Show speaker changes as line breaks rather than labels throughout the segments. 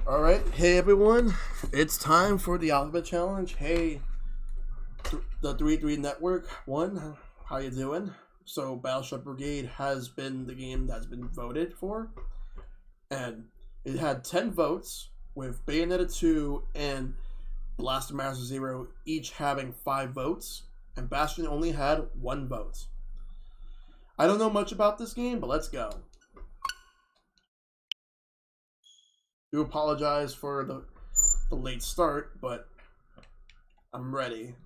Alright, hey everyone, it's time for the Alphabet Challenge. Hey, the 3-3 Network 1, how you doing? So, Battleship Brigade has been the game that's been voted for, and it had 10 votes, with Bayonetta 2 and Blaster Master Zero each having 5 votes, and Bastion only had 1 vote. I don't know much about this game, but let's go. Do apologize for the late start, but I'm ready.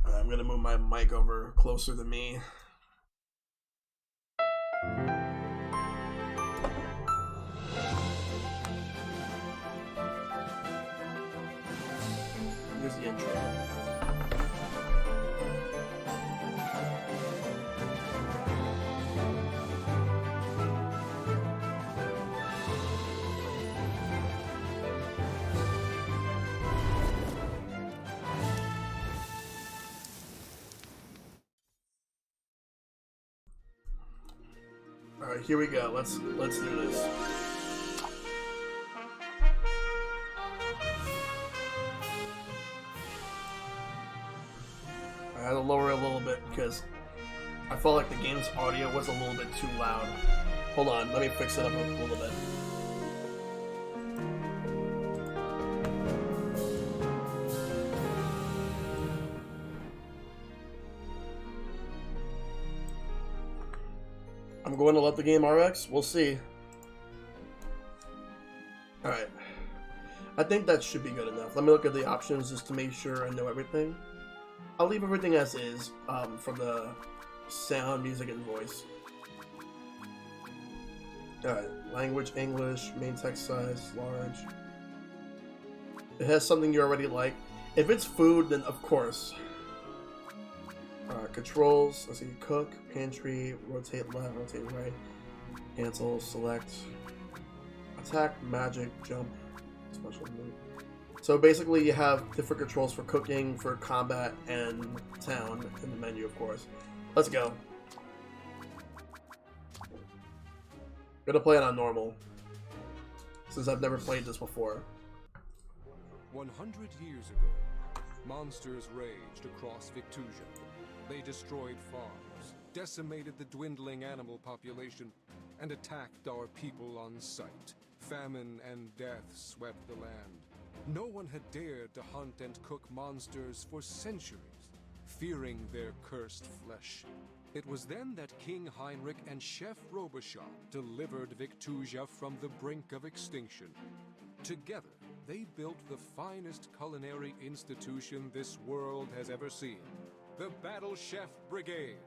I'm gonna move my mic over closer to me. Here's the intro. Alright, here we go. Let's do this. I had to lower it a little bit because I felt like the game's audio was a little bit too loud. Hold on, let me fix it up a little bit. I'm going to let the game RX. We'll see. Alright. I think that should be good enough. Let me look at the options just to make sure I know everything. I'll leave everything as is for the sound, music, and voice. Alright. Language, English, main text size, large. It has something you already like. If it's food, then of course. Controls, let's see, cook, pantry, rotate left, rotate right, cancel, select, attack, magic, jump, special move. So basically you have different controls for cooking, for combat, and town in the menu, of course. Let's go. Gonna play it on normal, since I've never played this before.
100 years ago, monsters raged across Victusia. They destroyed farms, decimated the dwindling animal population, and attacked our people on sight. Famine and death swept the land. No one had dared to hunt and cook monsters for centuries, fearing their cursed flesh. It was then that King Heinrich and Chef Robichaud delivered Victusia from the brink of extinction. Together, they built the finest culinary institution this world has ever seen. The Battle Chef Brigade,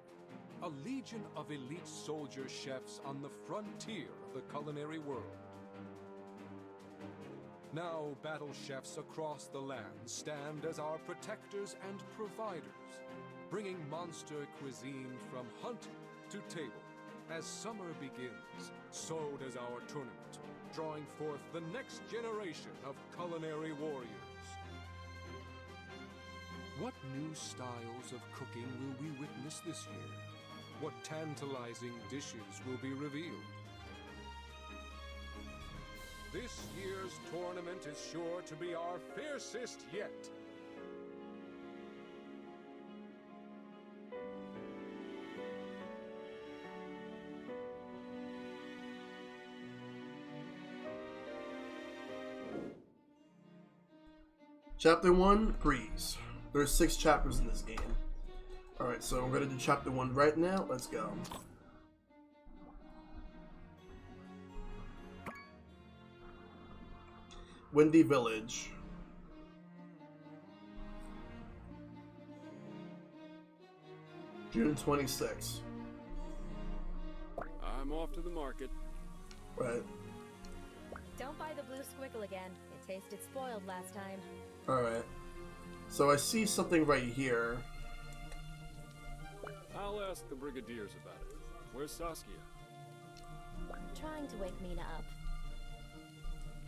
a legion of elite soldier chefs on the frontier of the culinary world. Now, battle chefs across the land stand as our protectors and providers, bringing monster cuisine from hunt to table. As summer begins, so does our tournament, drawing forth the next generation of culinary warriors. What new styles of cooking will we witness this year? What tantalizing dishes will be revealed? This year's tournament is sure to be our fiercest yet.
Chapter 1, Breeze. There's 6 chapters in this game. Alright, so we're gonna do chapter 1 right now. Let's go. Windy Village. June 26th.
I'm off to the market.
Right.
Don't buy the blue squiggle again. It tasted spoiled last time.
Alright. So I see something right here.
I'll ask the Brigadiers about it. Where's Saskia?
Trying to wake Mina up.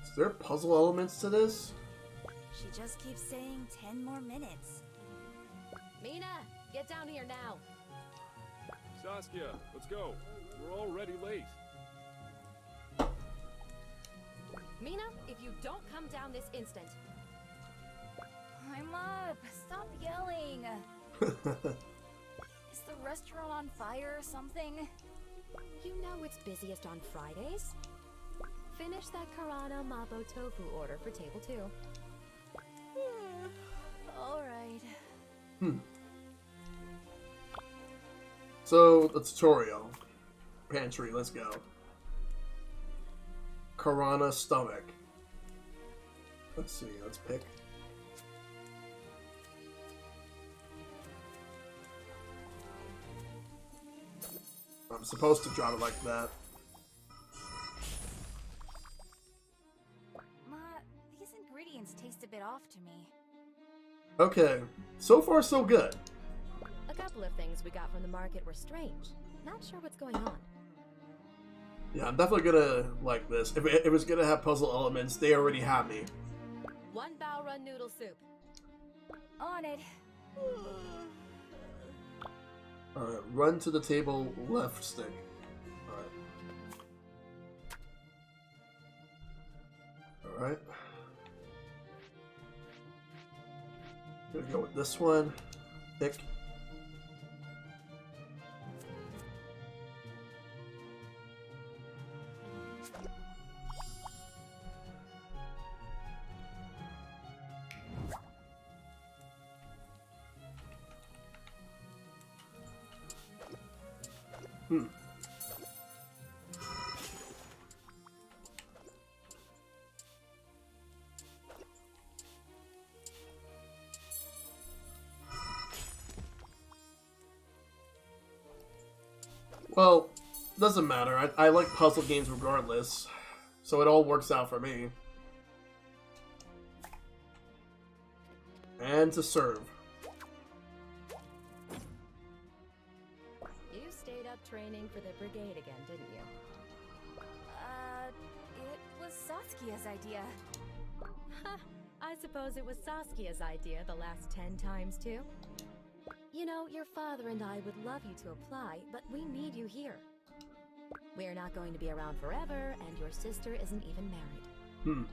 Is there puzzle elements to this?
She just keeps saying 10 more minutes.
Mina, get down here now.
Saskia, let's go. We're already late.
Mina, if you don't come down this instant.
I'm up. Stop yelling. Is the restaurant on fire or something?
You know it's busiest on Fridays. Finish that Karana Mabo Tofu order for table 2.
All right.
So, the tutorial. Pantry, let's go. Karana stomach. Let's see, let's pick. I'm supposed to drop it like that.
Ma, these ingredients taste a bit off to me.
Okay, so far so good.
A couple of things we got from the market were strange. Not sure what's going on.
Yeah, I'm definitely gonna like this. If it was gonna have puzzle elements, they already have me.
1 bao run noodle soup.
On it.
Alright, run to the table left stick. Alright. Alright. Gonna go with this one. Pick. Well, doesn't matter. I like puzzle games regardless, so it all works out for me. And to serve.
You stayed up training for the Brigade again, didn't you?
It was Saskia's idea.
Ha! I suppose it was Saskia's idea the last 10 times too. You know, your father and I would love you to apply, but we need you here. We're not going to be around forever, and your sister isn't even married.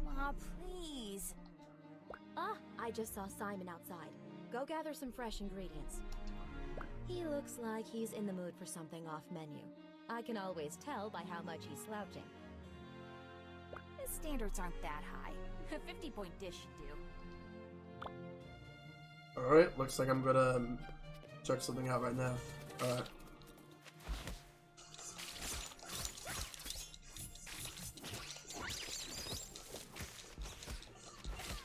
Ma, please.
Ah, I just saw Simon outside. Go gather some fresh ingredients. He looks like he's in the mood for something off menu. I can always tell by how much he's slouching.
His standards aren't that high. A 50-point dish should do.
Alright, looks like I'm gonna check something out right now. Alright.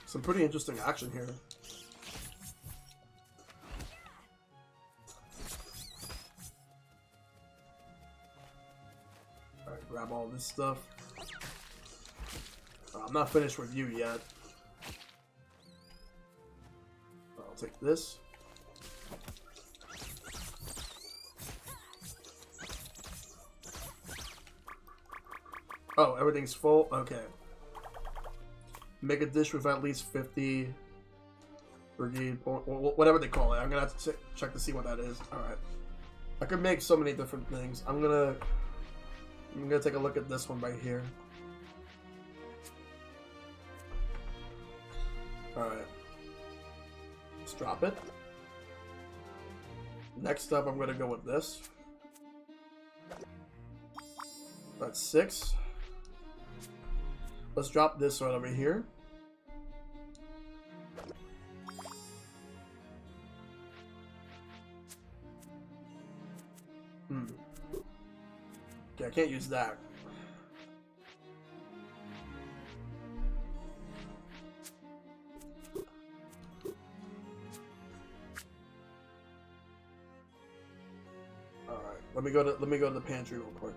Some pretty interesting action here. Alright, grab all this stuff. I'm not finished with you yet. I'll take this. Oh, everything's full? Okay. Make a dish with at least 50 Brigade, or whatever they call it. I'm gonna have to check to see what that is. Alright. I could make so many different things. I'm gonna take a look at this one right here. Alright. Let's drop it. Next up, I'm gonna go with this. That's 6. Let's drop this right over here. Okay, I can't use that. All right, let me go to the pantry real quick.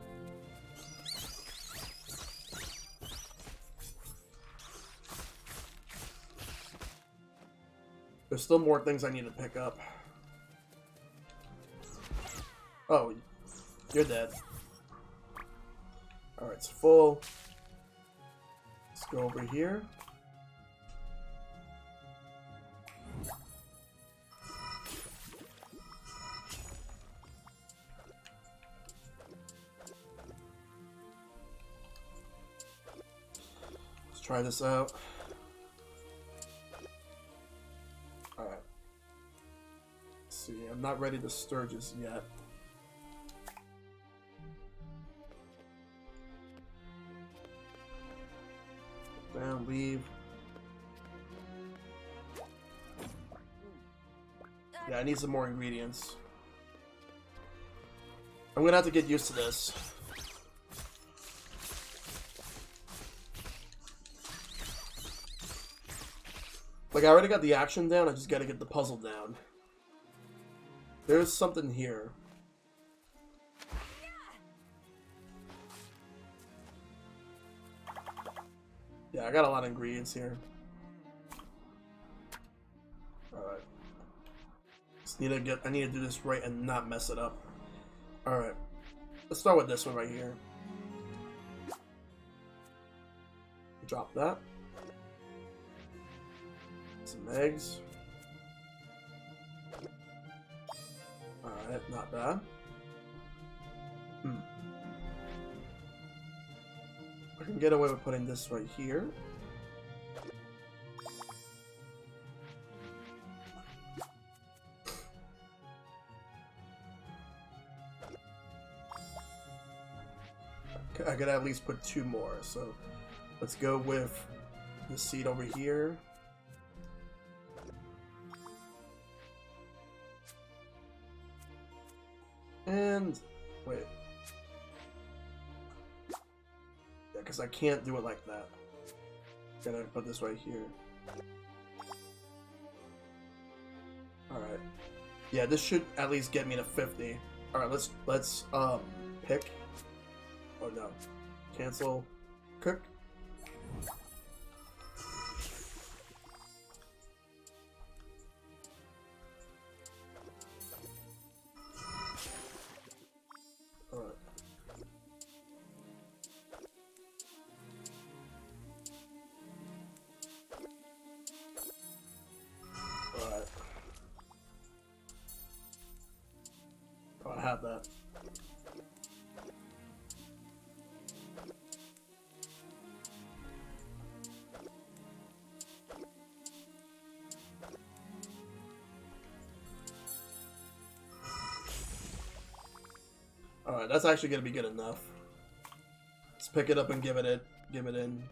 There's still more things I need to pick up. Oh, you're dead. Alright, it's full. Let's go over here. try this out. Alright. Let's see, I'm not ready to stir just yet. Down, leave. Yeah, I need some more ingredients. I'm gonna have to get used to this. Like, I already got the action down, I just gotta get the puzzle down. There's something here. Yeah, I got a lot of ingredients here. Alright. I need to do this right and not mess it up. Alright. Let's start with this one right here. Drop that. Some eggs. Alright, not bad. I can get away with putting this right here. I could at least put 2 more, so let's go with the seed over here. And wait. Yeah, because I can't do it like that. Gonna put this right here. Alright. Yeah, this should at least get me to 50. Alright, let's pick. Oh no. Cancel. Cook. Alright. Alright. Oh, I have that. Alright, that's actually gonna be good enough. Let's pick it up and give it in.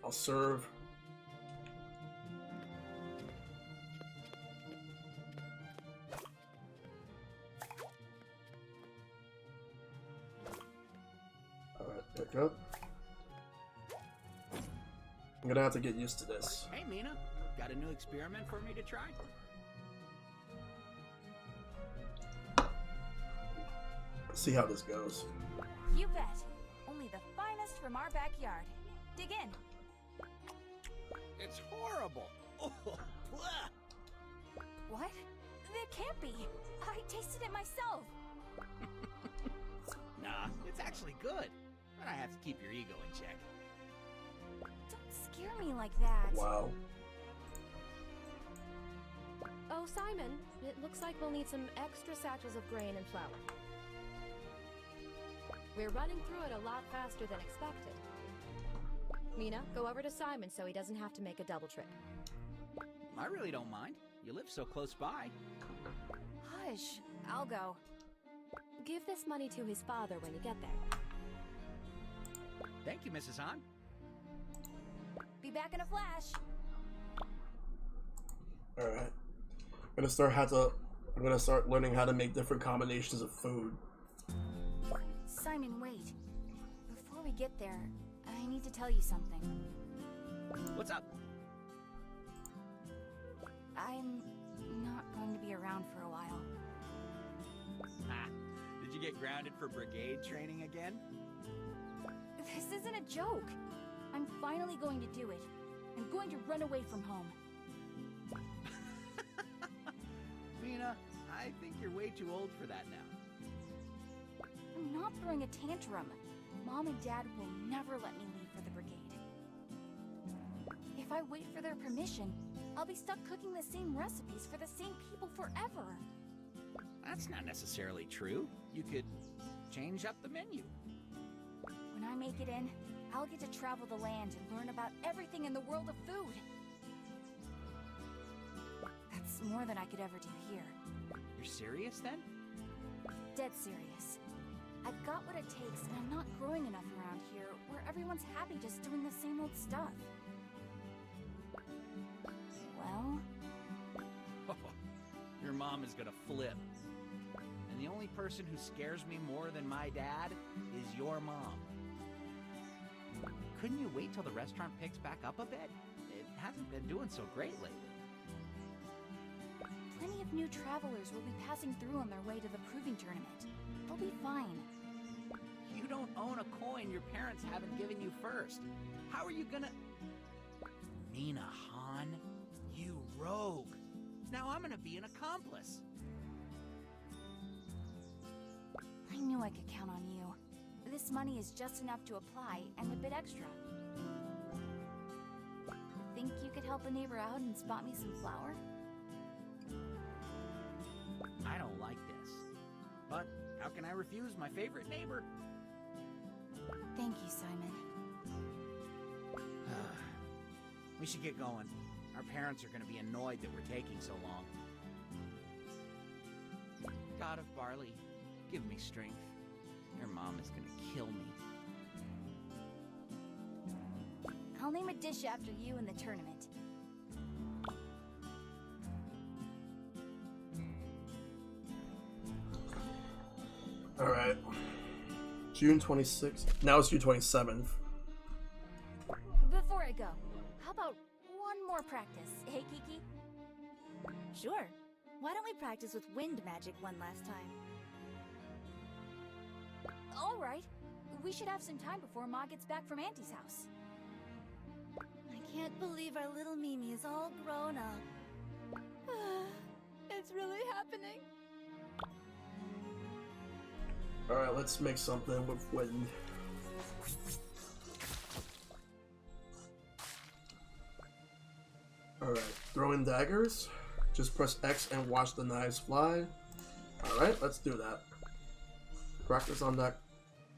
I'll serve. Alright, pick up. I'm gonna have to get used to this.
Hey Mina, got a new experiment for me to try?
See how this goes.
You bet. Only the finest from our backyard. Dig in.
It's horrible. Oh,
What? It can't be. I tasted it myself.
nah, it's actually good. But I have to keep your ego in check.
Don't scare me like that.
Wow.
Oh, Simon, it looks like we'll need some extra satchels of grain and flour. We're running through it a lot faster than expected. Mina, go over to Simon so he doesn't have to make a double trip.
I really don't mind. You live so close by.
Hush. I'll go.
Give this money to his father when you get there.
Thank you, Mrs. Han.
Be back in a flash.
Alright. I'm gonna start learning how to make different combinations of food.
Simon, wait. Before we get there, I need to tell you something.
What's up?
I'm not going to be around for a while.
Ah, did you get grounded for Brigade training again?
This isn't a joke. I'm finally going to do it. I'm going to run away from home.
Mina, I think you're way too old for that now.
I'm not throwing a tantrum. Mom and Dad will never let me leave for the Brigade. If I wait for their permission, I'll be stuck cooking the same recipes for the same people forever.
That's not necessarily true. You could change up the menu.
When I make it in, I'll get to travel the land and learn about everything in the world of food. That's more than I could ever do here.
You're serious then?
Dead serious. I've got what it takes, and I'm not growing enough around here where everyone's happy just doing the same old stuff. Well...
Your mom is gonna flip. And the only person who scares me more than my dad is your mom. Couldn't you wait till the restaurant picks back up a bit? It hasn't been doing so great lately.
Plenty of new travelers will be passing through on their way to the proving tournament. They'll be fine.
You don't own a coin your parents haven't given you first. How are you gonna... Nina Han, you rogue. Now I'm gonna be an accomplice.
I knew I could count on you. This money is just enough to apply, and a bit extra. Think you could help a neighbor out and spot me some flour?
I don't like this. But how can I refuse my favorite neighbor?
Thank you, Simon.
We should get going. Our parents are going to be annoyed that we're taking so long. God of barley, give me strength. Your mom is going to kill me.
I'll name a dish after you in the tournament.
Alright. June 26th. Now it's June 27th.
Before I go, how about one more practice, hey Kiki?
Sure. Why don't we practice with wind magic one last time?
Alright. We should have some time before Ma gets back from Auntie's house.
I can't believe our little Mimi is all grown up. It's really happening.
Alright, let's make something with wind. Alright, throwing daggers. Just press X and watch the knives fly. Alright, let's do that. Practice on that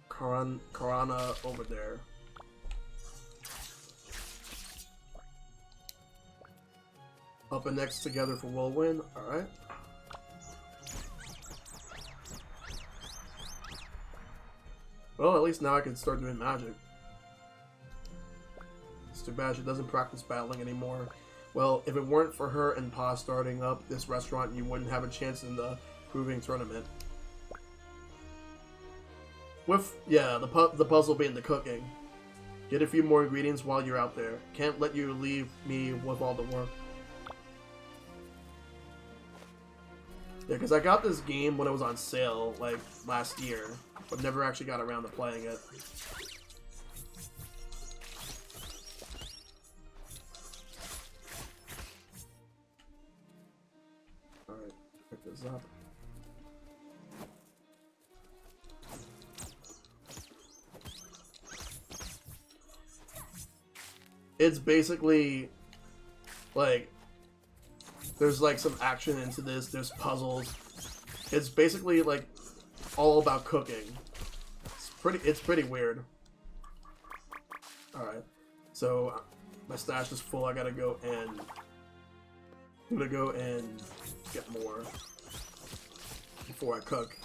Karana over there. Up and X together for whirlwind. Alright. Well, at least now I can start doing magic. It's too bad she doesn't practice battling anymore. Well, if it weren't for her and Pa starting up this restaurant, you wouldn't have a chance in the proving tournament. With, yeah, the puzzle being the cooking. Get a few more ingredients while you're out there. Can't let you leave me with all the work. Yeah, because I got this game when it was on sale, like, last year, but never actually got around to playing it. Alright, pick this up. It's basically, like, there's like some action into this, there's puzzles. It's basically like all about cooking. It's pretty weird. Alright. So my stash is full, I'm gonna go and get more before I cook.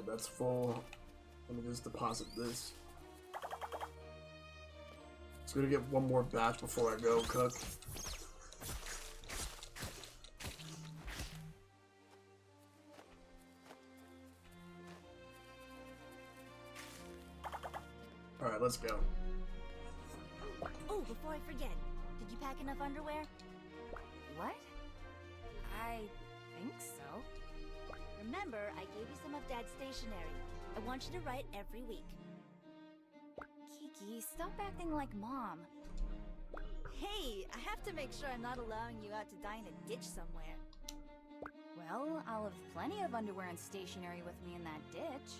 That's full. Let me just deposit this. Just gonna get one more batch before I go cook. Alright, let's go.
Oh, before I forget, did you pack enough underwear?
What? I think so.
Remember, I gave you some of Dad's stationery. I want you to write every week.
Kiki, Kiki. Stop acting like Mom.
Hey, I have to make sure I'm not allowing you out to die in a ditch somewhere.
Well, I'll have plenty of underwear and stationery with me in that ditch.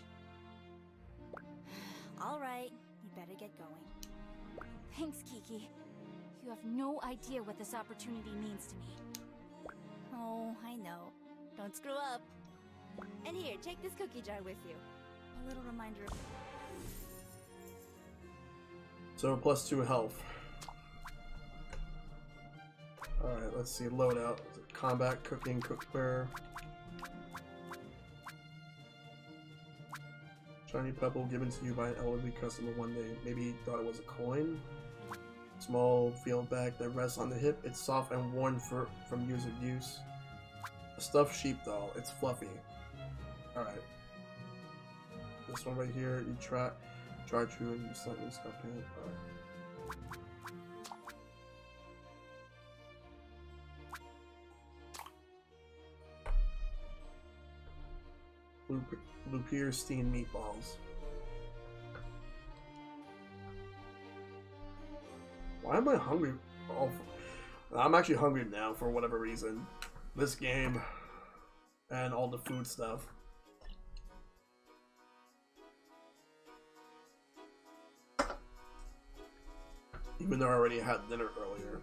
All right, you better get going.
Thanks, Kiki. You have no idea what this opportunity means to me.
Oh, I know. Don't screw up. And here, take this cookie jar with you. A little reminder of...
So +2 health. Alright, let's see. Loadout. Combat, cooking, cookware. Shiny pebble given to you by an elderly customer one day. Maybe he thought it was a coin. Small field bag that rests on the hip. It's soft and worn from years of use. A stuffed sheep doll. It's fluffy. Alright. This one right here. You try to and slightly stuffed hand. Alright. Lupier steamed meatballs. Why am I hungry? Oh, I'm actually hungry now for whatever reason. This game and all the food stuff. Even though I already had dinner earlier.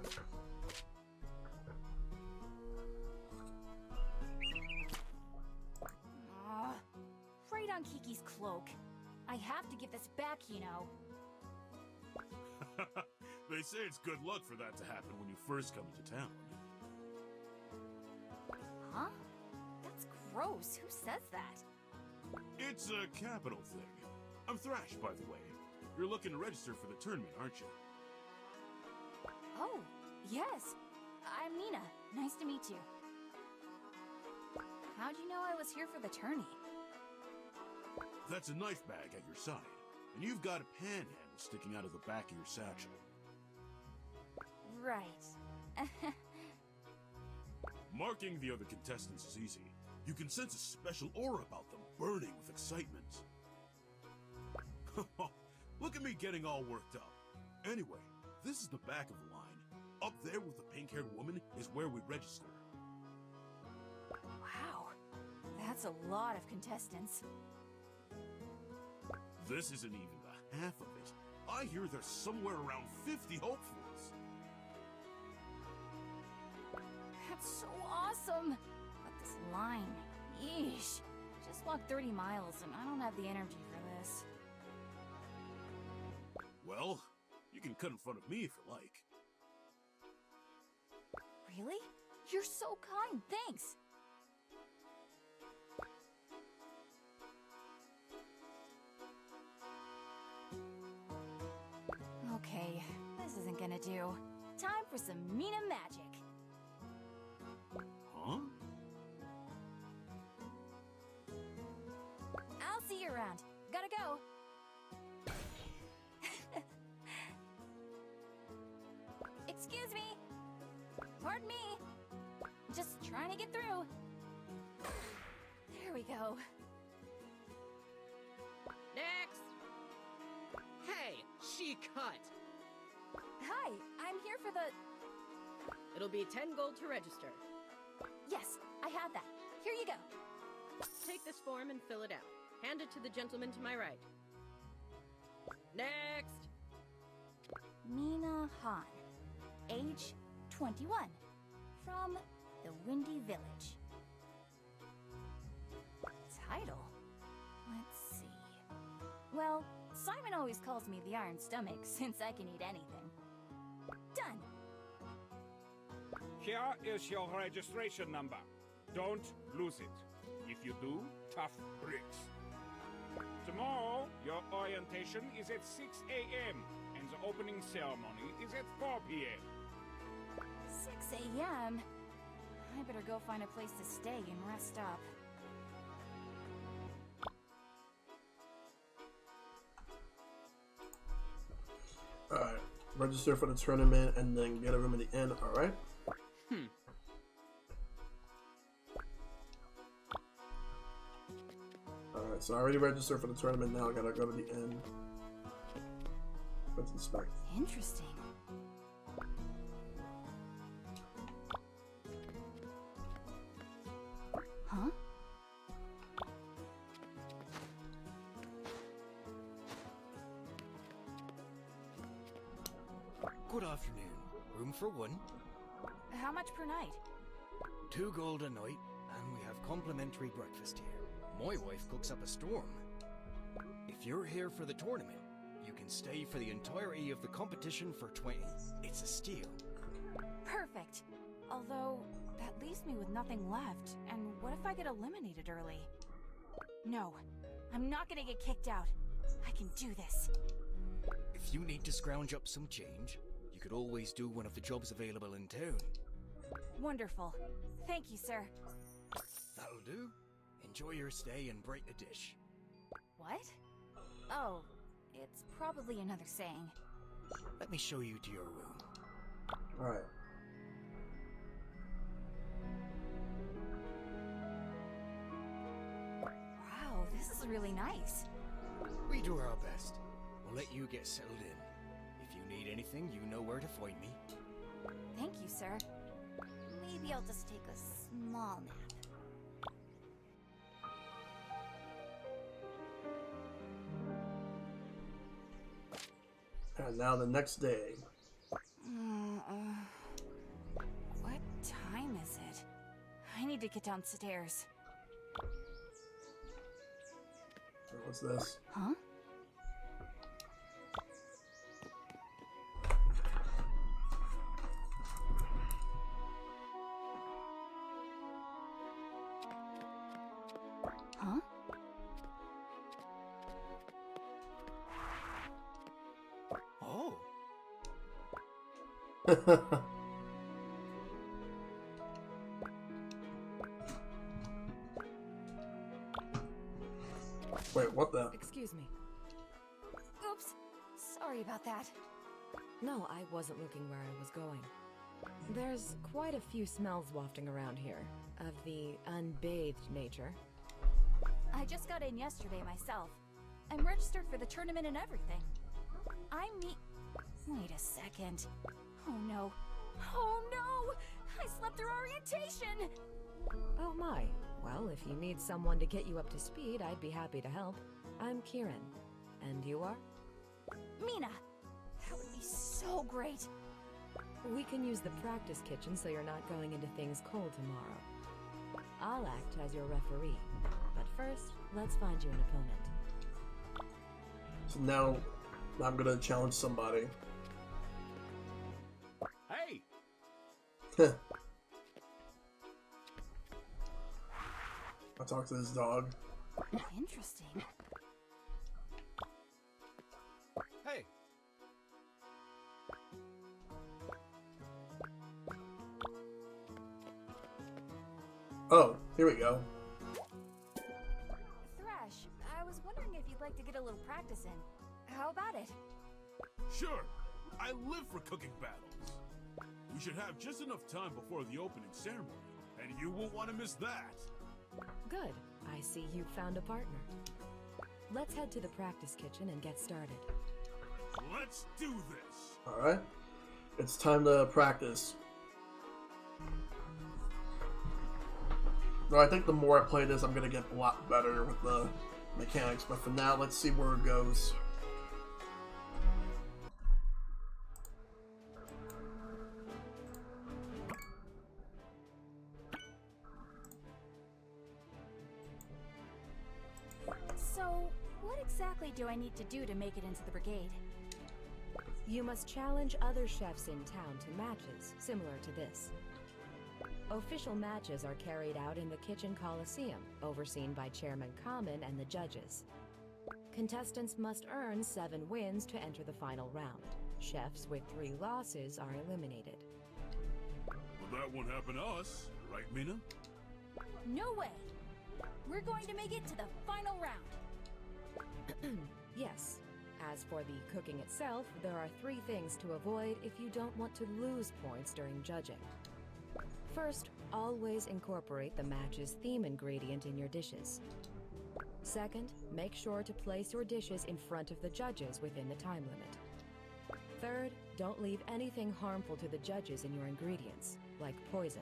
Right on Kiki's cloak. I have to give this back, you know.
They say it's good luck for that to happen when you first come into town.
Huh? That's gross. Who says that?
It's a capital thing. I'm Thrash, by the way. You're looking to register for the tournament, aren't you?
Oh, yes. I'm Nina. Nice to meet you. How'd you know I was here for the tourney?
That's a knife bag at your side, and you've got a panhandle sticking out of the back of your satchel.
Right.
Marking the other contestants is easy. You can sense a special aura about them, burning with excitement. Look at me getting all worked up. Anyway, this is the back of the line. Up there with the pink-haired woman is where we register.
Wow. That's a lot of contestants.
This isn't even the half of it. I hear there's somewhere around 50 hopefuls.
That's so awesome! But this line, yeesh. Just walked 30 miles and I don't have the energy for this.
Well, you can cut in front of me if you like.
Really? You're so kind, thanks! Okay, this isn't gonna do. Time for some Mina magic.
Huh?
I'll see you around. Gotta go. Excuse me. Pardon me. Just trying to get through. There we go.
Next! Hey, she cut!
Hi, I'm here for the...
It'll be 10 gold to register.
Yes, I have that. Here you go.
Take this form and fill it out. Hand it to the gentleman to my right. Next!
Mina Han, age 21, from the Windy Village. Title? Let's see. Well, Simon always calls me the Iron Stomach since I can eat anything. Done!
Here is your registration number. Don't lose it. If you do, tough bricks. Tomorrow, your orientation is at 6 a.m. and the opening ceremony is at 4 p.m.
6 a.m.? I better go find a place to stay and rest up.
Alright, register for the tournament and then get a room at the end, alright? Alright, so I already registered for the tournament, now I gotta go to the end. Let's inspect.
Interesting. Huh?
Good afternoon. Room for one.
How much per night?
2 gold a night, and we have complimentary breakfast here. My wife cooks up a storm. If you're here for the tournament, you can stay for the entirety of the competition for 20. It's a steal.
Perfect. Although, that leaves me with nothing left. And what if I get eliminated early? No, I'm not gonna get kicked out. I can do this.
If you need to scrounge up some change, you could always do one of the jobs available in town.
Wonderful. Thank you, sir.
That'll do. Enjoy your stay and break the dish.
What? Oh, it's probably another saying.
Let me show you to your room.
Alright.
Wow, this is really nice.
We do our best. We'll let you get settled in. If you need anything, you know where to find me.
Thank you, sir. Maybe I'll just take a small nap.
And now the next day.
What time is it? I need to get downstairs.
What's this?
Huh? Huh?
Oh.
Wait, what the?
Excuse me.
Oops. Sorry about that.
No, I wasn't looking where I was going. There's quite a few smells wafting around here, of the unbathed nature.
I just got in yesterday myself. I'm registered for the tournament and everything. Wait a second. Oh no. Oh no! I slept through orientation!
Oh my. Well, if you need someone to get you up to speed, I'd be happy to help. I'm Kieran. And you are?
Mina! That would be so great!
We can use the practice kitchen so you're not going into things cold tomorrow. I'll act as your referee. But first, let's find you an opponent.
So now I'm gonna challenge somebody.
Hey!
I'll talk to this dog.
Interesting.
Hey.
Oh, here we go.
Thrash, I was wondering if you'd like to get a little practice in. How about it?
Sure. I live for cooking battles. We should have just enough time before the opening ceremony, and you won't want to miss that.
Good. I see you've found a partner. Let's head to the practice kitchen and get started.
Let's do this.
Alright. It's time to practice. Though I think the more I play this, I'm gonna get a lot better with the mechanics, but for now, let's see where it goes.
So, what exactly do I need to do to make it into the brigade?
You must challenge other chefs in town to matches similar to this. Official matches are carried out in the Kitchen Coliseum, overseen by Chairman Common and the judges. Contestants must earn 7 wins to enter the final round. Chefs with 3 losses are eliminated.
Well, that won't happen to us, right, Mina?
No way! We're going to make it to the final round!
Yes. As for the cooking itself, there are 3 things to avoid if you don't want to lose points during judging. First, always incorporate the match's theme ingredient in your dishes. Second, make sure to place your dishes in front of the judges within the time limit. Third, don't leave anything harmful to the judges in your ingredients, like poison.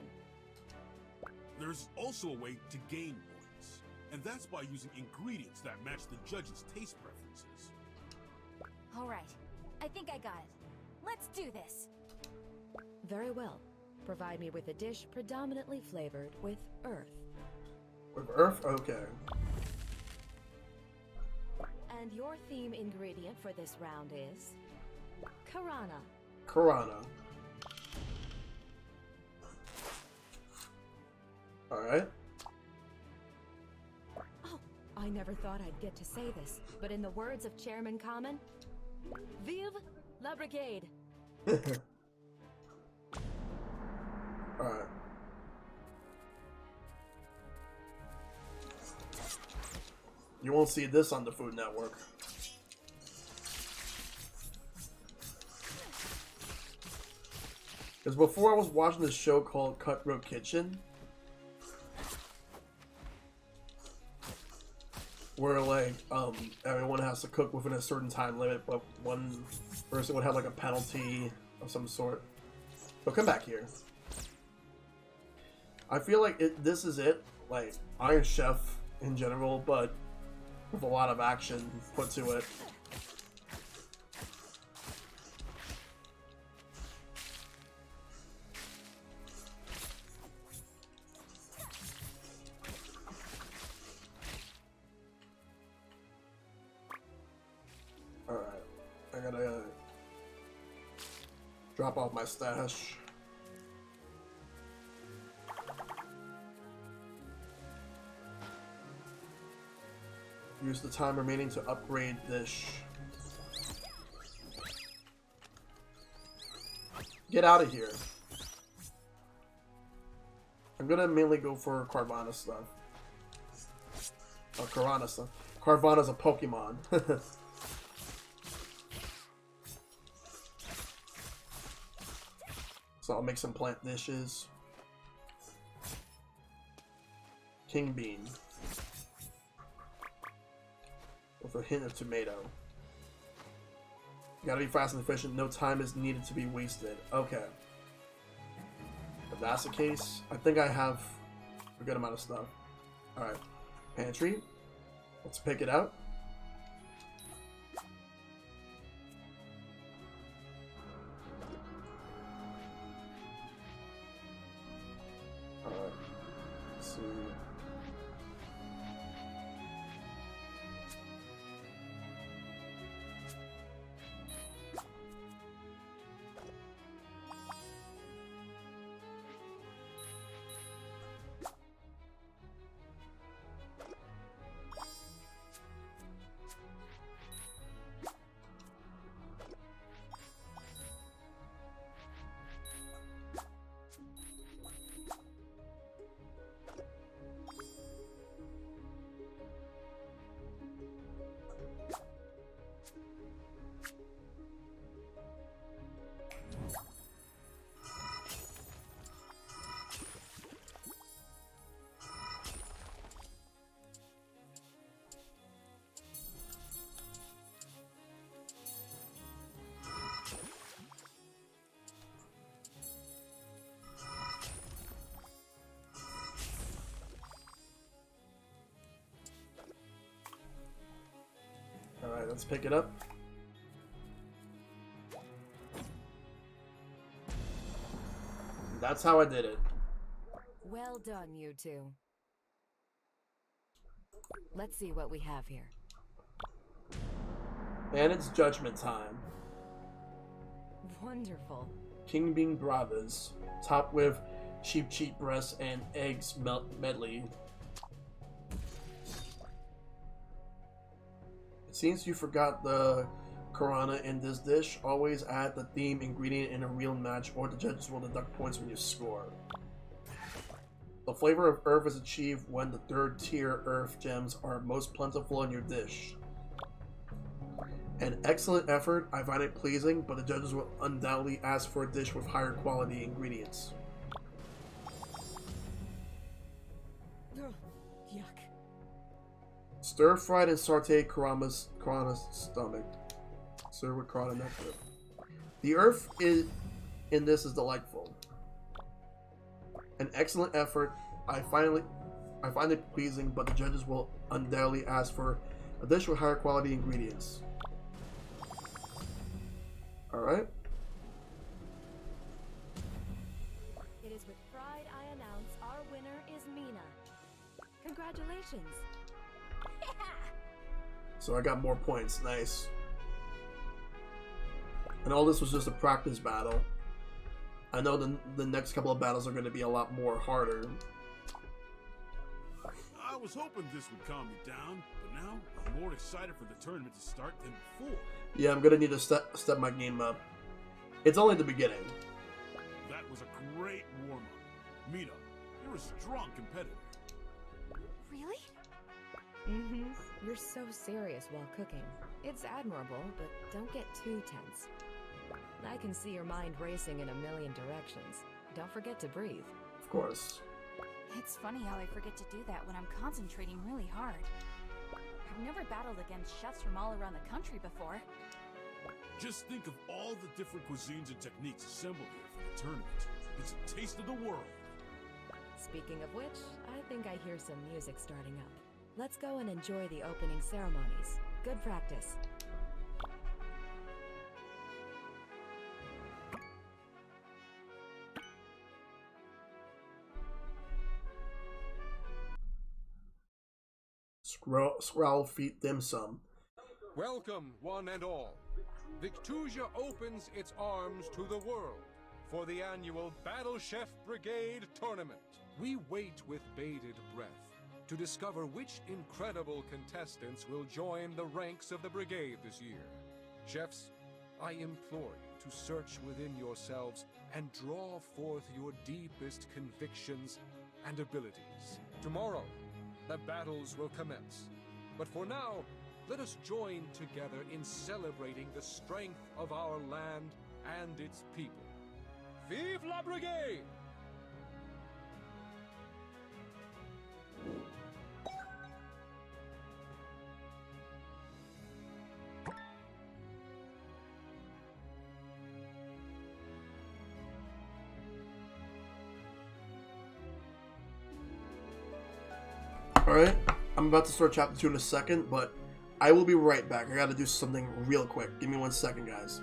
There's also a way to gain points, and that's by using ingredients that match the judges' taste preferences.
Alright, I think I got it. Let's do this!
Very well. Provide me with a dish predominantly flavored with earth.
With earth? Okay.
And your theme ingredient for this round is... Karana.
Karana. Alright.
Oh, I never thought I'd get to say this, but in the words of Chairman Common, Vive la Brigade!
Alright. You won't see this on the Food Network. Because before I was watching this show called Cutthroat Kitchen, where like everyone has to cook within a certain time limit, but one person would have like a penalty of some sort. But come back here. I feel like this is it, like Iron Chef in general, but with a lot of action put to it. Alright, I gotta drop off my stash. Use the time remaining to upgrade dish. Get out of here. I'm gonna mainly go for Carvana stuff. Or Karana stuff. Carvana's a Pokemon. So I'll make some plant dishes. King bean. With a hint of tomato. You gotta be fast and efficient. No time is needed to be wasted. Okay. If that's the case, I think I have a good amount of stuff. Alright. Pantry. Let's pick it out. Alright. Let's see. Alright, let's pick it up. That's how I did it.
Well done, you two. Let's see what we have here.
And it's judgment time.
Wonderful. King
bean bravas, topped with sheep cheek breasts and eggs medley. It seems you forgot the Karana in this dish. Always add the theme ingredient in a real match, or the judges will deduct points when you score. The flavor of earth is achieved when the third tier earth gems are most plentiful in your dish. An excellent effort. I find it pleasing, but the judges will undoubtedly ask for a dish with higher quality ingredients.
Ugh, yuck.
Stir-fried and sauteed Karana's stomach. Serve with Karana nectar. The earth in this is delightful. An excellent effort. I find it pleasing, but the judges will undoubtedly ask for additional higher quality ingredients. Alright.
It is with pride I announce our winner is Mina. Congratulations.
So I got more points. Nice. And all this was just a practice battle. I know the next couple of battles are going to be a lot more harder.
I was hoping this would calm me down, but now I'm more excited for the tournament to start than before.
Yeah, I'm going to need to step my game up. It's only the beginning.
That was a great warm-up. Mina, you're a strong competitor.
Really?
Mm-hmm. You're so serious while cooking. It's admirable, but don't get too tense. I can see your mind racing in a million directions. Don't forget to breathe.
Of course.
It's funny how I forget to do that when I'm concentrating really hard. I've never battled against chefs from all around the country before.
Just think of all the different cuisines and techniques assembled here for the tournament. It's a taste of the world.
Speaking of which, I think I hear some music starting up. Let's go and enjoy the opening ceremonies. Good practice.
Scrowl feet dim sum.
Welcome, one and all. Victusia opens its arms to the world for the annual Battle Chef Brigade Tournament. We wait with bated breath to discover which incredible contestants will join the ranks of the brigade this year. Chefs, I implore you to search within yourselves and draw forth your deepest convictions and abilities. Tomorrow, the battles will commence. But for now, let us join together in celebrating the strength of our land and its people. Vive la Brigade!
Alright, I'm about to start chapter 2 in a second, but I will be right back. I gotta do something real quick. Give me 1 second, guys.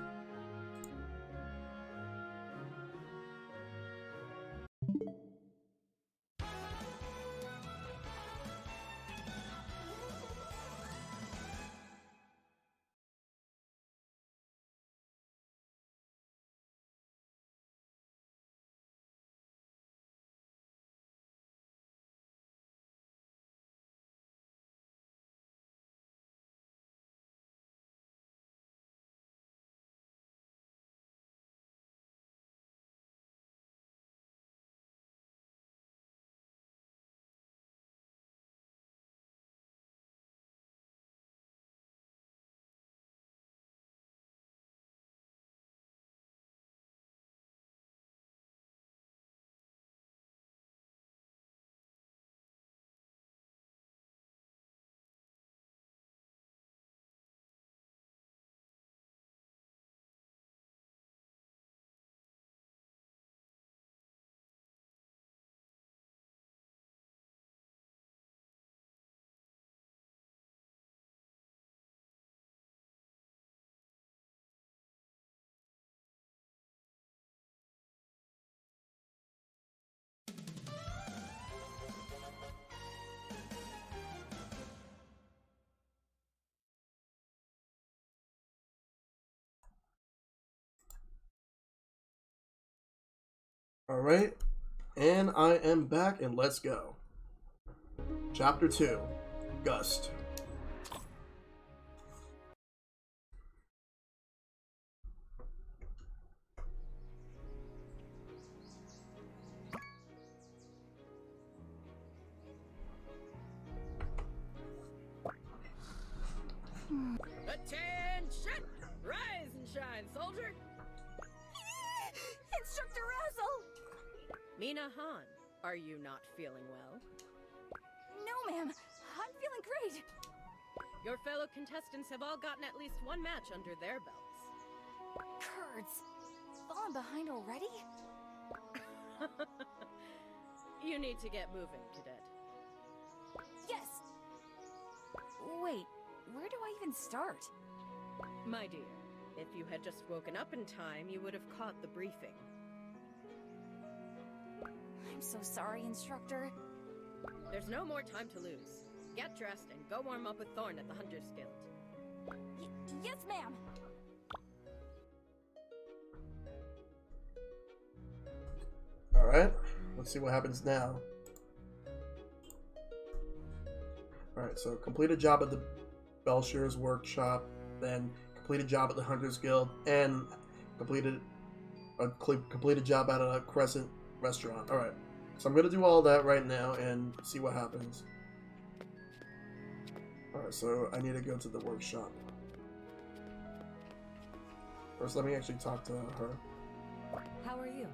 Alright, and I am back, and let's go. Chapter 2, Gust.
Attention! Rise and shine, soldier!
Instructor Razzle!
Mina Han, are you not feeling well?
No, ma'am. I'm feeling great.
Your fellow contestants have all gotten at least one match under their belts.
Kurds. Falling behind already?
You need to get moving, Cadet.
Yes! Wait, where do I even start?
My dear, if you had just woken up in time, you would have caught the briefing.
I'm so sorry, Instructor.
There's no more time to lose. Get dressed and go warm up with Thorn at the Hunters Guild.
Yes, ma'am!
Alright, let's see what happens now. Alright, so complete a job at the Belshazzar's workshop, then complete a job at the Hunters Guild, and completed a job at a Crescent restaurant. Alright, so I'm going to do all that right now and see what happens. Alright, so I need to go to the workshop. First, let me actually talk to her.
How are you?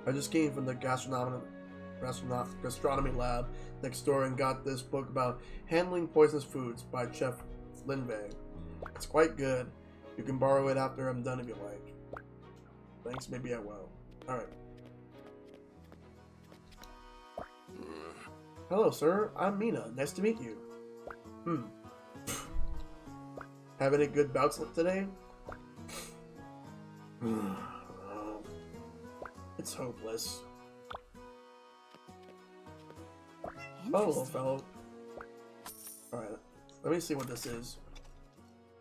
I just came from the gastronomy lab next door and got this book about handling poisonous foods by Chef Linvay. It's quite good. You can borrow it after I'm done if you like. Thanks, maybe I will. Alright. Hello, sir. I'm Mina. Nice to meet you. Have any good bouts today? It's hopeless. Oh, little fellow. Alright, let me see what this is.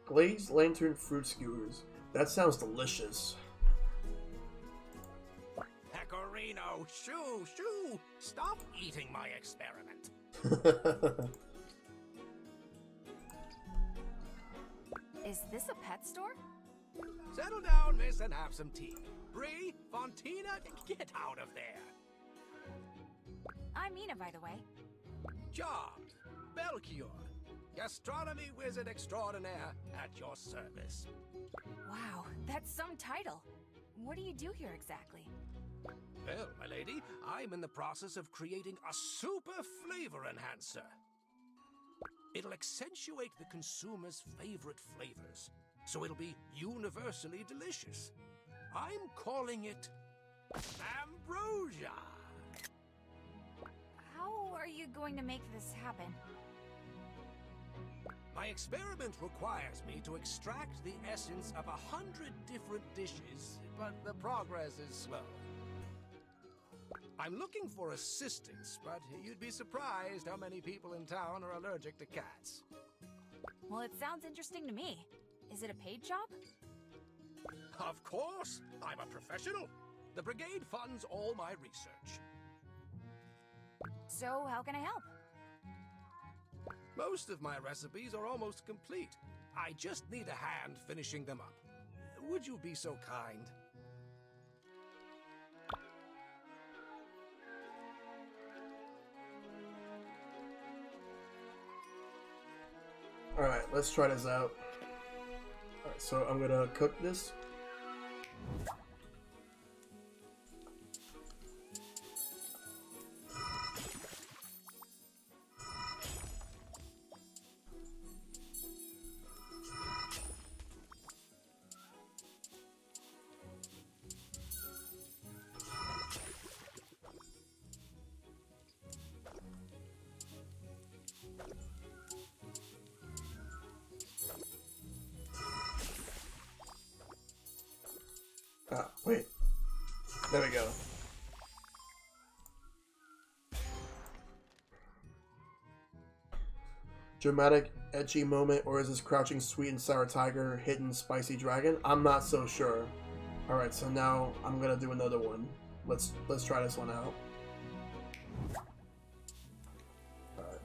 Glazed lantern fruit skewers. That sounds delicious.
Pecorino, shoo, shoo! Stop eating my experiment.
Is this a pet store?
Settle down, miss, and have some tea. Bree, Fontina, get out of there.
I'm Mina, by the way.
Job, Belchior, gastronomy wizard extraordinaire at your service.
Wow, that's some title. What do you do here exactly?
Well, my lady, I'm in the process of creating a super flavor enhancer. It'll accentuate the consumer's favorite flavors, so it'll be universally delicious. I'm calling it Ambrosia.
How are you going to make this happen?
My experiment requires me to extract the essence of 100 different dishes, but the progress is slow. I'm looking for assistance, but you'd be surprised how many people in town are allergic to cats.
Well, it sounds interesting to me. Is it a paid job?
Of course! I'm a professional. The Brigade funds all my research.
So, how can I help?
Most of my recipes are almost complete. I just need a hand finishing them up. Would you be so kind?
Alright, let's try this out. Alright, so I'm gonna cook this. Ah, wait. There we go. Dramatic, edgy moment, or is this crouching sweet and sour tiger, hidden spicy dragon? I'm not so sure. Alright, so now I'm gonna do another one. Let's try this one out. Alright.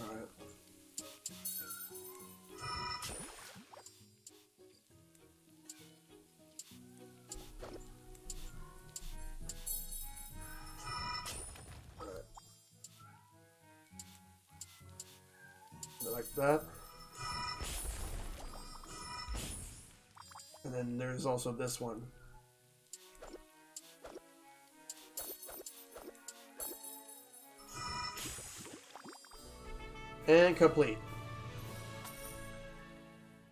Alright. Like that. and there's also this one. And complete.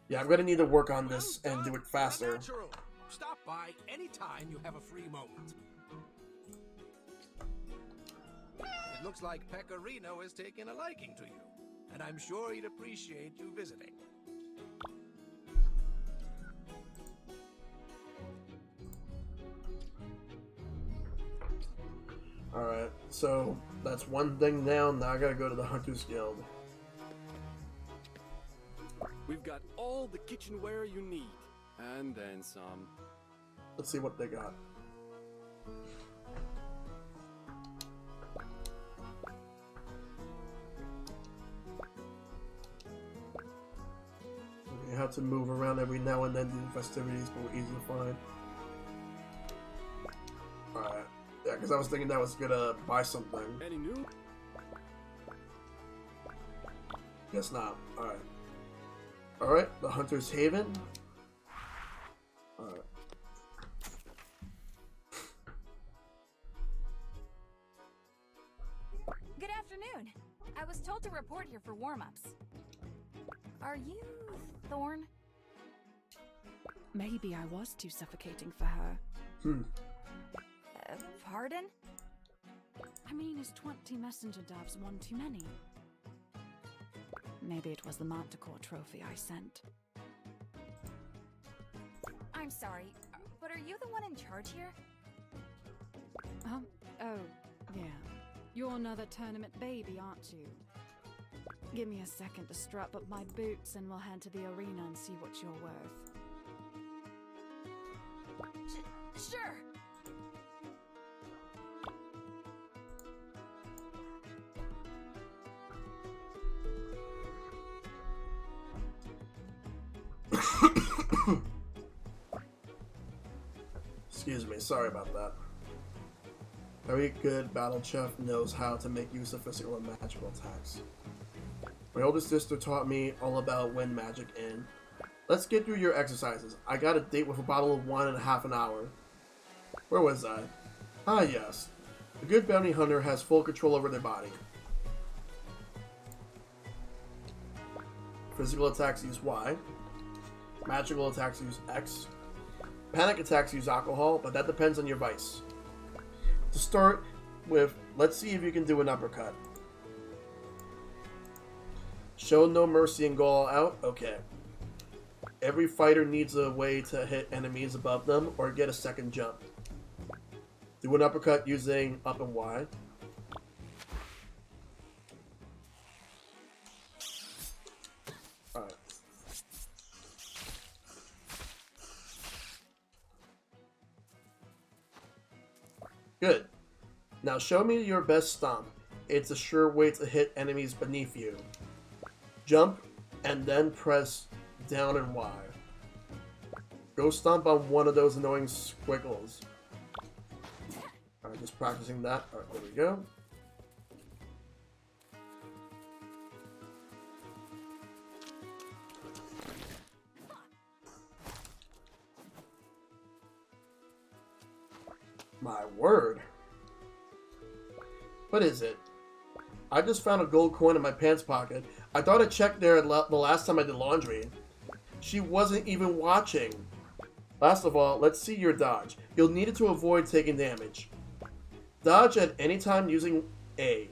Yeah, I'm gonna need to work on this and do it faster.
Stop by anytime you have a free moment. It looks like Pecorino has taken a liking to you, and I'm sure he'd appreciate you visiting.
Alright, so that's one thing down. Now I gotta go to the Hunters Guild.
We've got all the kitchenware you need, and then some.
Let's see what they got. We have to move around every now and then to do festivities, but we're easy to find. Alright. Yeah, because I was thinking that was gonna buy something.
Any new?
Guess not. Alright. Alright, the Hunter's Haven. Alright.
Good afternoon. I was told to report here for warm-ups. Are you Thorn?
Maybe I was too suffocating for her.
Pardon?
I mean, is 20 messenger doves one too many? Maybe it was the Manticore trophy I sent.
I'm sorry, but are you the one in charge here?
Oh, yeah. You're another tournament baby, aren't you? Give me a second to strap up my boots and we'll head to the arena and see what you're worth.
Sure!
Excuse me, sorry about that. Every good battle chef knows how to make use of physical and magical attacks. My older sister taught me all about wind magic and... Let's get through your exercises. I got a date with a bottle of wine in half an hour. Where was I? Ah yes. A good bounty hunter has full control over their body. Physical attacks use Y. Magical attacks use X. Panic attacks use alcohol, but that depends on your vice. To start with, let's see if you can do an uppercut. Show no mercy and go all out? Okay. Every fighter needs a way to hit enemies above them or get a second jump. Do an uppercut using up and Y. Alright. Good. Now show me your best stomp. It's a sure way to hit enemies beneath you. Jump, and then press down and Y. Go stomp on one of those annoying squiggles. Alright, just practicing that. Alright, there we go. My word. What is it? I just found a gold coin in my pants pocket. I thought I checked there the last time I did laundry. She wasn't even watching. Last of all, let's see your dodge. You'll need it to avoid taking damage. Dodge at any time using A.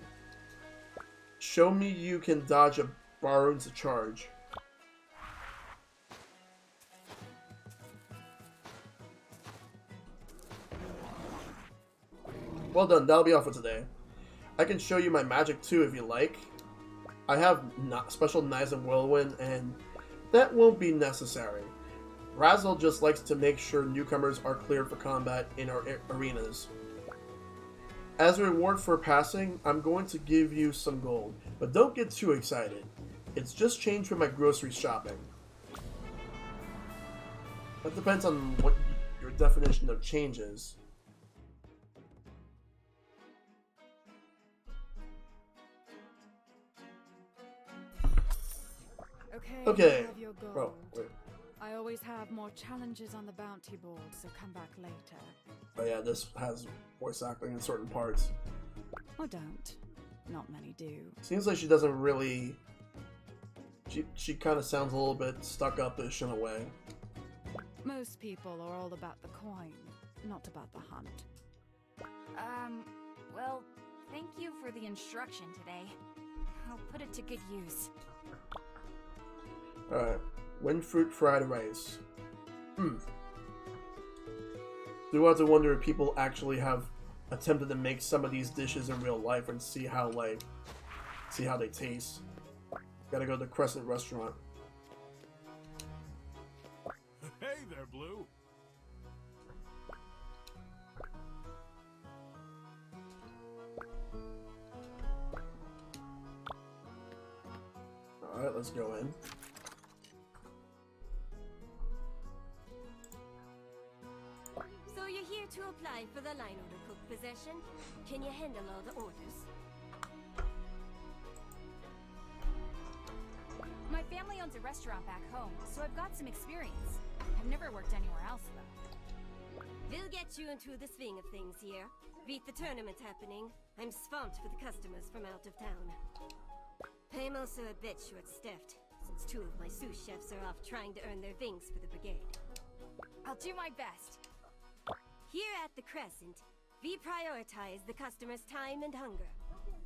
Show me you can dodge a Baron's charge. Well done, that'll be all for today. I can show you my magic too if you like. I have special knives and whirlwind, and that won't be necessary. Razzle just likes to make sure newcomers are cleared for combat in our arenas. As a reward for passing, I'm going to give you some gold, but don't get too excited. It's just change from my grocery shopping. That depends on what your definition of change is.
Okay.
Okay.
Have your gold.
Bro, wait.
I always always have more challenges on the bounty board, so come back later.
Oh yeah, this has voice acting in certain parts.
Or don't. Not many do.
Seems like she doesn't really... She kind of sounds a little bit stuck-up-ish in a way.
Most people are all about the coin, not about the hunt.
Well, thank you for the instruction today. I'll put it to good use.
Alright. Windfruit fried rice. Do have to wonder if people actually have attempted to make some of these dishes in real life and see how they taste. Gotta go to the Crescent restaurant.
Hey there, Blue.
Alright, let's go in.
So you're here to apply for the line order cook position? Can you handle all the orders?
My family owns a restaurant back home, so I've got some experience. I've never worked anywhere else, though.
We'll get you into the swing of things here. Beat the tournament happening. I'm swamped with customers from out of town. I'm also a bit short-staffed, since 2 of my sous chefs are off trying to earn their wings for the Brigade.
I'll do my best.
Here at the Crescent, we prioritize the customer's time and hunger.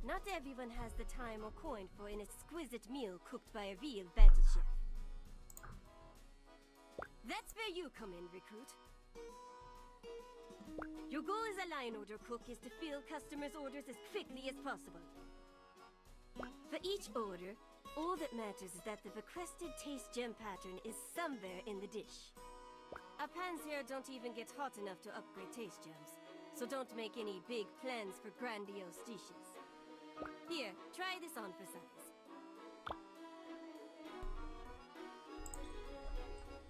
Not everyone has the time or coin for an exquisite meal cooked by a real battle chef. That's where you come in, recruit. Your goal as a line order cook is to fill customers' orders as quickly as possible. For each order, all that matters is that the requested taste gem pattern is somewhere in the dish. Our pans here don't even get hot enough to upgrade taste gems, so don't make any big plans for grandiose dishes. Here, try this on for size.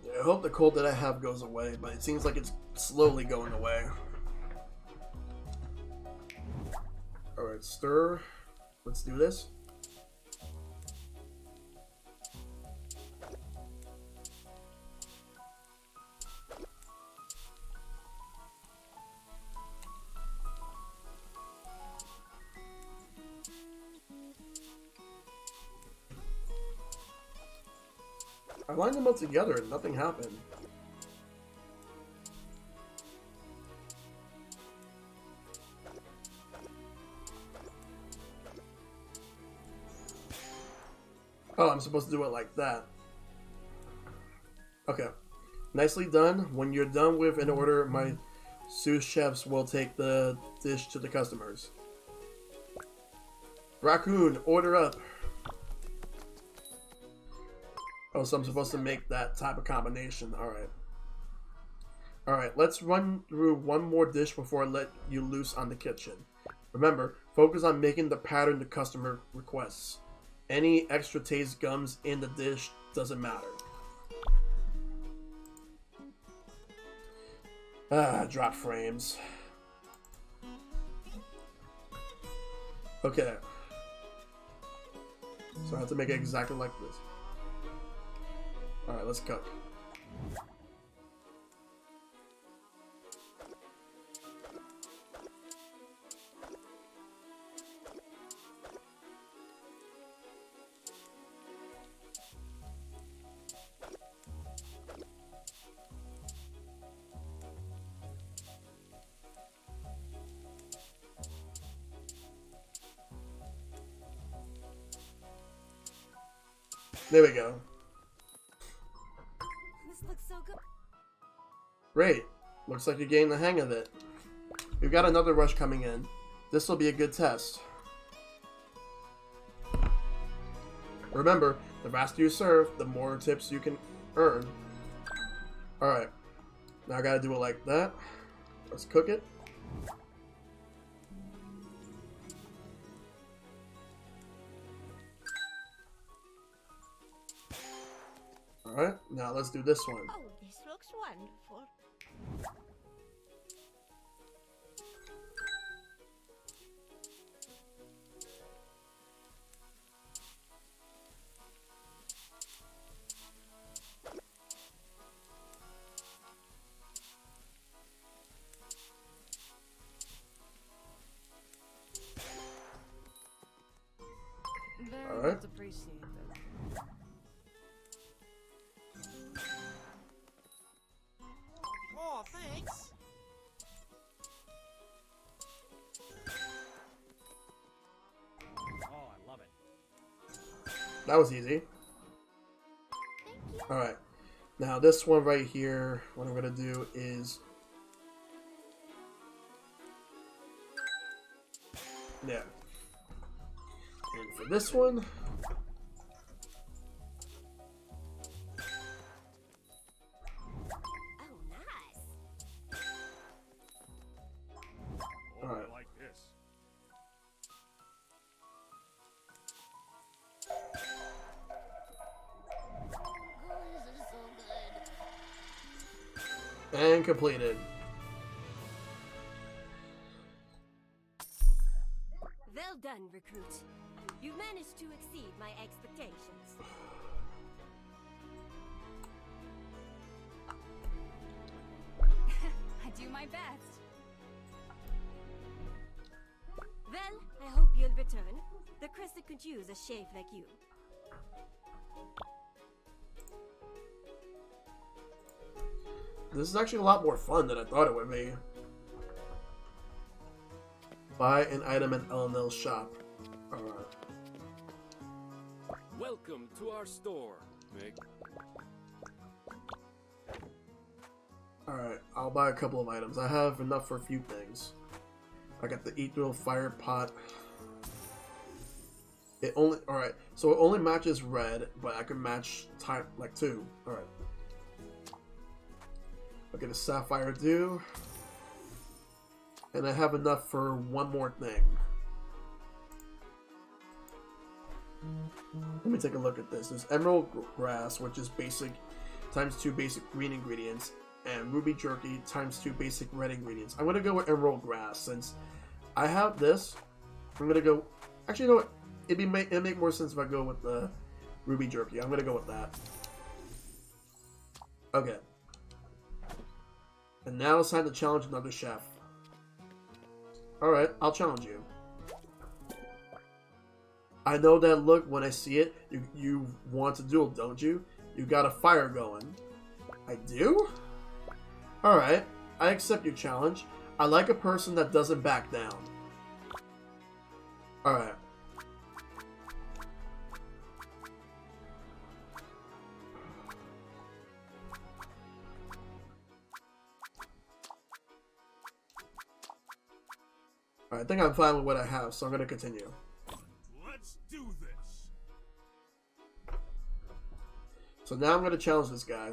Yeah, I hope the cold that I have goes away, but it seems like it's slowly going away. Alright, stir. Let's do this. I lined them up together and nothing happened. Oh, I'm supposed to do it like that. Okay. Nicely done. When you're done with an order, my sous chefs will take the dish to the customers. Raccoon, order up. Oh, so I'm supposed to make that type of combination. Alright. Alright, let's run through one more dish before I let you loose on the kitchen. Remember, focus on making the pattern the customer requests. Any extra taste gums in the dish doesn't matter. Drop frames. Okay. So I have to make it exactly like this. Alright, let's cook. There we go.
This looks so good.
Great. Looks like you're getting the hang of it. We've got another rush coming in. This will be a good test. Remember, the faster you serve, the more tips you can earn. Alright. Now I gotta do it like that. Let's cook it. Alright, now let's do this one.
Oh, this looks wonderful.
Very
Alright.
much appreciated.
Oh, thanks. Oh, I love it.
That was easy. Alright. Now this one right here, what I'm going to do is... Yeah. And for this one...
Oh,
Alright.
I like this.
And completed.
Well done, recruit. You've managed to exceed my expectations.
I do my best.
Well, I hope you'll return. The Crescent could use a shave like you.
This is actually a lot more fun than I thought it would be. Buy an item at LNL's shop. Alright.
Welcome to our store, Meg.
Alright, I'll buy a couple of items. I have enough for a few things. I got the Eathiel fire pot. It only alright, so it only matches red, but I can match type like 2. Alright. I'll get a sapphire dew. And I have enough for one more thing. Let me take a look at this. There's emerald grass, which is basic times 2 basic green ingredients, and ruby jerky times 2 basic red ingredients. I'm gonna go with emerald grass since I have this. I'm gonna go. Actually, you know what? It'd make more sense if I go with the ruby jerky. I'm gonna go with that. Okay. And now it's time to challenge another chef. Alright, I'll challenge you. I know that look when I see it. You want to duel, don't you? You got a fire going. I do? Alright, I accept your challenge. I like a person that doesn't back down. Alright. I think I'm fine with what I have, so I'm going to continue.
Let's do this.
So now I'm going to challenge this guy.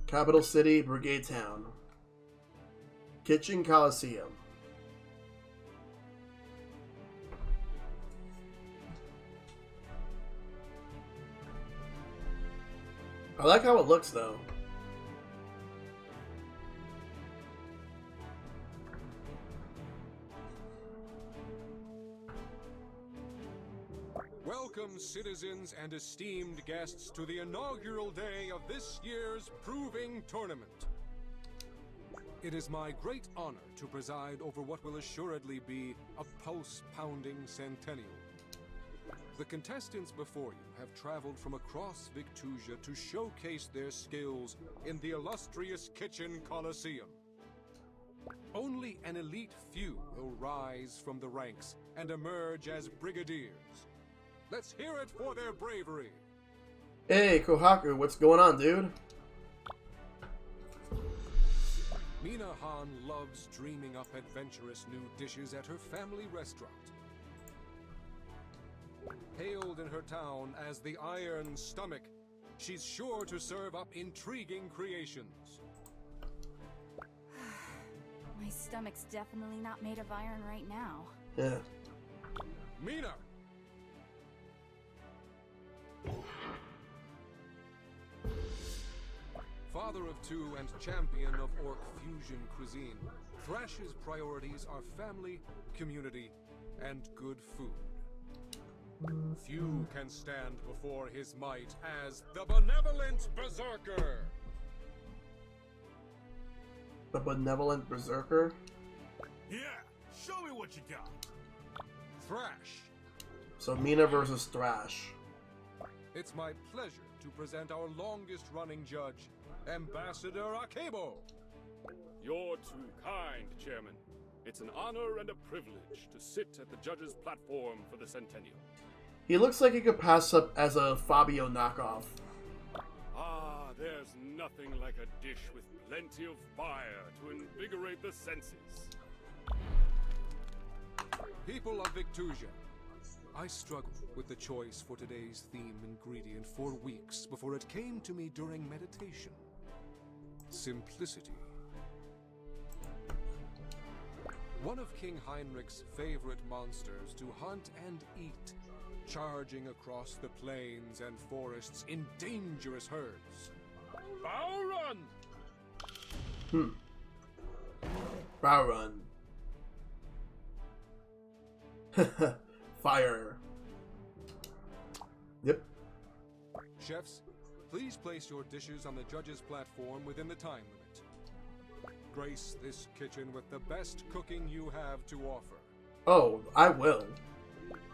Capital City, Brigade Town. Kitchen Coliseum. I like how it looks though.
Welcome, citizens and esteemed guests, to the inaugural day of this year's Proving Tournament. It is my great honor to preside over what will assuredly be a pulse-pounding centennial. The contestants before you have traveled from across Victusia to showcase their skills in the illustrious Kitchen Coliseum. Only an elite few will rise from the ranks and emerge as brigadiers. Let's hear it for their bravery.
Hey, Kohaku, what's going on, dude?
Mina Han loves dreaming up adventurous new dishes at her family restaurant. Hailed in her town as the Iron Stomach, she's sure to serve up intriguing creations.
My stomach's definitely not made of iron right now.
Yeah.
Mina! Father of two and champion of Orc fusion cuisine, Thrash's priorities are family, community, and good food. Few can stand before his might as the benevolent berserker.
The benevolent berserker?
Yeah, show me what you got.
Thrash.
So Mina versus Thrash.
It's my pleasure to present our longest-running judge, Ambassador Akebo.
You're too kind, Chairman. It's an honor and a privilege to sit at the judge's platform for the Centennial.
He looks like he could pass up as a Fabio knockoff.
Ah, there's nothing like a dish with plenty of fire to invigorate the senses.
People of Victusia, I struggled with the choice for today's theme ingredient for weeks before it came to me during meditation. Simplicity. One of King Heinrich's favorite monsters to hunt and eat, charging across the plains and forests in dangerous herds.
Bow
run! Bow run. Fire. Yep.
Chefs, please place your dishes on the judge's platform within the time limit. Grace this kitchen with the best cooking you have to offer.
Oh, I will.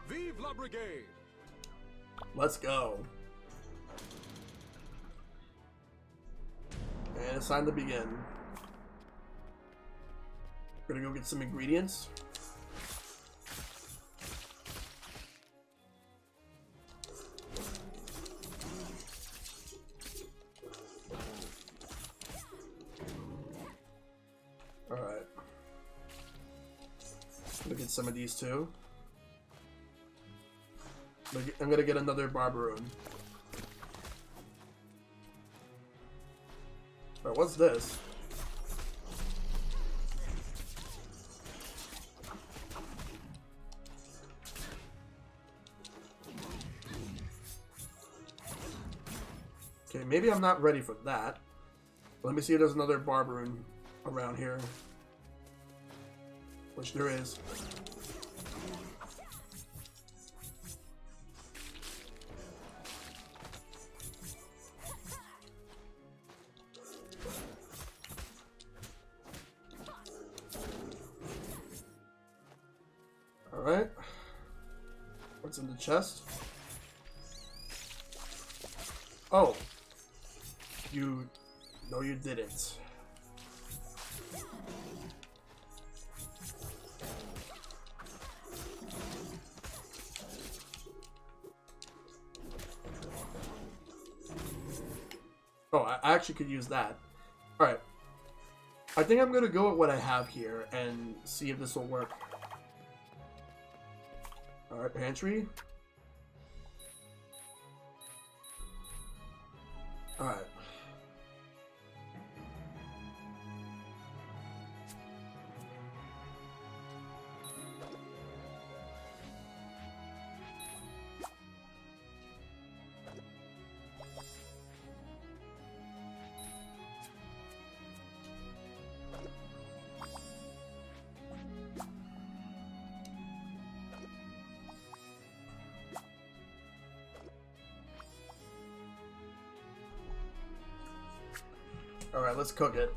Vive la Brigade!
Let's go. And it's time to begin. We're gonna go get some ingredients. Alright. Look at some of these too. I'm gonna get another Barbaroon. Alright, what's this? Okay, maybe I'm not ready for that. Let me see if there's another Barbaroon around here. Which there is. Alright. What's in the chest? Oh. No, you didn't. Oh, I actually could use that. Alright. I think I'm going to go with what I have here and see if this will work. Alright, pantry. Alright. Alright, let's cook it.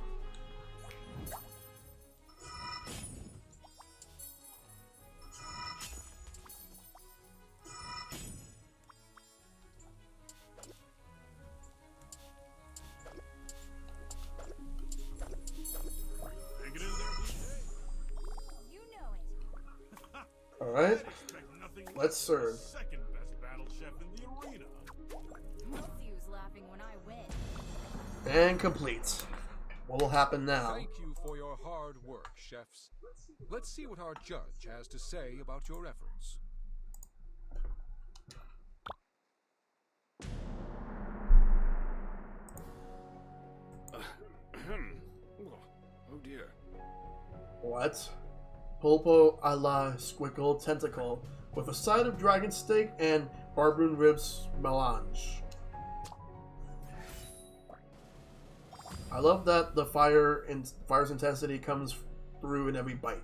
Alright, let's serve.
Second best battle chef in the arena.
We'll see who's laughing when I win.
And complete. What will happen now?
Thank you for your hard work, chefs. Let's see what our judge has to say about your efforts.
Oh dear.
What? Pulpo a la squickle tentacle with a side of dragon steak and barbaroon ribs melange. I love that the fire's intensity comes through in every bite.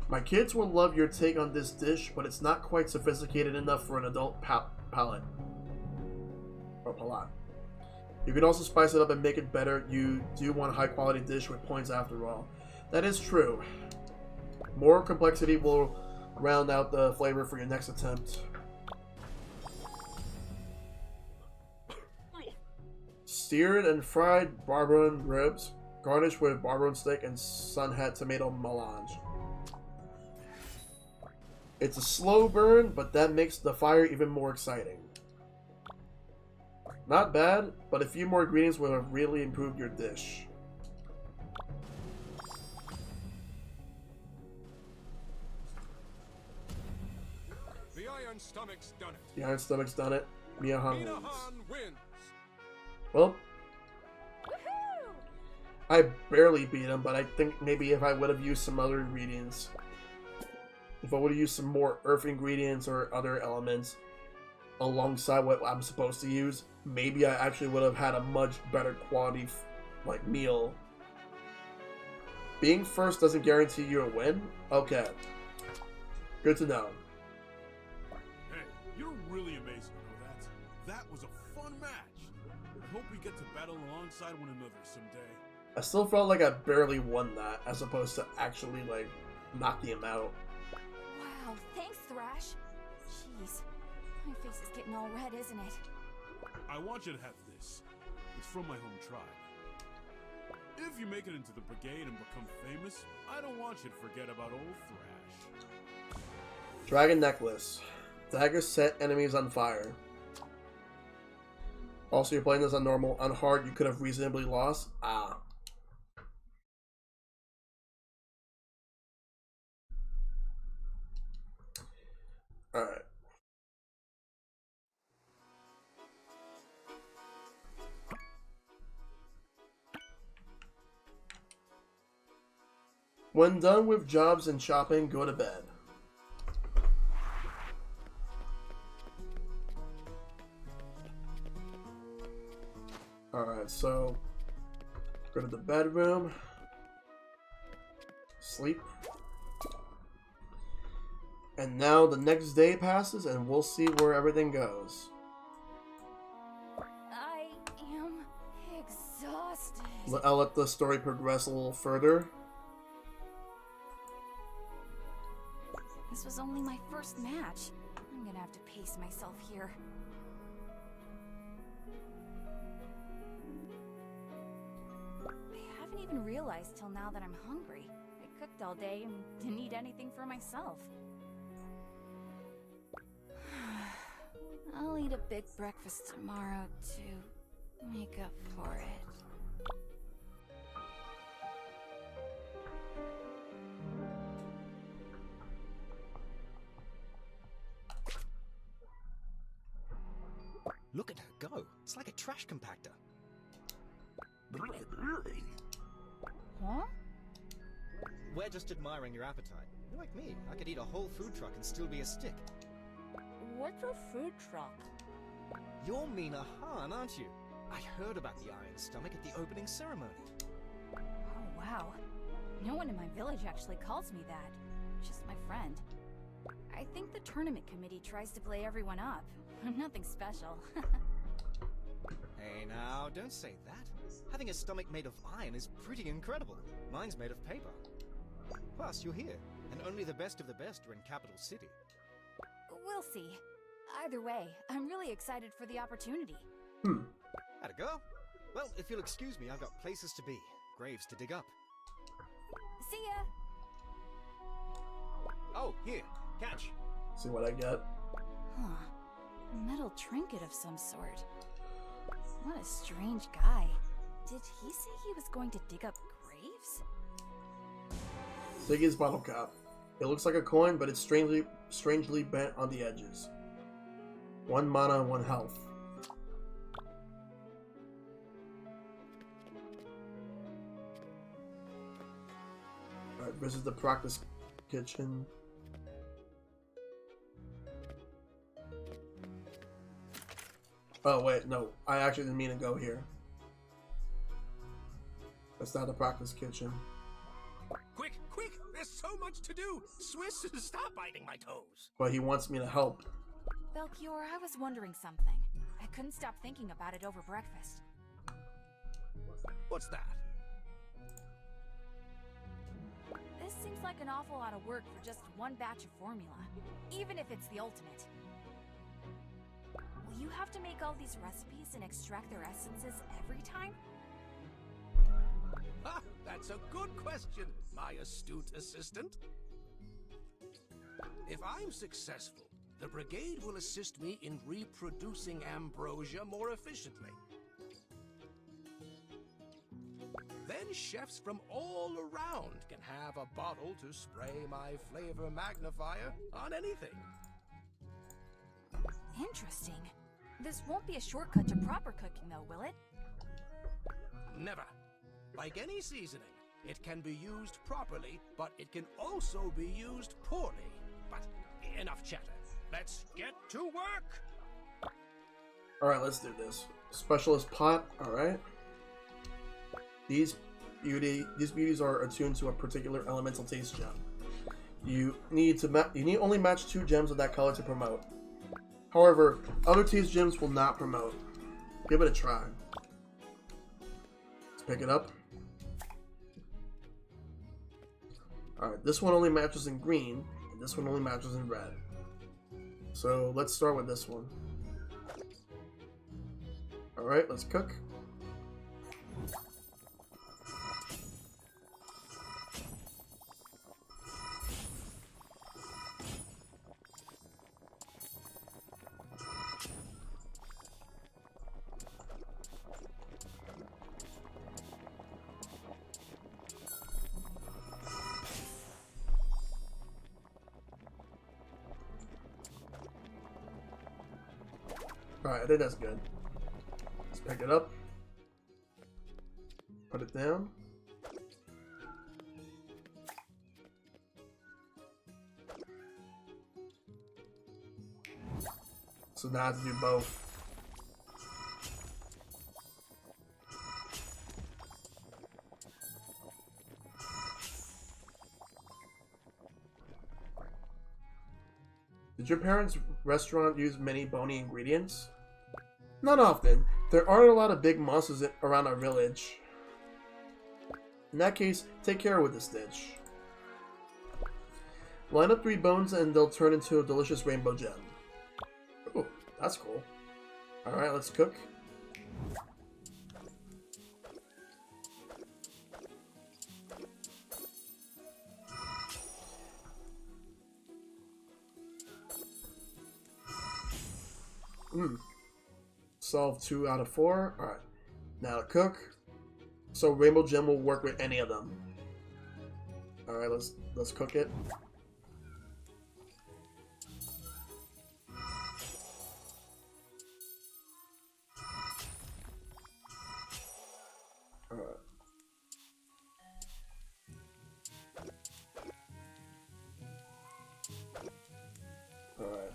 My kids will love your take on this dish, but it's not quite sophisticated enough for an adult palate. Or palate. You can also spice it up and make it better. You do want a high quality dish with points after all. That is true. More complexity will round out the flavor for your next attempt. Seared and fried barbaroon ribs, garnished with barbaroon steak and sunhat tomato melange. It's a slow burn, but that makes the fire even more exciting. Not bad, but a few more ingredients would have really improved your dish.
The Iron Stomach's done it.
The Iron Stomach's done it. Mia Han
Mina
wins.
Han wins.
Well, I barely beat him, but I think maybe if I would have used some other ingredients, if I would have used some more earth ingredients or other elements alongside what I'm supposed to use, maybe I actually would have had a much better quality like meal. Being first doesn't guarantee you a win? Okay. Good to know.
Hey, you're really amazing, you know that? That was a fun match. I hope we get to battle alongside one another someday.
I still felt like I barely won that, as opposed to actually, like, knocking him out.
Wow, thanks, Thrash. Jeez, my face is getting all red, isn't it?
I want you to have this. It's from my home tribe. If you make it into the Brigade and become famous, I don't want you to forget about old Thrash.
Dragon Necklace. Daggers set enemies on fire. Also, you're playing this on normal. On hard, you could have reasonably lost. Ah. Alright. When done with jobs and shopping, go to bed. Alright, so go to the bedroom, sleep, and now the next day passes and we'll see where everything goes.
I am exhausted.
I'll let the story progress a little further.
This was only my first match. I'm gonna have to pace myself here. I haven't even realized till now that I'm hungry. I cooked all day and didn't eat anything for myself. I'll eat a big breakfast tomorrow to make up for it.
Look at her go. It's like a trash compactor.
Huh?
We're just admiring your appetite. You're like me. I could eat a whole food truck and still be a stick.
What's a food truck?
You're Mina Han, aren't you? I heard about the Iron Stomach at the opening ceremony.
Oh, wow. No one in my village actually calls me that. Just my friend. I think the tournament committee tries to play everyone up. I'm nothing special.
Hey now, don't say that. Having a stomach made of iron is pretty incredible. Mine's made of paper. Plus, you're here, and only the best of the best are in Capital City.
We'll see. Either way, I'm really excited for the opportunity.
How'd it go? Well, if you'll excuse me, I've got places to be, graves to dig up.
See ya!
Oh, here, catch.
See what I get.
Huh. A metal trinket of some sort. What a strange guy. Did he say he was going to dig up graves?
Ziggy's bottle cap. It looks like a coin, but it's strangely bent on the edges. 1 mana and 1 health. Alright, visit the practice kitchen. Oh wait, no. I actually didn't mean to go here. That's not the practice kitchen.
Quick, quick! There's so much to do. Swiss, stop biting my toes.
But he wants me to help.
Belchior, I was wondering something. I couldn't stop thinking about it over breakfast.
What's that?
This seems like an awful lot of work for just one batch of formula, even if it's the ultimate. Will you have to make all these recipes and extract their essences every time?
Ah, that's a good question, my astute assistant. If I'm successful, the Brigade will assist me in reproducing ambrosia more efficiently. Then chefs from all around can have a bottle to spray my flavor magnifier on anything.
Interesting. This won't be a shortcut to proper cooking, though, will it?
Never. Like any seasoning, it can be used properly, but it can also be used poorly. But enough chatter. Let's get to work!
Alright, let's do this. Specialist pot, alright. These beauties are attuned to a particular elemental taste gem. You need only match 2 gems of that color to promote. However, other taste gems will not promote. Give it a try. Let's pick it up. Alright, this one only matches in green, and this one only matches in red. So let's start with this one. Alright, let's cook. Alright, I think that's good. Let's pick it up. Put it down. So now I have to do both. Did your parents' restaurant use many bony ingredients? Not often. There aren't a lot of big monsters around our village. In that case, take care with this dish. Line up 3 bones and they'll turn into a delicious rainbow gem. Ooh, that's cool. Alright, let's cook. Solve 2 out of 4. Alright. Now cook. So rainbow gem will work with any of them. Alright, let's cook it. Alright. Alright.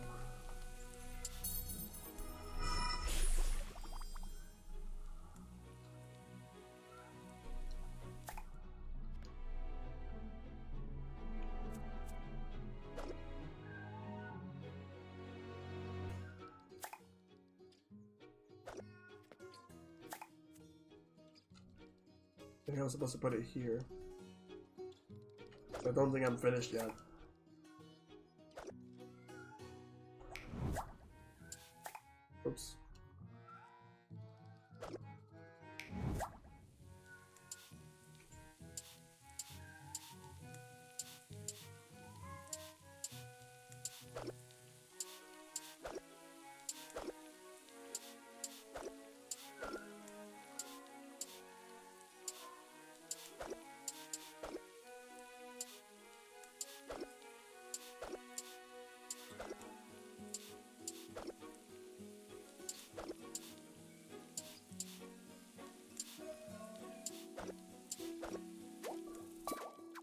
I think I'm supposed to put it here. I don't think I'm finished yet. Oops.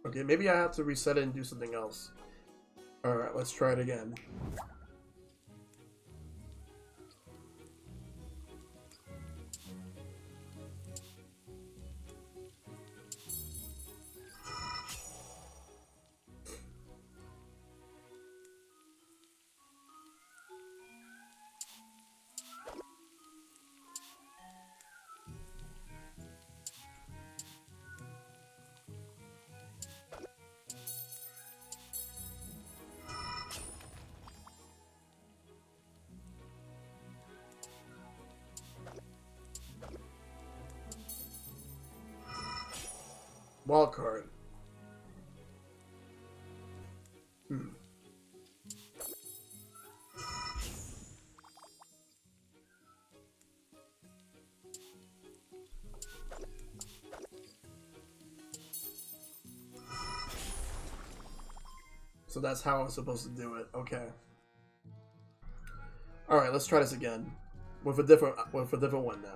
Okay, maybe I have to reset it and do something else. Alright, let's try it again. Wild card. So that's how I'm supposed to do it. Okay. All right, let's try this again with a different one now.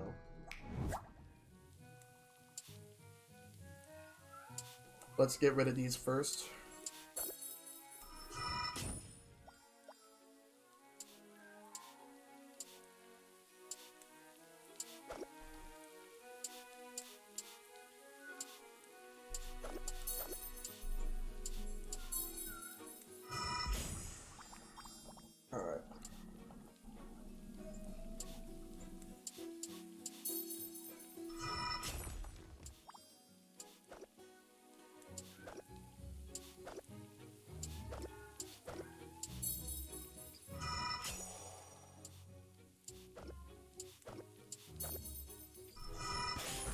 Let's get rid of these first. All right.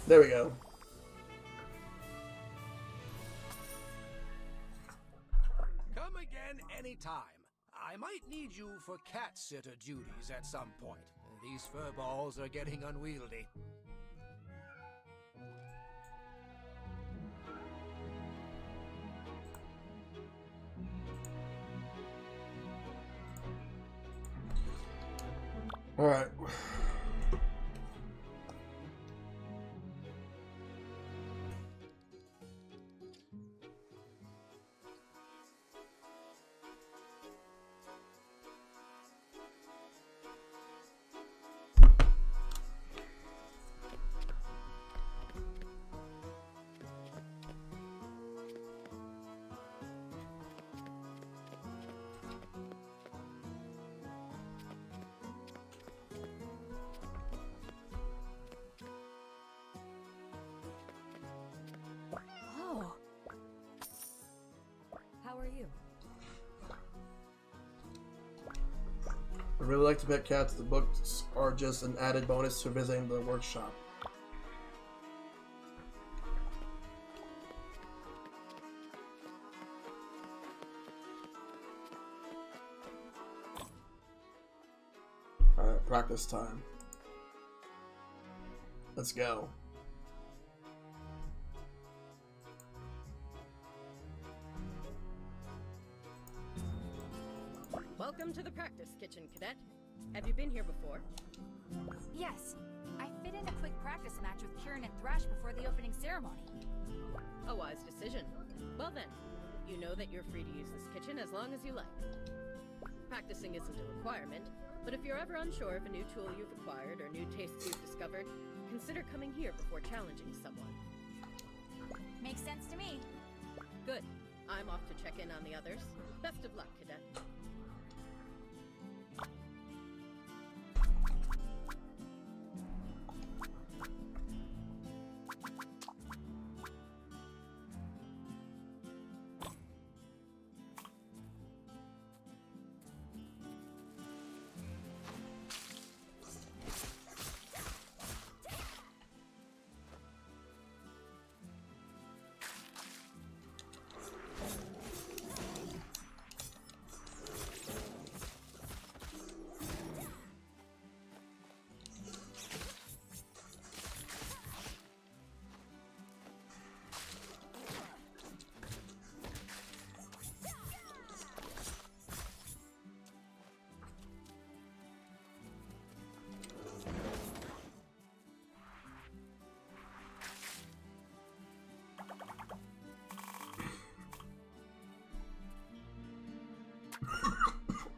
There we go.
Come again anytime. I might need you for cat sitter duties at some point. These fur balls are getting unwieldy.
All right.
Oh. How are you?
I really like to pet cats. The books are just an added bonus to visiting the workshop. Alright, practice time. Let's go.
Welcome to the practice kitchen, Cadet. Have you been here before?
Yes. I fit in a quick practice match with Kieran and Thrash before the opening ceremony.
A wise decision. Well then, you know that you're free to use this kitchen as long as you like. Practicing isn't a requirement, but if you're ever unsure of a new tool you've acquired or new tastes you've discovered, consider coming here before challenging someone.
Makes sense to me.
Good. I'm off to check in on the others. Best of luck, Cadet.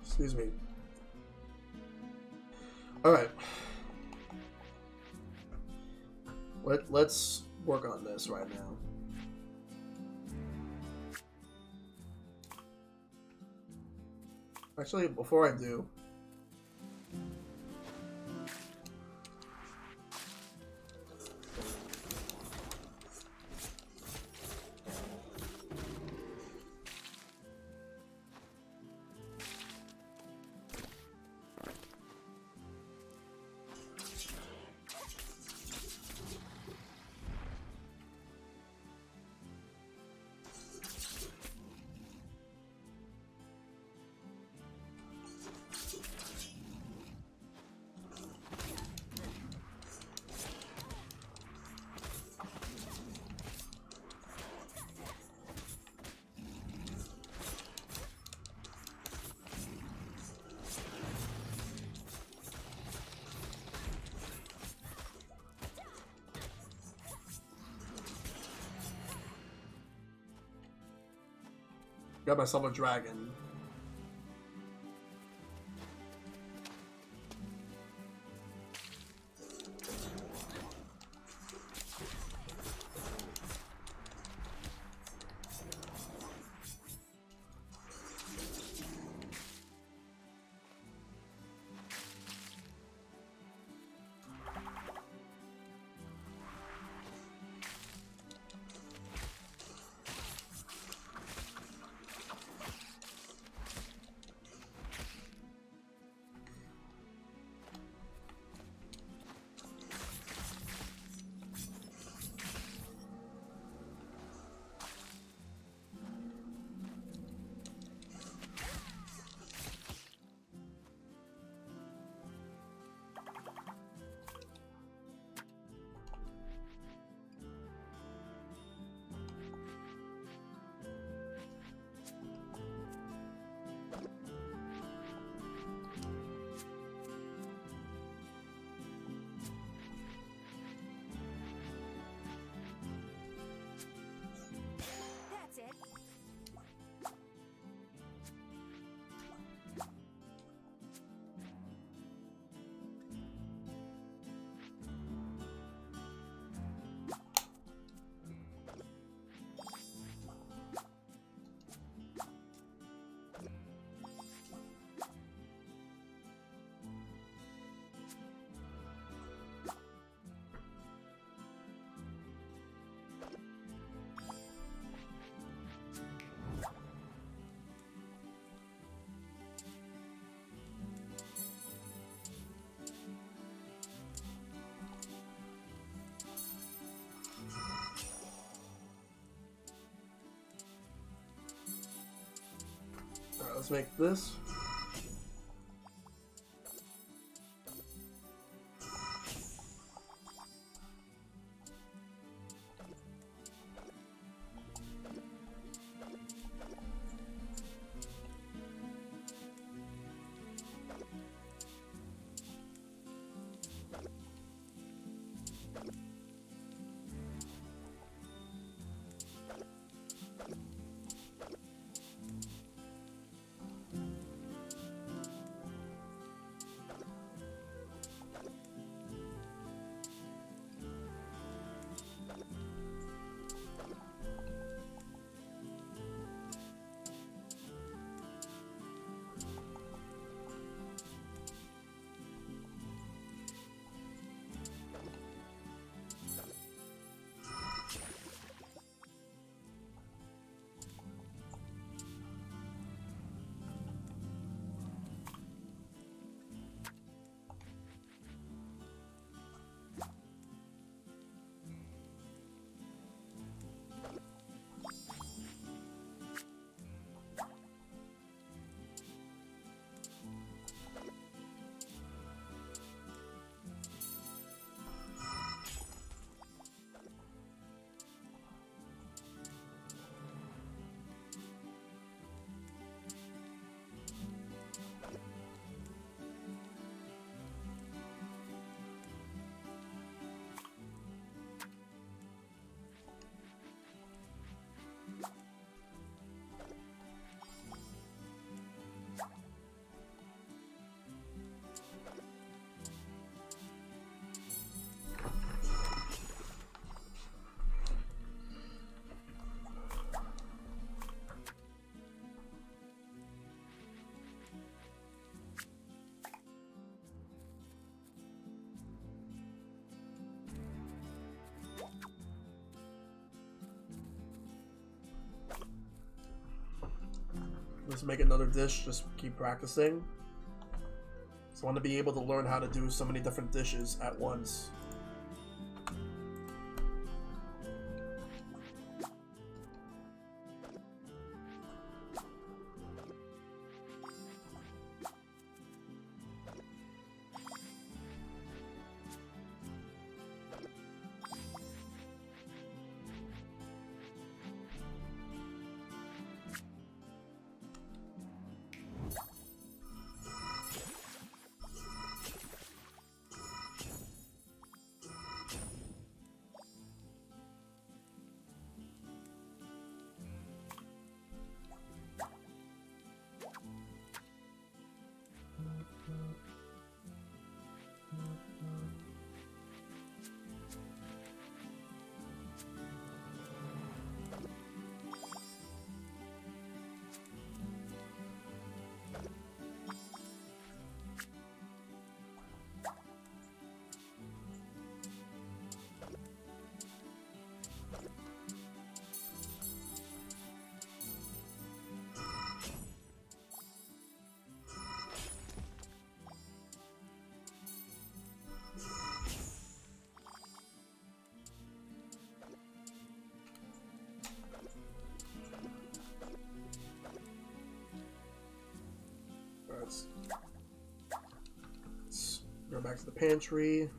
Excuse me. Alright. Let's work on this right now. Actually, before I do, Got myself a dragon.
That's it.
Alright, let's make this. Let's make another dish, just keep practicing. So I want to be able to learn how to do so many different dishes at once. let's go back to the pantry.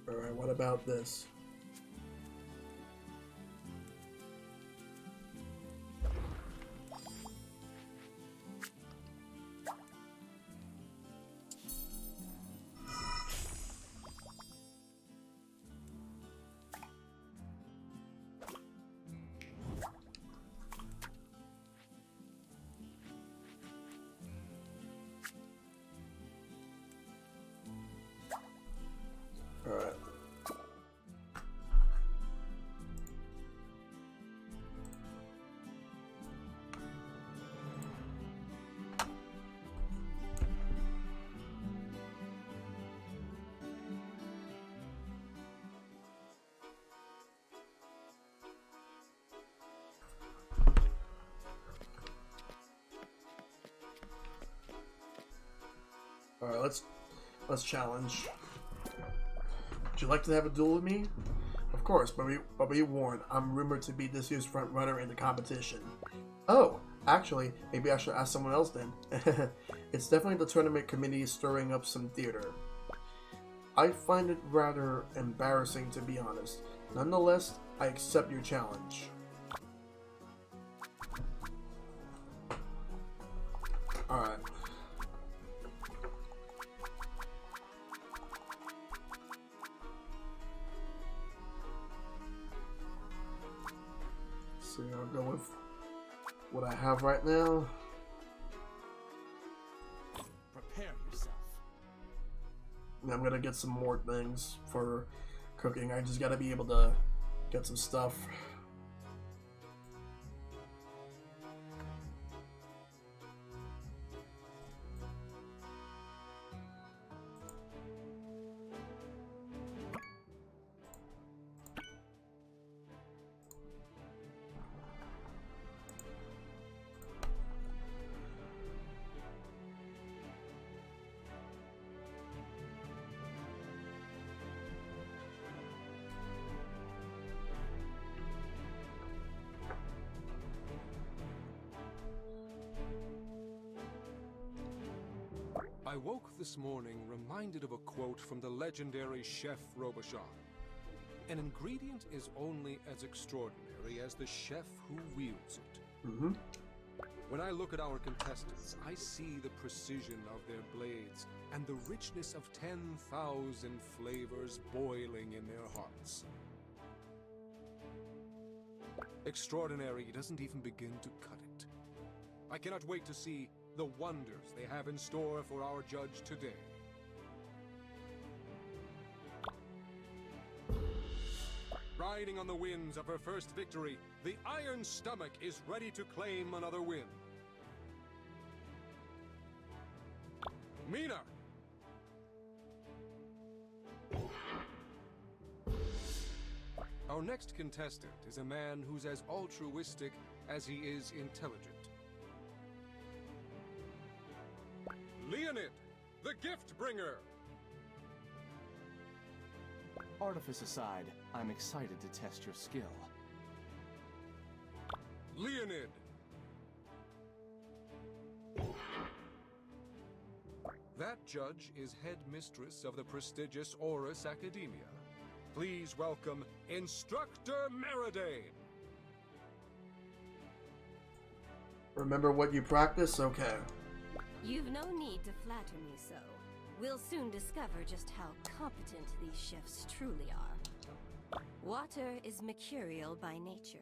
Alright, what about this? Alright. Alright, let's challenge. Would you like to have a duel with me? Of course, but be warned, I'm rumored to be this year's front runner in the competition. Oh, actually, maybe I should ask someone else then. It's definitely the tournament committee stirring up some theater. I find it rather embarrassing, to be honest. Nonetheless, I accept your challenge. Alright. So I'll go with what I have right now.
Prepare yourself.
And I'm gonna get some more things for cooking. I just gotta be able to get some stuff.
I woke this morning reminded of a quote from the legendary chef Robichaud. An ingredient is only as extraordinary as the chef who wields it.
Mm-hmm.
When I look at our contestants, I see the precision of their blades and the richness of 10,000 flavors boiling in their hearts. Extraordinary doesn't even begin to cut it. I cannot wait to see the wonders they have in store for our judge today. Riding on the winds of her first victory, the Iron Stomach is ready to claim another win. Mina! Our next contestant is a man who's as altruistic as he is intelligent. Leonid, the Gift Bringer!
Artifice aside, I'm excited to test your skill.
Leonid! That judge is headmistress of the prestigious Horus Academia. Please welcome Instructor Meridane!
Remember what you practice? Okay.
You've no need to flatter me so. We'll soon discover just how competent these chefs truly are. Water is mercurial by nature.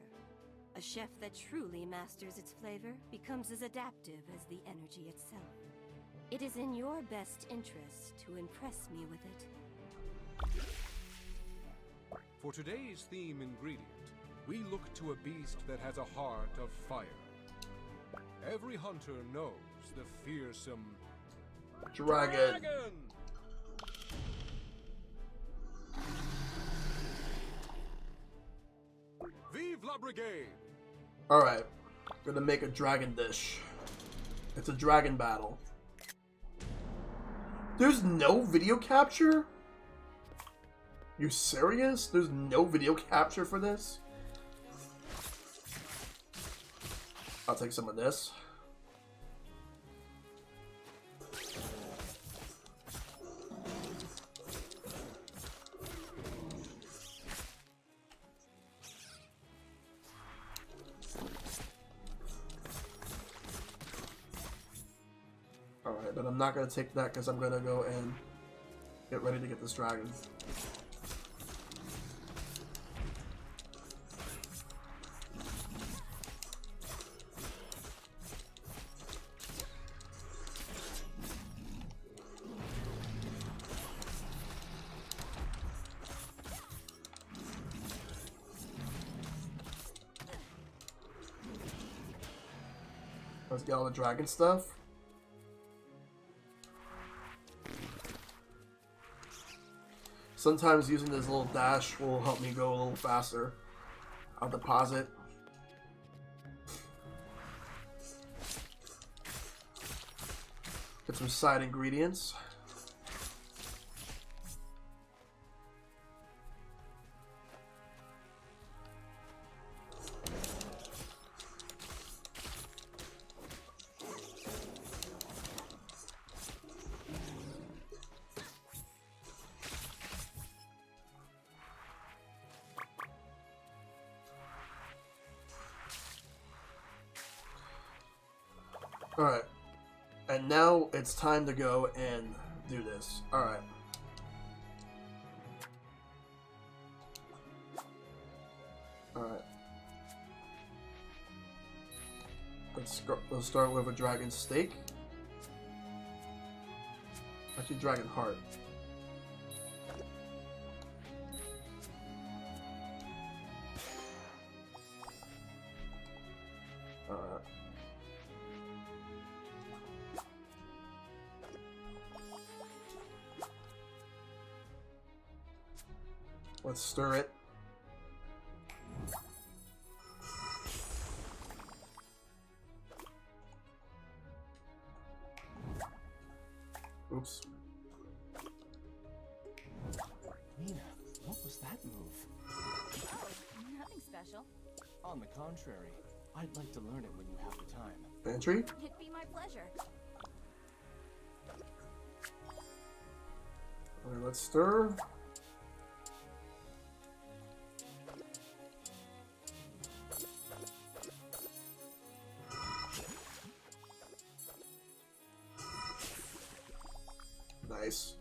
A chef that truly masters its flavor becomes as adaptive as the energy itself. It is in your best interest to impress me with it.
For today's theme ingredient, we look to a beast that has a heart of fire. Every hunter knows the fearsome
Dragon!
Brigade!
Alright, gonna make a dragon dish. It's a dragon battle. There's no video capture? You serious? There's no video capture for this? I'll take some of this. Alright, but I'm not going to take that because I'm going to go and get ready to get this dragon. Let's get all the dragon stuff. Sometimes using this little dash will help me go a little faster. I'll deposit. Get some side ingredients. Alright, and now it's time to go and do this. Alright. Alright. Let's start with a dragon steak. Actually, dragon heart. Alright. Let's stir it. Oops.
Nina, what was that move?
Oh, nothing special.
On the contrary, I'd like to learn it when you have the time.
Pantry?
It'd be my pleasure.
Alright, let's stir. Nice.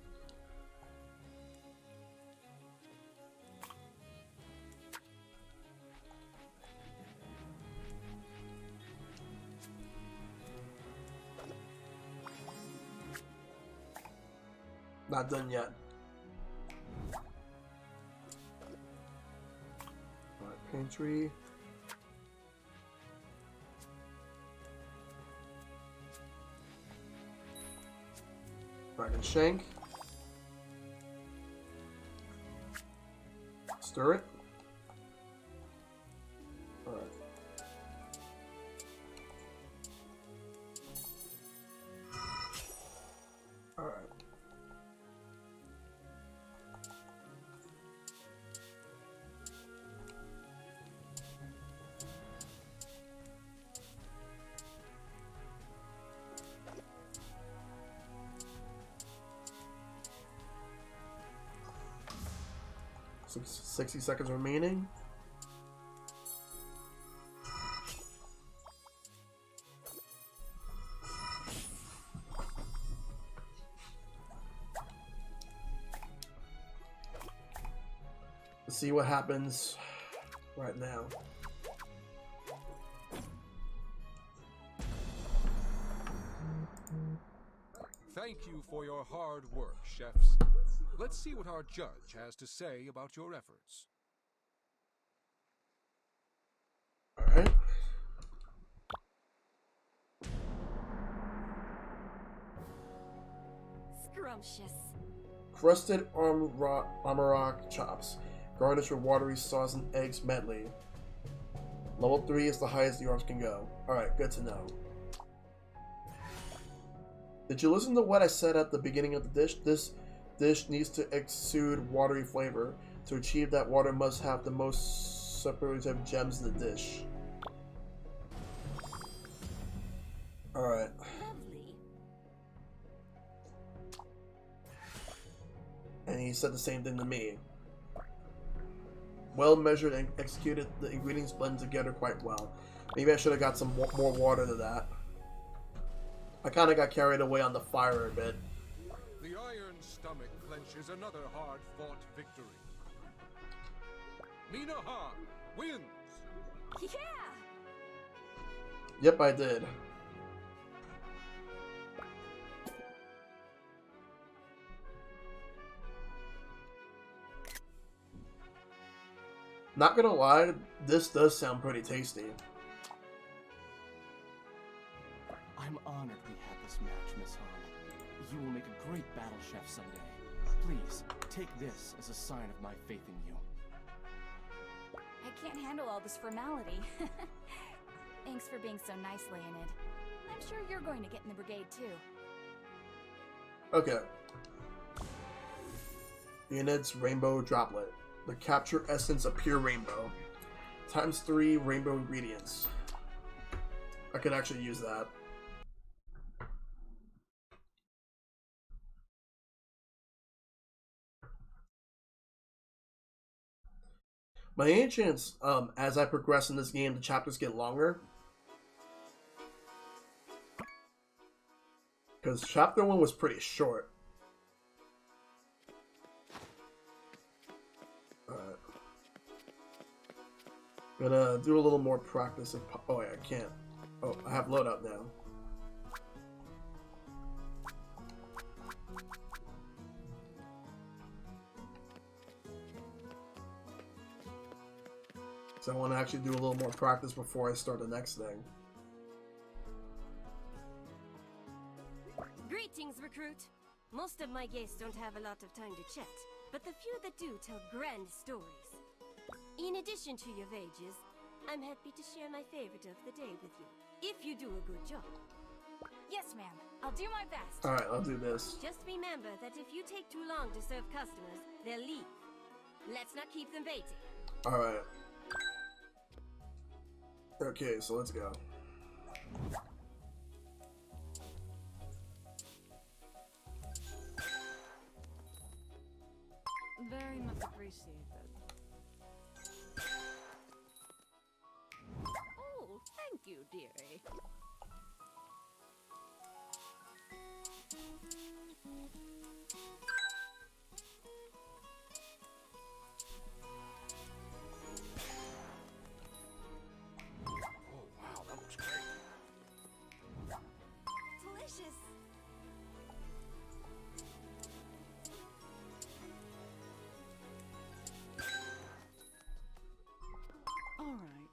Not done yet. Alright, pantry. Dragon shank. Stir it. Alright. Alright. So 60 seconds remaining. Let's see what happens right now.
Thank you for your hard work, chefs. Let's see what our judge has to say about your efforts.
Alright.
Scrumptious.
Crusted armorock chops. Garnish with watery sauce and eggs medley. Level 3 is the highest the orbs can go. Alright, good to know. Did you listen to what I said at the beginning of the dish? This dish needs to exude watery flavor. To achieve that, water must have the most superlative gems in the dish. Alright. And he said the same thing to me. Well measured and executed, the ingredients blend together quite well. Maybe I should have got some more water to that. I kind of got carried away on the fire a bit.
The Iron Stomach clenches another hard-fought victory. Mina Han wins!
Yeah!
Yep, I did. Not gonna lie, this does sound pretty tasty.
I'm honored we had this match, Miss Han. You will make a great battle chef someday. Please, take this as a sign of my faith in you.
I can't handle all this formality. Thanks for being so nice, Leonid. I'm sure you're going to get in the brigade, too.
Okay. Leonid's Rainbow Droplet. The capture essence of pure rainbow. Times 3 rainbow ingredients. I could actually use that. By any chance, as I progress in this game, the chapters get longer? Because chapter 1 was pretty short. Alright. Gonna do a little more practice. Oh, wait, I can't. Oh, I have loadout now. So I want to actually do a little more practice before I start the next thing.
Greetings, recruit. Most of my guests don't have a lot of time to chat, but the few that do tell grand stories. In addition to your wages, I'm happy to share my favorite of the day with you, if you do a good job.
Yes, ma'am. I'll do my best.
Alright, I'll do this.
Just remember that if you take too long to serve customers, they'll leave. Let's not keep them waiting.
Alright. Okay, so let's go.
Very much appreciated.
Oh, thank you, dearie.
Delicious.
All right.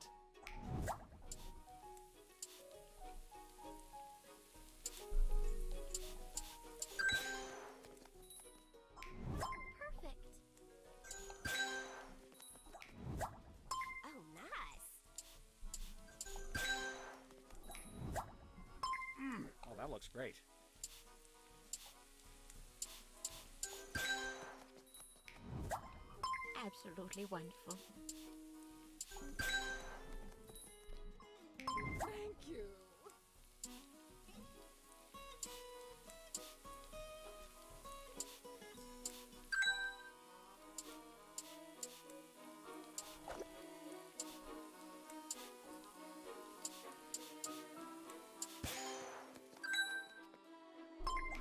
Perfect. Oh, nice.
Oh, that looks great.
Absolutely wonderful.
Thank you.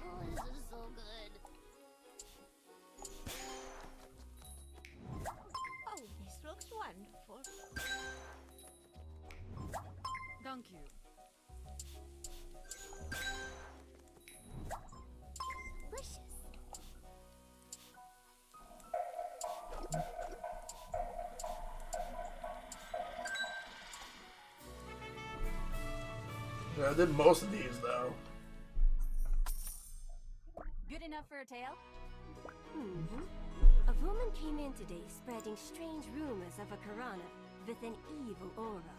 Oh, this is so good.
Oh, this looks wonderful.
Thank you.
Delicious.
Yeah, I did most of these though.
Good enough for a tale?
Mm-hmm. A woman came in today spreading strange rumors of a Karana with an evil aura.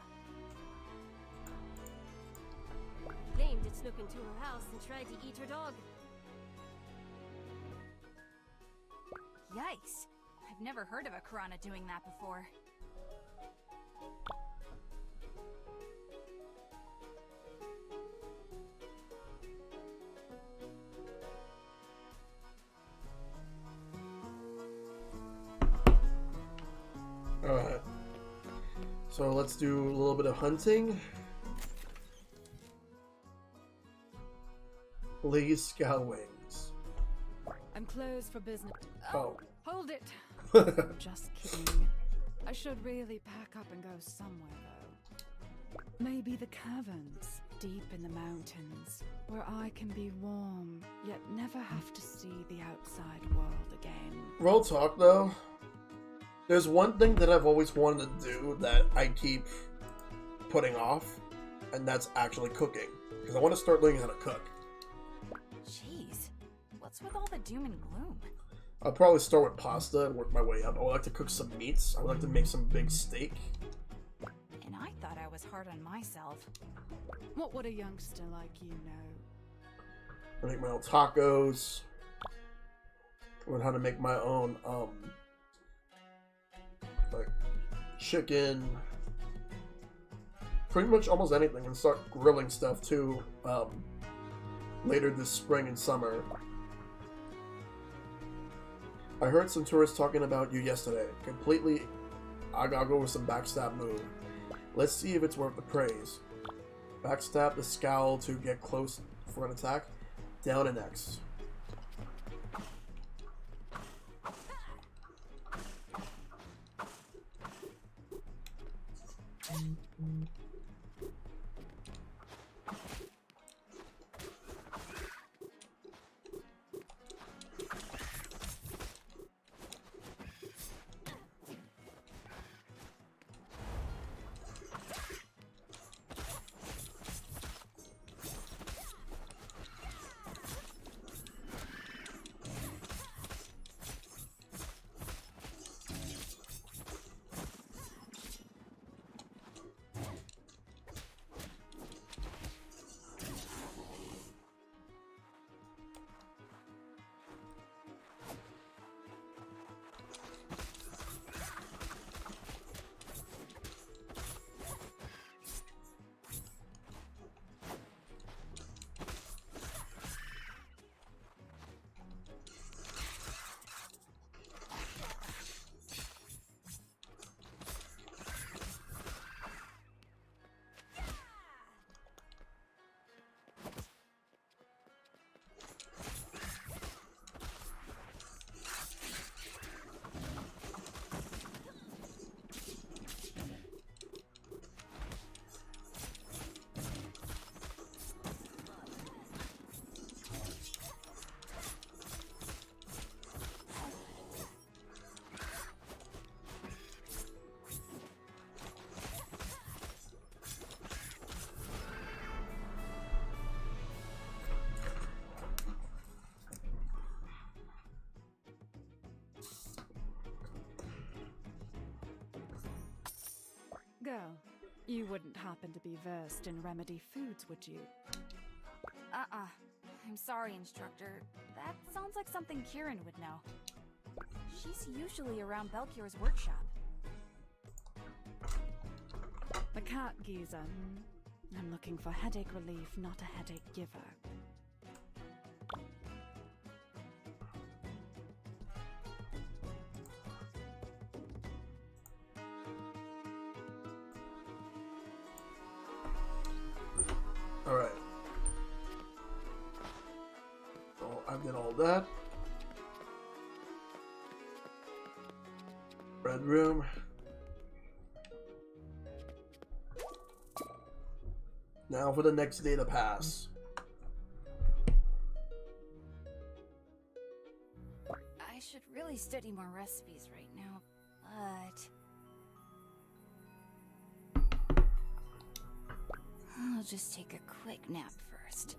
claimed it snuck into her house and tried to eat her dog.
Yikes. I've never heard of a piranha doing that before.
Alright. So let's do a little bit of hunting. Blaze Scout Wings.
I'm closed for business.
Oh.
Hold it! I'm just kidding. I should really pack up and go somewhere, though. Maybe the caverns, deep in the mountains, where I can be warm, yet never have to see the outside world again.
Real talk, though. There's one thing that I've always wanted to do that I keep putting off, and that's actually cooking. Because I want to start learning how to cook.
Jeez, what's with all the doom and gloom?
I'll probably start with pasta and work my way up. I would like to cook some meats. I would like to make some big steak.
And I thought I was hard on myself.
What would a youngster like you know?
I make my own tacos. Learn how to make my own, like, chicken. Pretty much almost anything. And start grilling stuff, too, later this spring and summer. I heard some tourists talking about you yesterday. Completely, I gotta go with some backstab move. Let's see if it's worth the praise. Backstab the scowl to get close for an attack. Down and X.
Girl, you wouldn't happen to be versed in remedy foods, would you?
I'm sorry, instructor. That sounds like something Kieran would know. She's usually around Belkior's workshop.
The cat geezer. I'm looking for headache relief, not a headache giver.
Alright. So I did all that. Red room. Now for the next data pass.
I should really study more recipes right now, but I'll just take a quick nap first.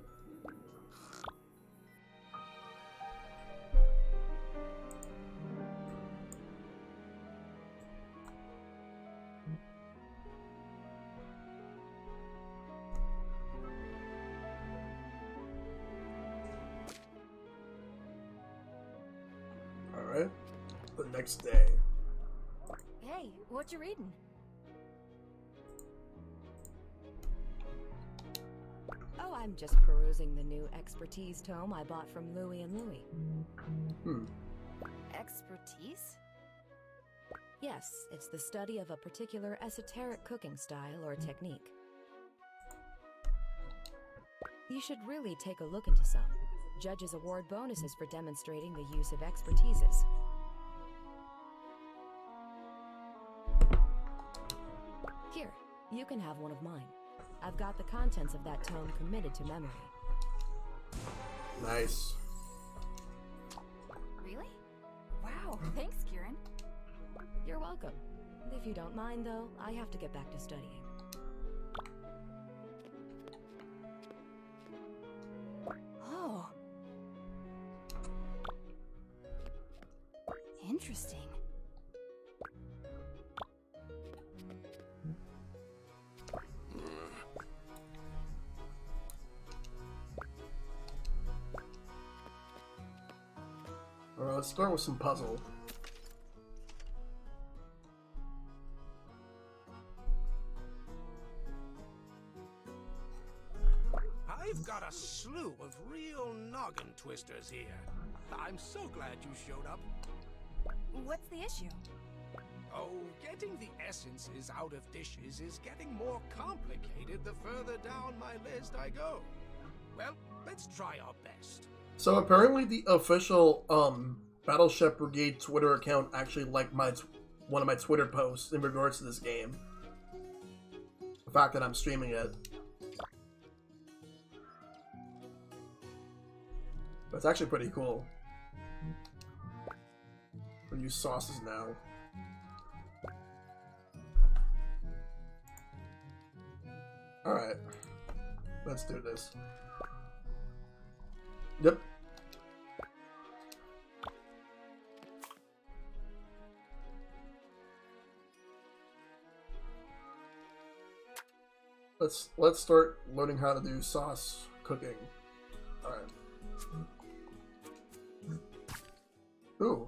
Alright. The next day.
Hey, what you reading?
Oh, I'm just perusing the new expertise tome I bought from Louie and Louie.
Expertise?
Yes, it's the study of a particular esoteric cooking style or technique. You should really take a look into some. Judges award bonuses for demonstrating the use of expertises. Here, you can have one of mine. I've got the contents of that tome committed to memory.
Nice.
Really? Wow, thanks, Kieran.
You're welcome. If you don't mind, though, I have to get back to studying.
Oh. Interesting.
Alright, let's start with some puzzle.
I've got a slew of real noggin twisters here. I'm so glad you showed up.
What's the issue?
Oh, getting the essences out of dishes is getting more complicated the further down my list I go. Well, let's try our best.
So apparently the official Battleship Brigade Twitter account actually liked one of my Twitter posts in regards to this game. The fact that I'm streaming it. That's actually pretty cool. We use sauces now. Alright. Let's do this. Yep. Let's start learning how to do sauce cooking. Alright. Ooh.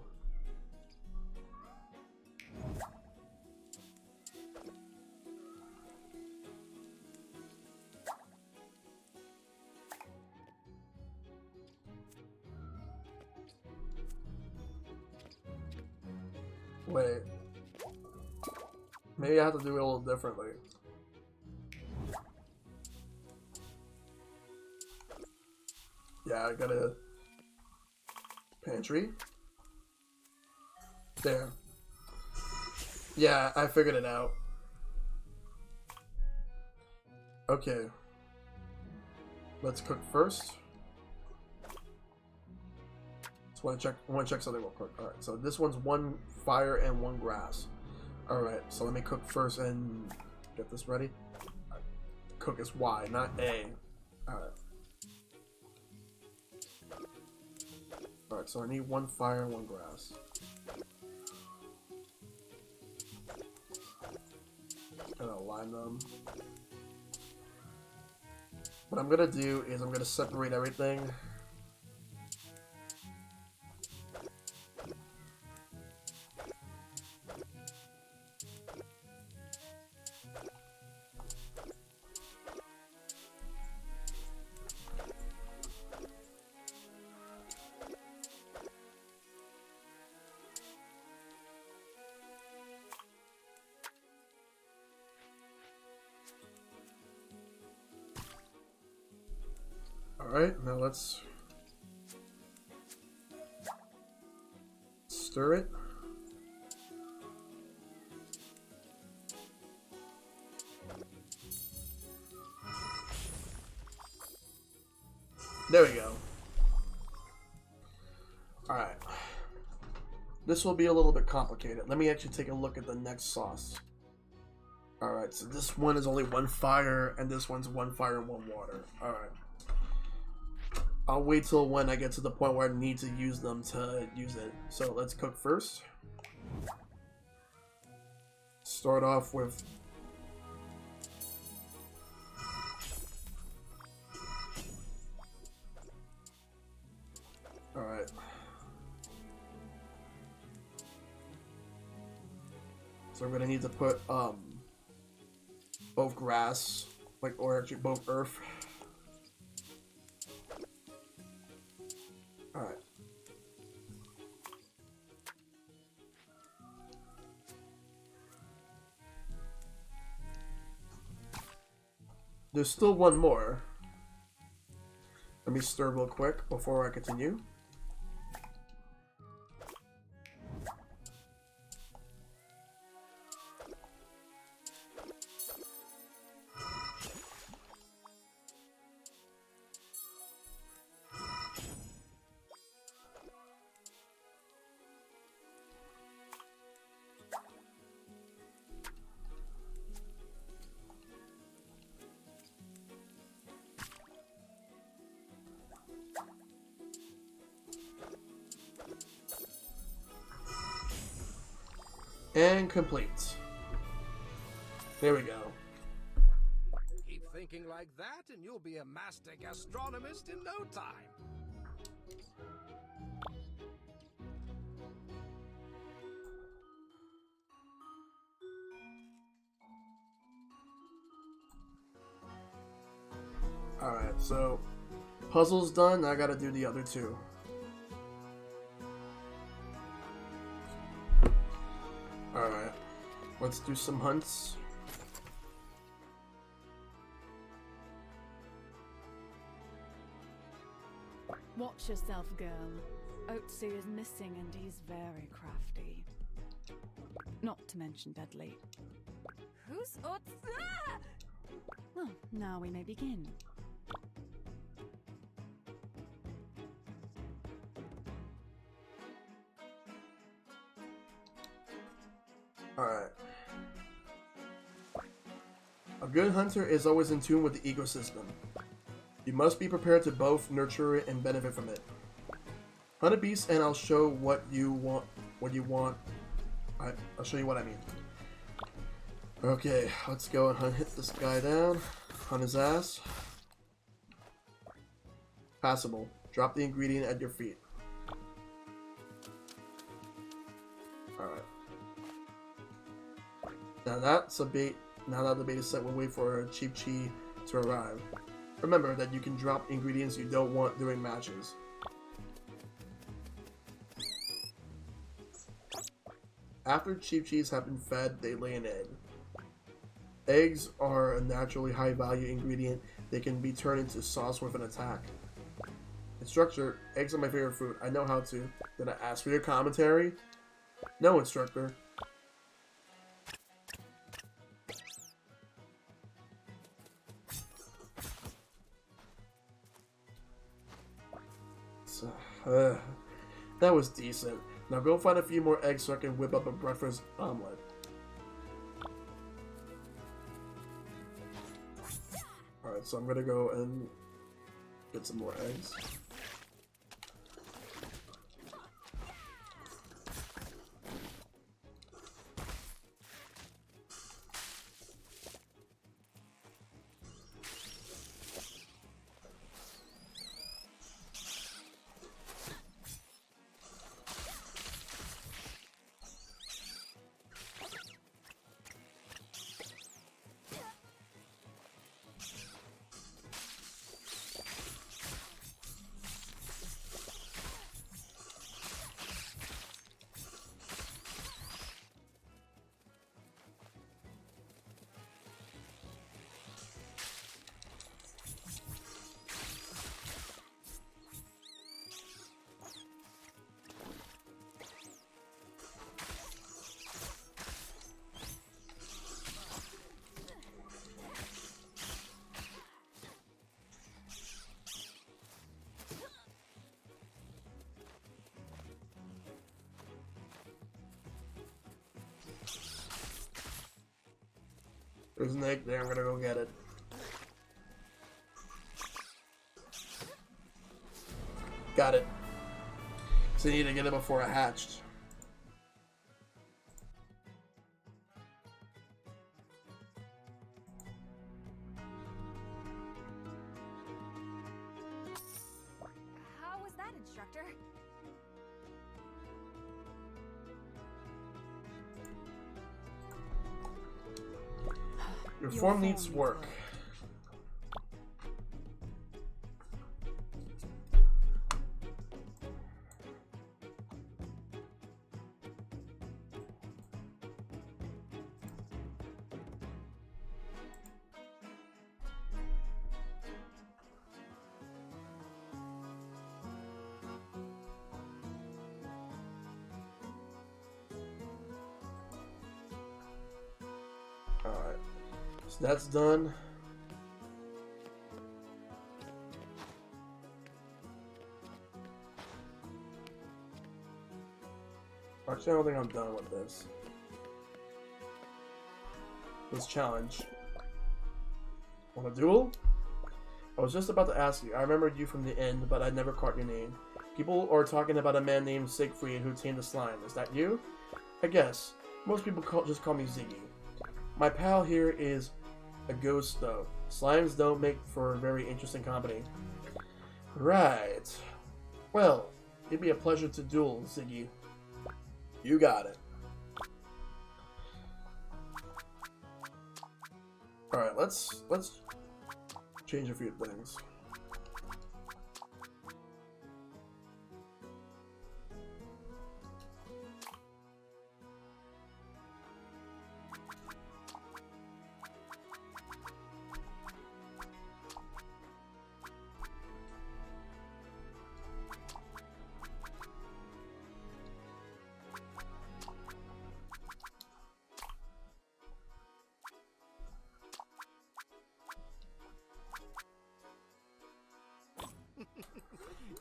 Wait. Maybe I have to do it a little differently. Yeah, I gotta... Pantry? There. Yeah, I figured it out. Okay. Let's cook first. Just want to check something real quick. Alright, so this one's 1 fire and 1 grass. Alright, so let me cook first and get this ready. Right. Cook is Y, not A. Alright. Alright, so I need 1 fire and 1 grass. And align them. What I'm gonna do is I'm gonna separate everything. Alright, now let's stir it. There we go. Alright. This will be a little bit complicated. Let me actually take a look at the next sauce. Alright, so this one is only 1 fire, and this one's 1 fire and 1 water. Alright. I'll wait till when I get to the point where I need to use them to use it. So let's cook first. Start off with... Alright. So we're gonna need to put both grass, like, or actually both earth. All right. There's still one more. Let me stir real quick before I continue. And complete. There we go.
Keep thinking like that, and you'll be a master gastronomist in no time.
Alright, so puzzle's done. Now I gotta do the other two. Alright, let's do some hunts.
Watch yourself, girl. Otsu is missing and he's very crafty. Not to mention deadly.
Who's Otsu?
Well, now we may begin.
Alright. A good hunter is always in tune with the ecosystem. You must be prepared to both nurture it and benefit from it. Hunt a beast and I'll show what you want. I'll show you what I mean. Okay, let's go and hit this guy down. Hunt his ass. Passable. Drop the ingredient at your feet. Alright. Now that's a bait. Now that the bait is set, we'll wait for Cheap Chi to arrive. Remember that you can drop ingredients you don't want during matches. After Cheap Cheese have been fed, they lay an egg. Eggs are a naturally high value ingredient. They can be turned into sauce with an attack. Instructor, eggs are my favorite food. I know how to. Did I ask for your commentary? No, instructor. That was decent. Now go find a few more eggs so I can whip up a breakfast omelet. Alright, so I'm gonna go and get some more eggs. There's an egg there, I'm gonna go get it. Got it. So I need to get it before I hatched.
How was that, instructor?
Your form needs work. Alright, so that's done. Actually, I don't think I'm done with this. This challenge. Want a duel? I was just about to ask you. I remembered you from the end, but I never caught your name. People are talking about a man named Siegfried who tamed the slime. Is that you? I guess. Most people just call me Ziggy. My pal here is a ghost, though. Slimes don't make for very interesting company. Right. Well, it'd be a pleasure to duel, Ziggy. You got it. Alright, let's change a few things.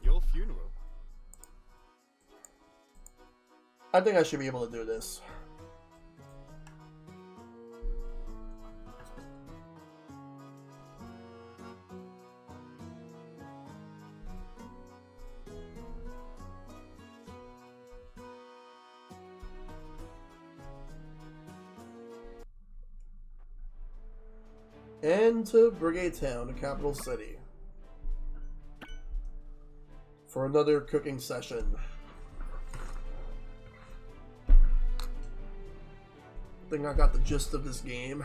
Your funeral?
I think I should be able to do this. And to Brigade Town, the capital city, for another cooking session. I think I got the gist of this game.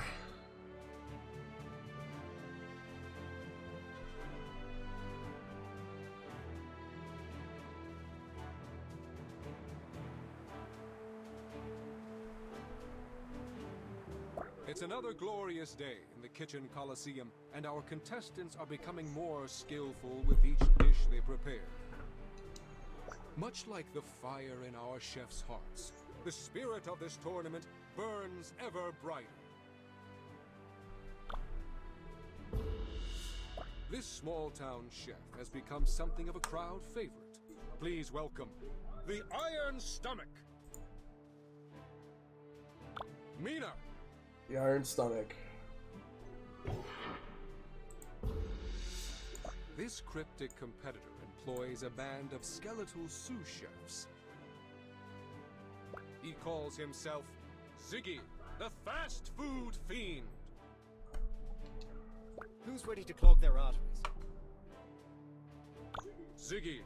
It's another glorious day in the Kitchen Coliseum, and our contestants are becoming more skillful with each dish they prepare. Much like the fire in our chefs' hearts, the spirit of this tournament burns ever brighter. This small-town chef has become something of a crowd favorite. Please welcome the Iron Stomach, Mina.
The Iron Stomach.
This cryptic competitor employs a band of skeletal sous chefs. He calls himself Ziggy, the fast food fiend.
Who's ready to clog their arteries?
Ziggy.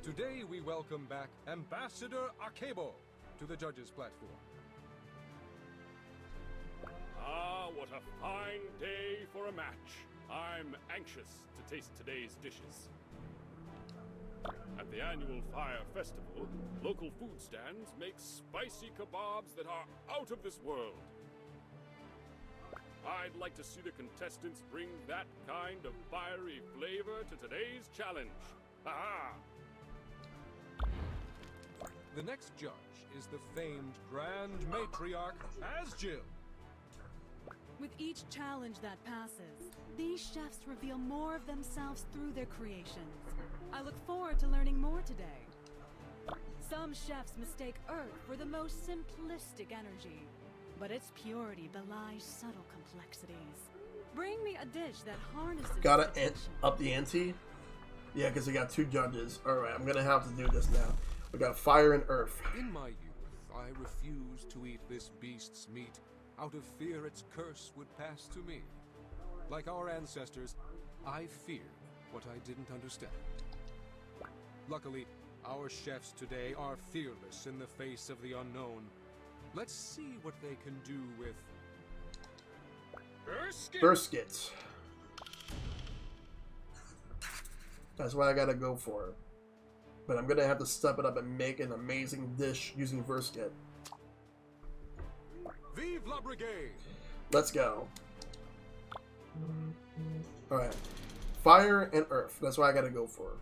Today we welcome back Ambassador Akebo to the judges' platform.
Ah, what a fine day for a match. I'm anxious to taste today's dishes. At the annual Fire Festival, local food stands make spicy kebabs that are out of this world. I'd like to see the contestants bring that kind of fiery flavor to today's challenge. Ha-ha!
The next judge is the famed Grand Matriarch, Asjil.
With each challenge that passes, these chefs reveal more of themselves through their creations. I look forward to learning more today. Some chefs mistake Earth for the most simplistic energy, but its purity belies subtle complexities. Bring me a dish that harnesses
Gotta
potential.
up the ante? Yeah, because I got two judges. Alright, I'm gonna have to do this now. We got Fire and Earth.
In my youth, I refused to eat this beast's meat out of fear its curse would pass to me. Like our ancestors, I feared what I didn't understand. Luckily, Our chefs today are fearless in the face of the unknown. Let's see what they can do with...
Brisket. That's what I gotta go for. But I'm gonna have to step it up and make an amazing dish using brisket.
Vive la Brigade!
Let's go. Alright. Fire and earth. That's what I gotta go for.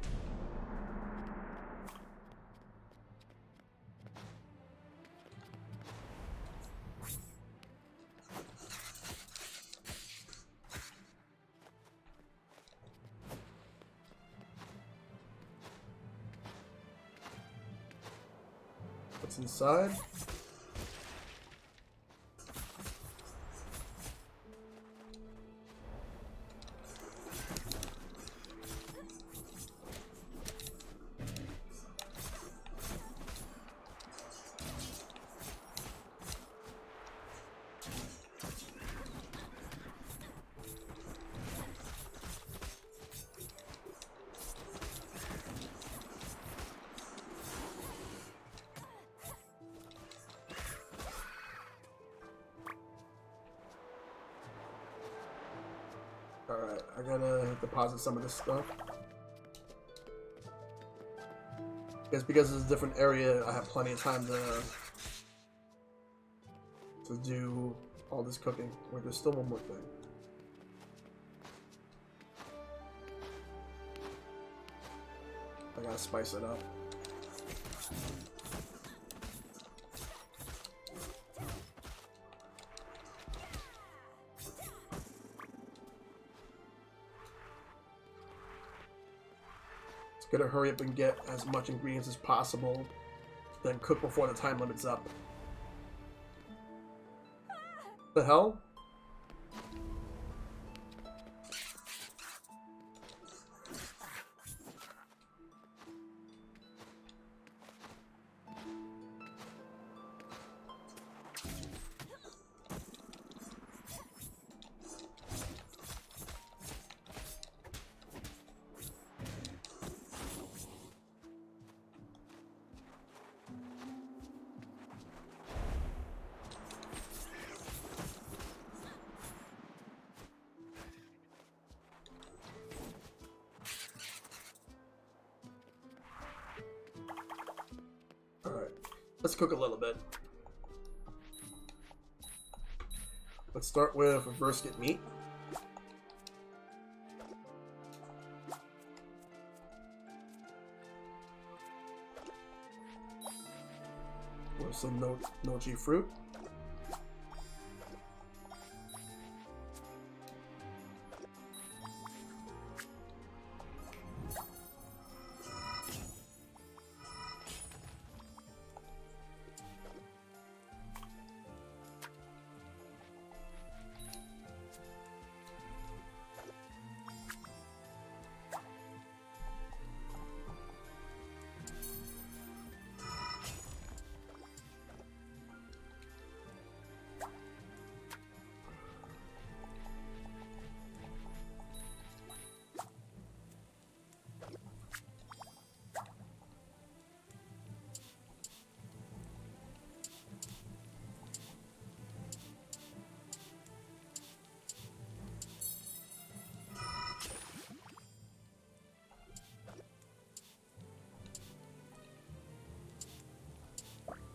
What's inside? Alright, I gotta deposit some of this stuff. Guess because it's a different area, I have plenty of time to do all this cooking. Wait, there's still one more thing. I gotta spice it up. Gotta hurry up and get as much ingredients as possible, then cook before the time limit's up. The hell? Alright, let's cook a little bit. Let's start with brisket meat. With some nochi fruit.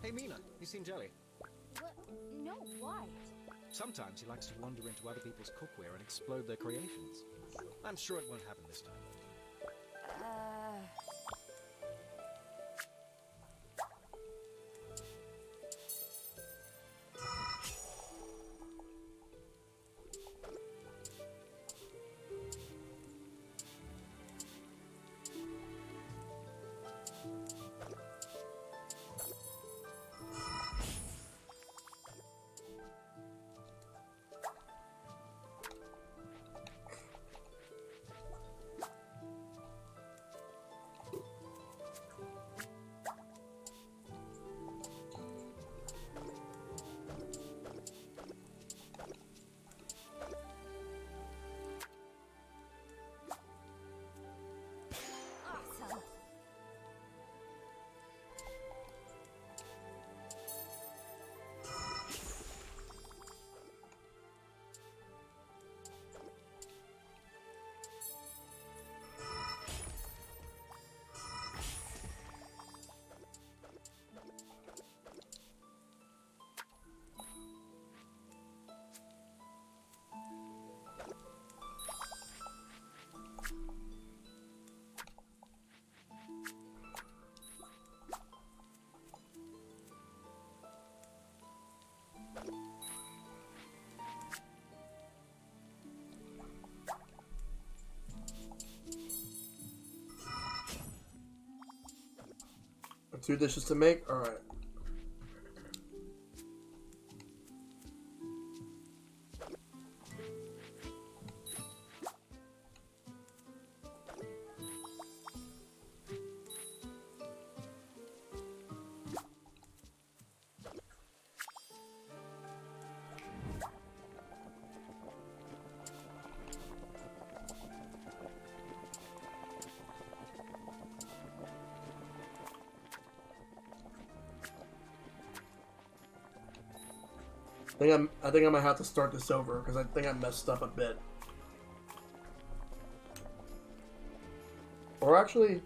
Hey Mina, you seen Jelly?
What? No, why?
Sometimes he likes to wander into other people's cookware and explode their creations. I'm sure it won't happen this time.
2 dishes to make? Alright. I think I might have to start this over because I think I messed up a bit. Or actually,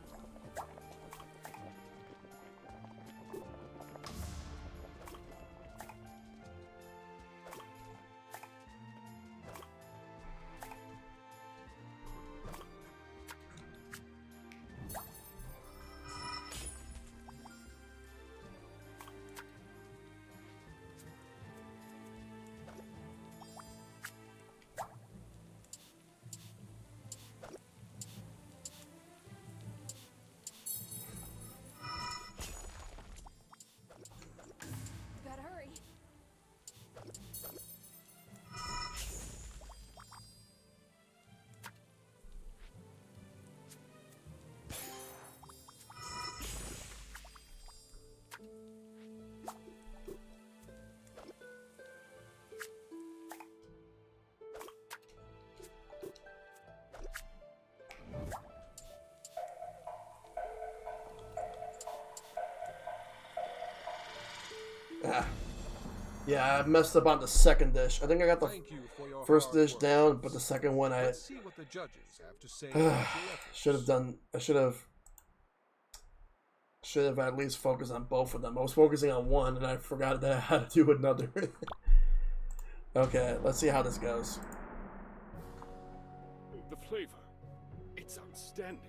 Gotta hurry.
yeah, I messed up on the second dish. I think I got the first dish down, but the second one I
Let's see what the judges have to say about your efforts.
should have done. I should have at least focused on both of them. I was focusing on one, and I forgot that I had to do another. Okay, let's see how this goes.
The flavor, it's outstanding.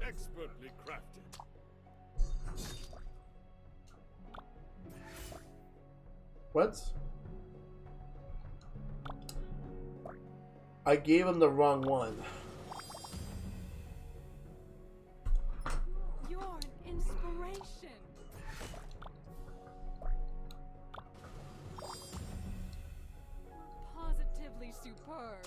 Expertly crafted.
What? I gave him the wrong one.
You're an inspiration. Positively superb.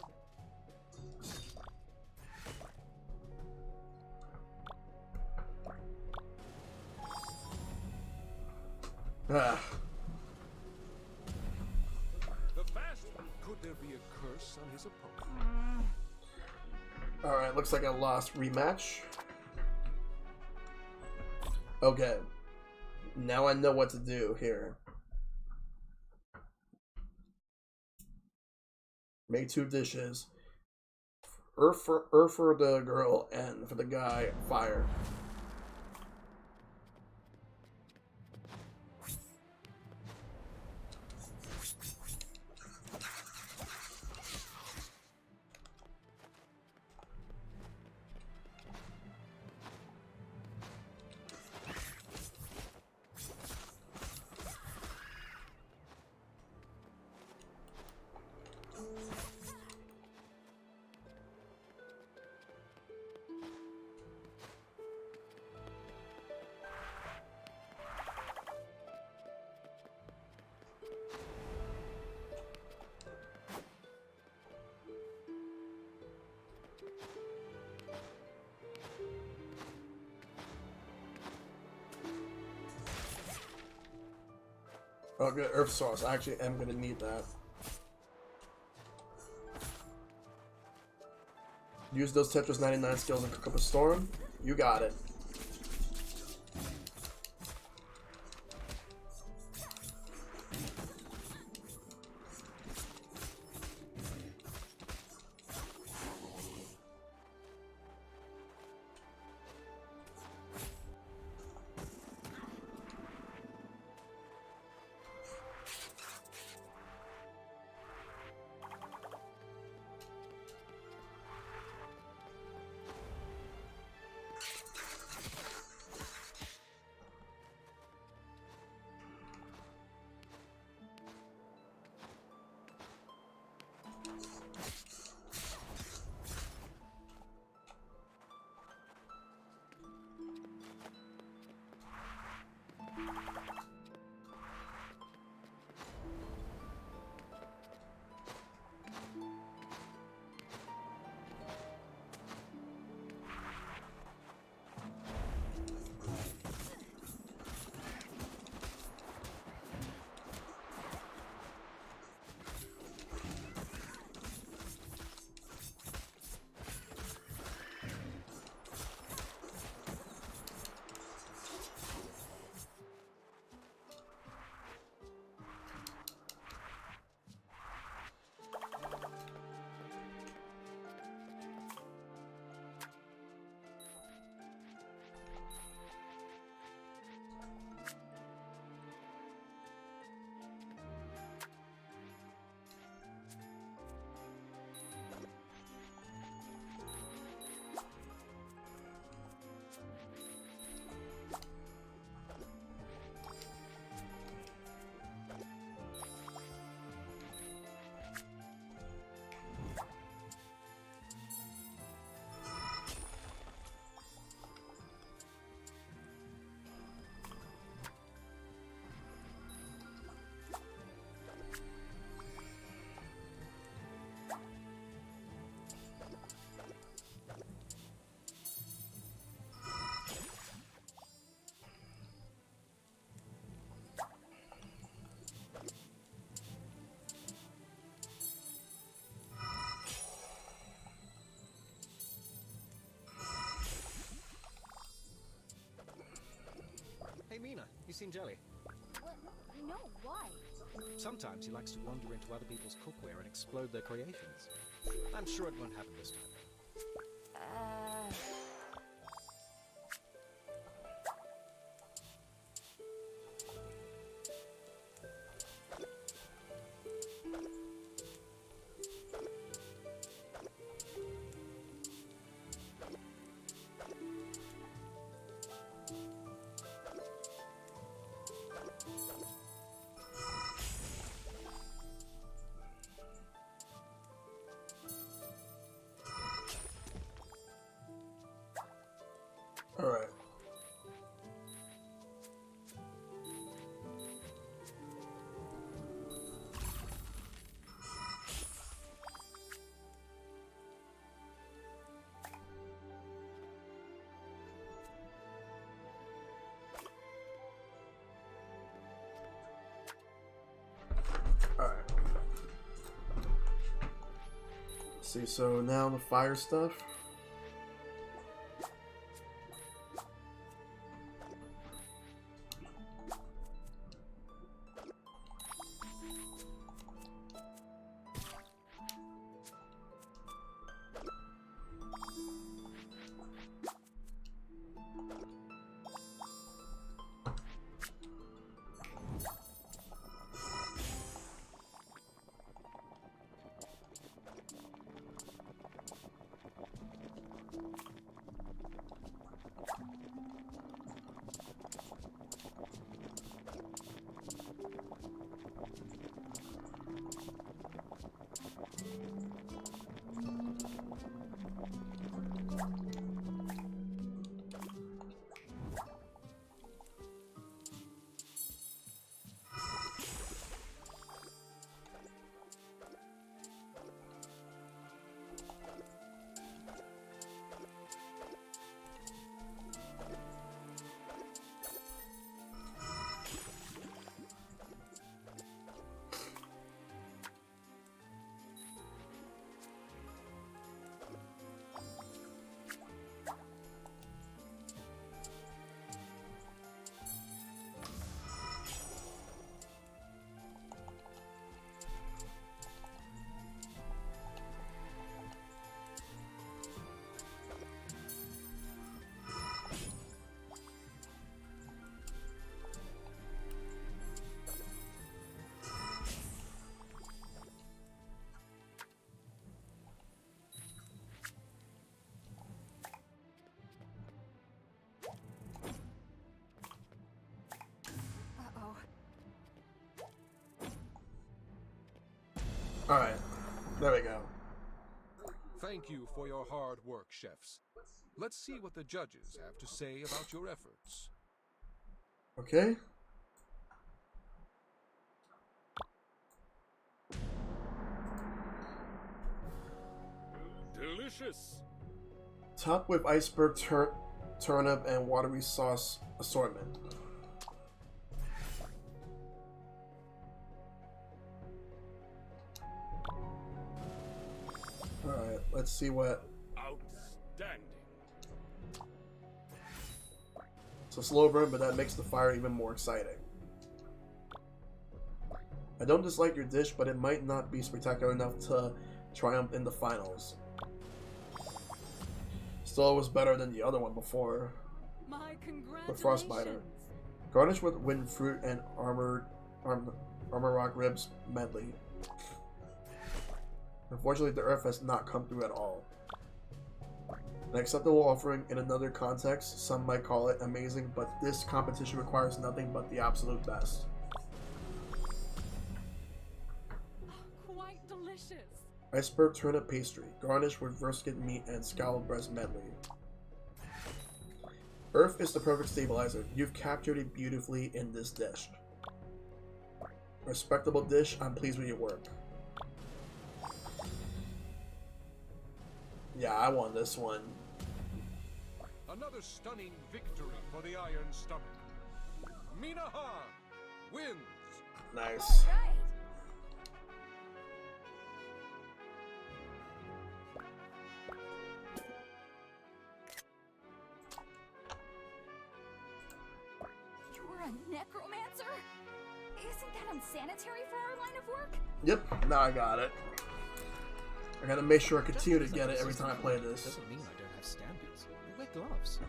Ah.
The fast one. Could there be a curse on his opponent?
Alright, looks like I lost rematch. Okay. Now I know what to do here. Make 2 dishes. Earth for the girl and for the guy, fire. Oh, good. Earth sauce. I actually am going to need that. Use those Tetris 99 skills and cook up a storm. You got it.
seen Jelly?
What? No, why?
Sometimes he likes to wander into other people's cookware and explode their creations. I'm sure it won't happen this time.
All right. All right. See, so now the fire stuff. Alright, there we go.
Thank you for your hard work, chefs. Let's see what the judges have to say about your efforts.
Okay.
Delicious.
Top with iceberg turnip and watery sauce assortment. Alright, let's see what.
Outstanding.
It's a slow burn, but that makes the fire even more exciting. I don't dislike your dish, but it might not be spectacular enough to triumph in the finals. Still, it was better than the other one before.
My
The Frostbiter. Garnished with wind fruit and armor rock ribs medley. Unfortunately, the earth has not come through at all. An acceptable offering in another context, some might call it amazing, but this competition requires nothing but the absolute best.
Quite delicious.
Iceberg turnip pastry, garnished with brisket meat and scalloped breast medley. Earth is the perfect stabilizer. You've captured it beautifully in this dish. Respectable dish, I'm pleased with your work. Yeah, I won this one.
Another stunning victory for the Iron Stomach. Minahan wins.
Nice.
You were a necromancer? Isn't that unsanitary for our line of work?
Yep, now I got it. I gotta make sure I continue to get it every time I play this.
Doesn't mean I don't have standards. They wear gloves.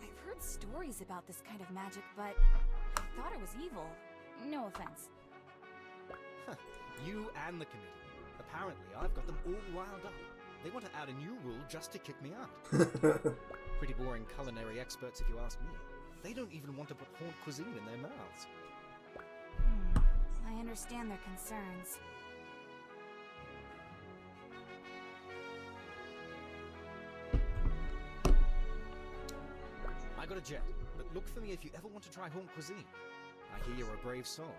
I've heard stories about this kind of magic, but I thought it was evil. No offense.
Huh. You and the committee. Apparently, I've got them all riled up. They want to add a new rule just to kick me out. Pretty boring culinary experts, if you ask me. They don't even want to put haunt cuisine in their mouths.
I understand their concerns.
I got a jet, but look for me if you ever want to try haunt cuisine. I hear you're a brave soul.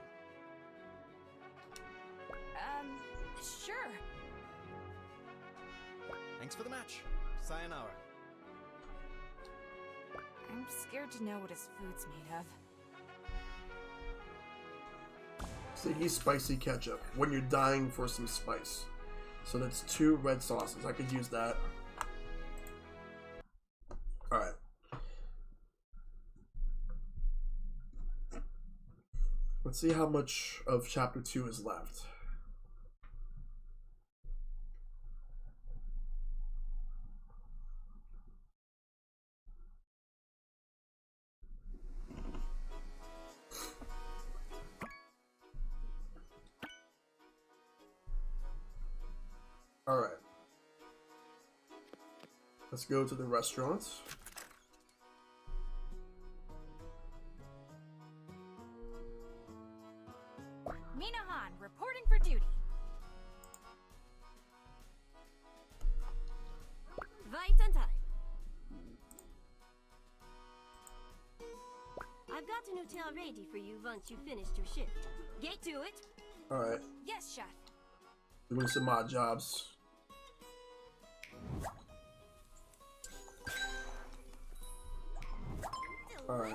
Sure.
Thanks for the match. Sayonara.
I'm scared to know what his food's made of.
Sticky spicy ketchup. When you're dying for some spice. So that's 2 red sauces. I could use that. Alright. Let's see how much of chapter 2 is left. Alright. Let's go to the restaurant.
Minahan, reporting for duty.
Right on time. I've got an hotel ready for you once you finished your shift. Get to it.
Alright.
Yes, chef.
Doing some odd jobs. Alright.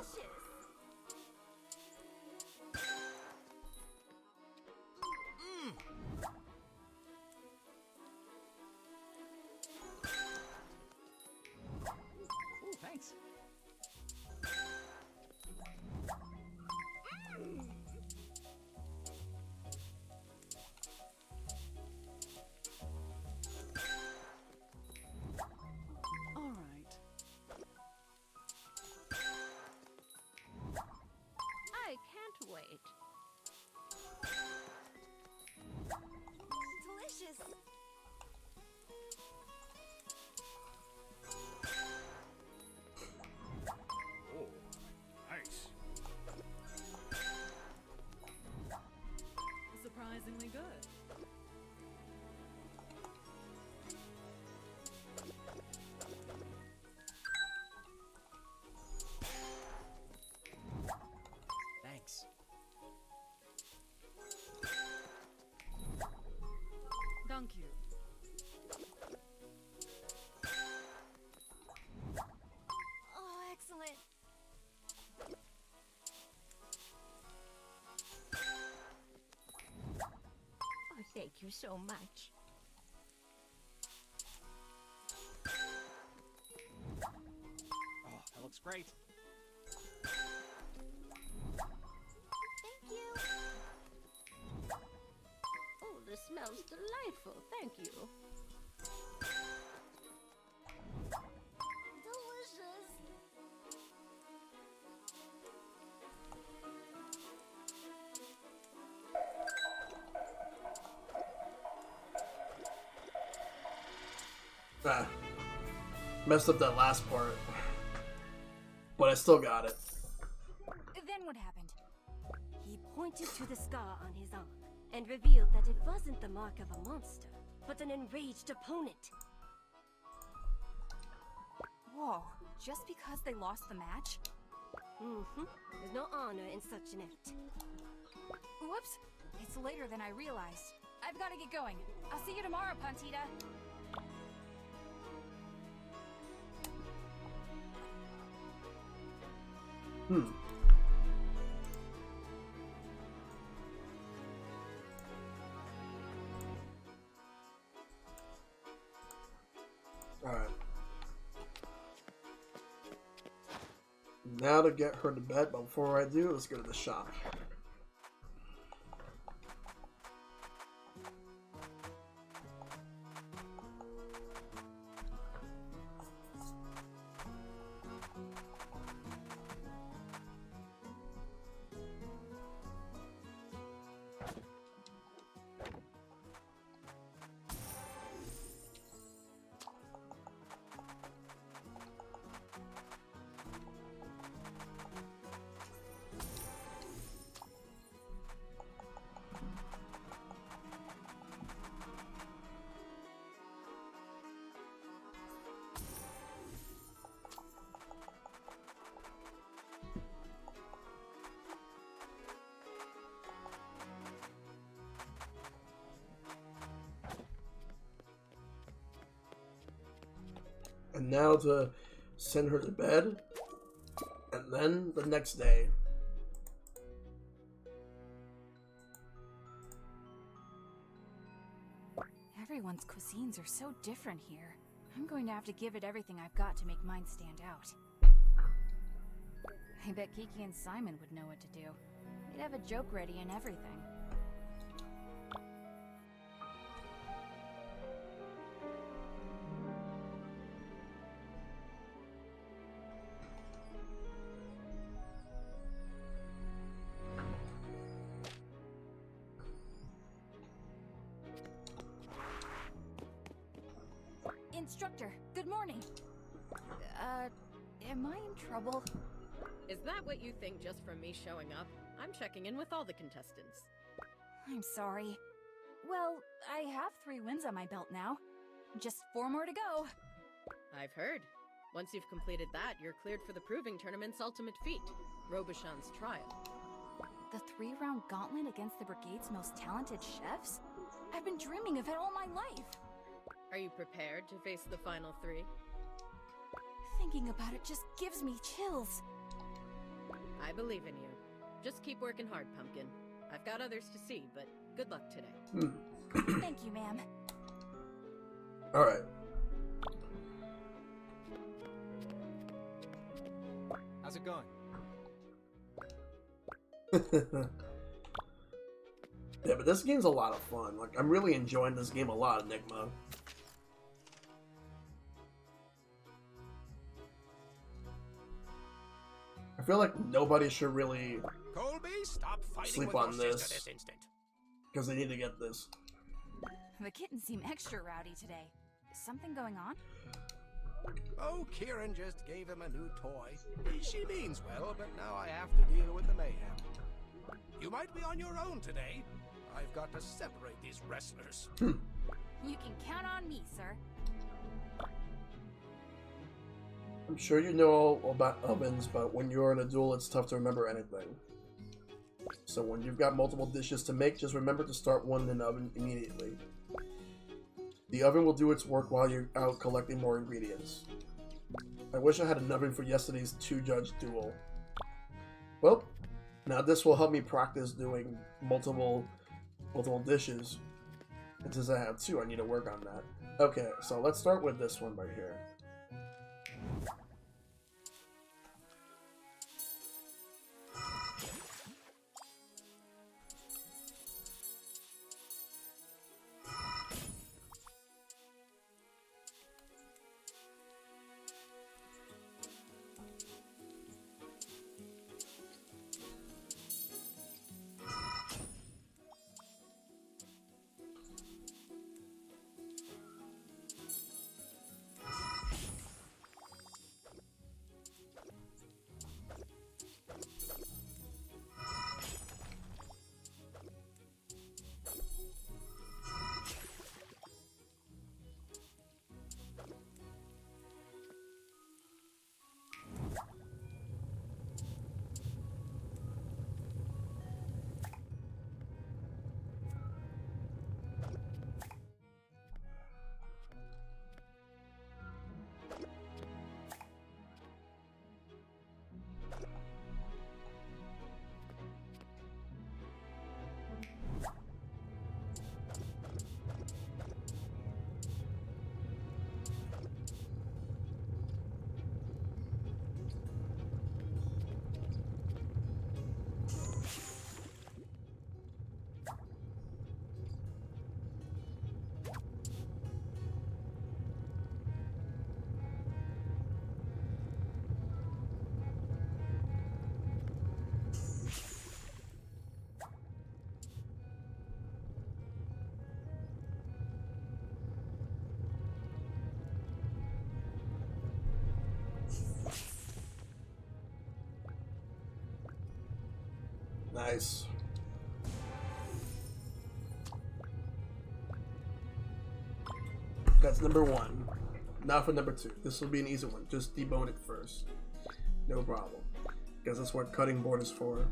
Ooh, thanks.
All right.
I can't wait.
Delicious.
Oh, nice.
Surprisingly good.
Thanks.
Thank you.
Oh, excellent.
Oh, thank you so much.
Oh, that looks great.
Thank you.
Oh, this smells delightful. Thank you.
Delicious.
Ah. Messed up that last part. But I still got it.
Then what happened?
He pointed to the scar on his arm and revealed that it wasn't the mark of a monster, but an enraged opponent.
Whoa, just because they lost the match?
Mm-hmm. There's no honor in such an act.
Whoops, it's later than I realized. I've got to get going. I'll see you tomorrow, Pantita.
Alright. Now to get her to bed, but before I do, let's go to the shop. And now to send her to bed, and then the next day.
Everyone's cuisines are so different here. I'm going to have to give it everything I've got to make mine stand out. I bet Kiki and Simon would know what to do. They'd have a joke ready and everything. Instructor, good morning. Am I in trouble?
Is that what you think just from me showing up? I'm checking in with all the contestants.
I'm sorry. Well, I have 3 wins on my belt now. Just 4 more to go.
I've heard. Once you've completed that, you're cleared for the Proving Tournament's ultimate feat, Robichon's Trial.
The 3-round gauntlet against the Brigade's most talented chefs? I've been dreaming of it all my life.
Are you prepared to face the final 3?
Thinking about it just gives me chills.
I believe in you. Just keep working hard, Pumpkin. I've got others to see, but good luck today.
Thank you, ma'am.
Alright.
How's it going?
Yeah, but this game's a lot of fun. Like, I'm really enjoying this game a lot, Enigma. I feel like nobody should really
Colby, stop fighting
sleep
with
on
your
this,
sister this instant.
because they need to get this.
The kittens seem extra rowdy today. Is something going on?
Oh, Kieran just gave him a new toy. She means well, but now I have to deal with the mayhem. You might be on your own today. I've got to separate these wrestlers.
You can count on me, sir.
I'm sure you know all about ovens, but when you're in a duel, it's tough to remember anything. So when you've got multiple dishes to make, just remember to start one in an oven immediately. The oven will do its work while you're out collecting more ingredients. I wish I had an oven for yesterday's 2-judge duel. Well, now this will help me practice doing multiple dishes. And since I have 2, I need to work on that. Okay, so let's start with this one right here. Nice. That's number 1. Now for number 2. This will be an easy one. Just debone it first. No problem. Guess that's what cutting board is for.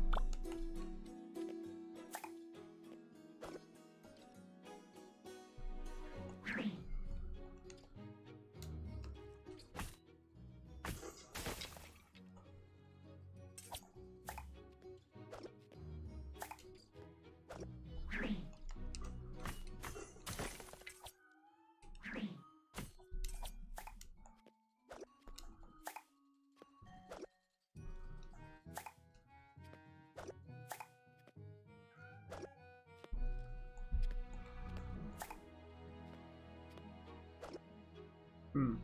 Hmm.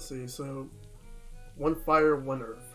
Let's see, so 1 fire, 1 earth.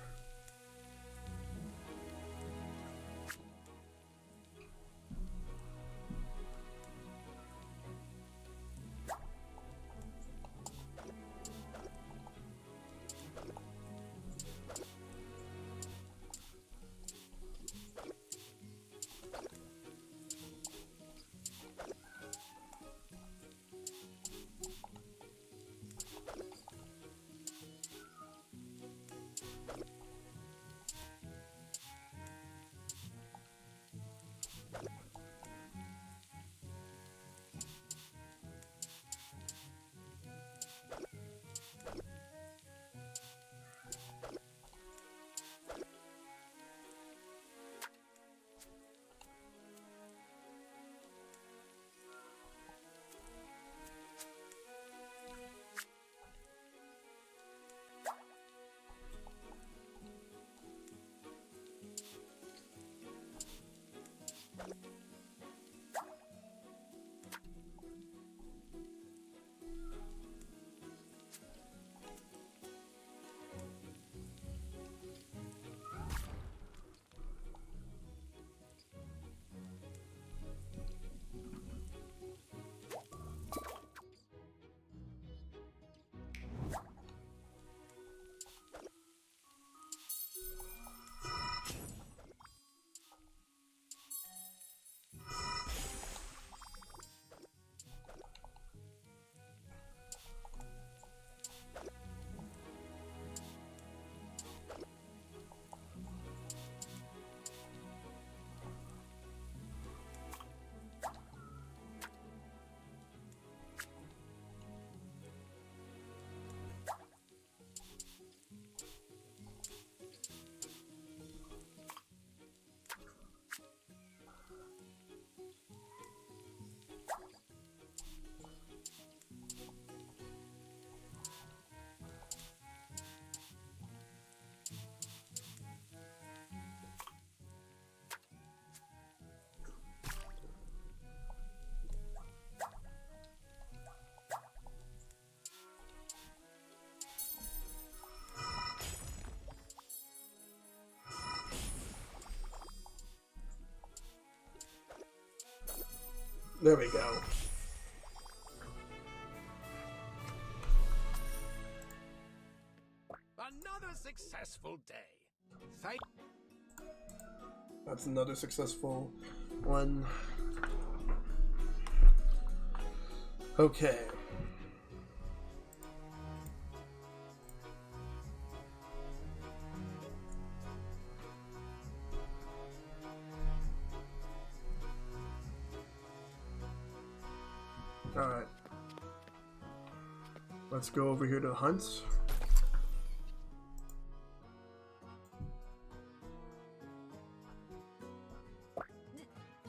There we go.
Another successful day.
That's another successful one. Okay. Alright. Let's go over here to the hunts.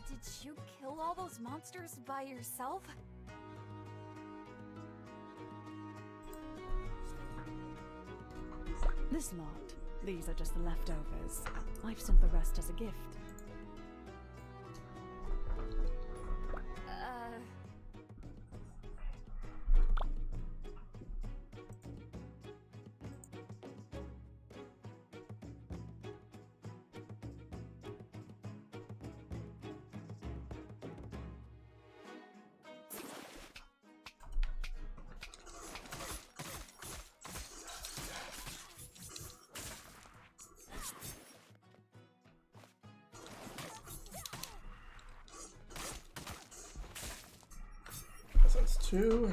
Did you kill all those monsters by yourself?
This lot. These are just the leftovers. I've sent the rest as a gift.
That's 2.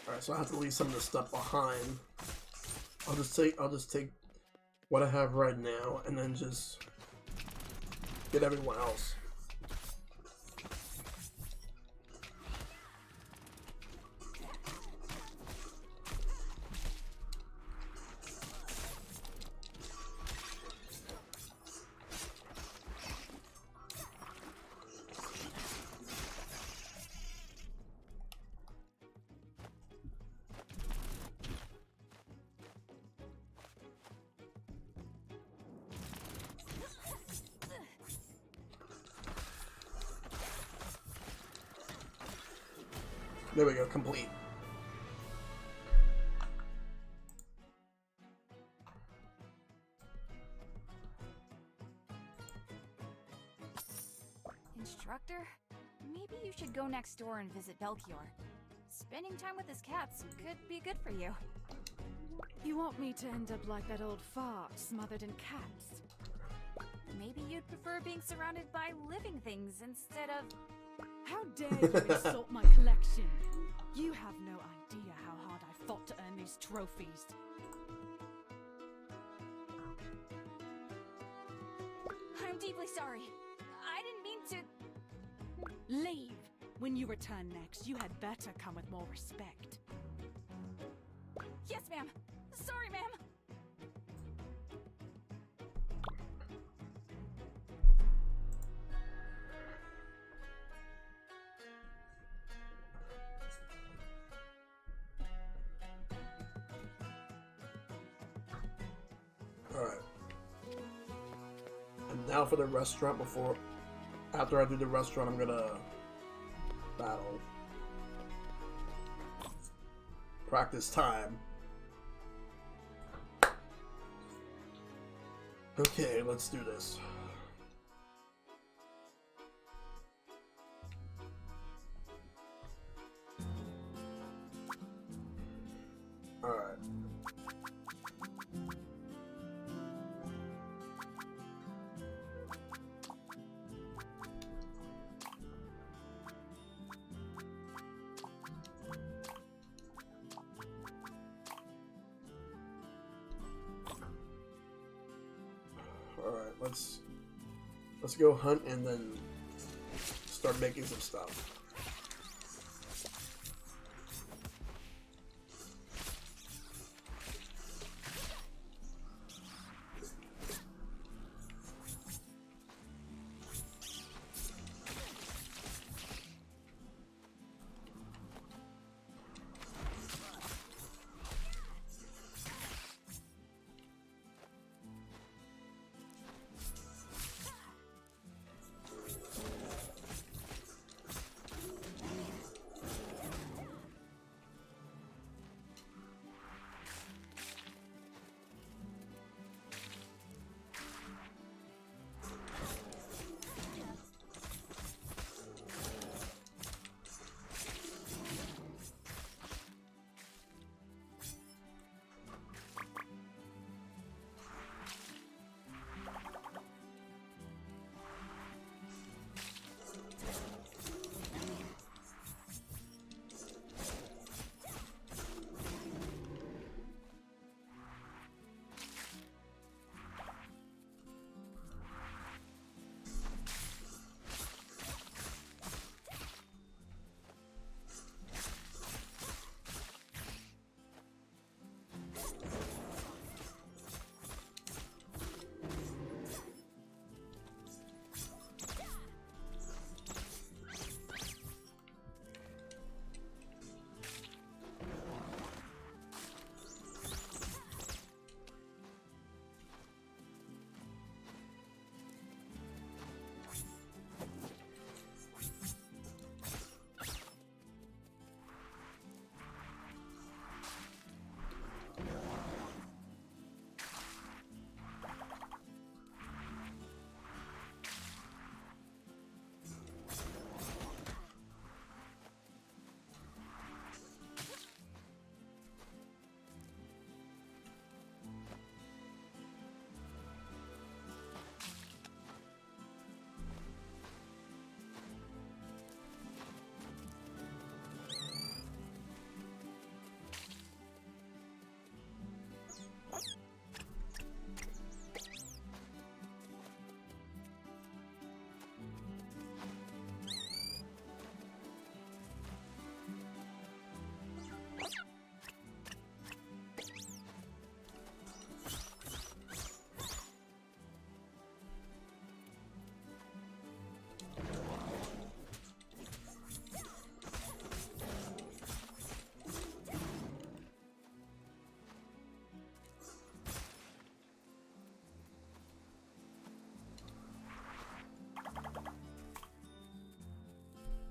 Alright, so I have to leave some of the stuff behind. I'll just take what I have right now and then just get everyone else. There we go, complete.
Instructor, maybe you should go next door and visit Belchior. Spending time with his cats could be good for you.
You want me to end up like that old fart smothered in cats?
Maybe you'd prefer being surrounded by living things instead of...
How dare you insult my collection? You have no idea how hard I fought to earn these trophies.
I'm deeply sorry. I didn't mean to...
Leave! When you return next, you had better come with more respect.
Yes, ma'am. Sorry, ma'am.
Alright. And now for the restaurant after I do the restaurant, I'm gonna battle. Practice time. Okay, let's do this. Alright. Alright, let's go hunt and then start making some stuff.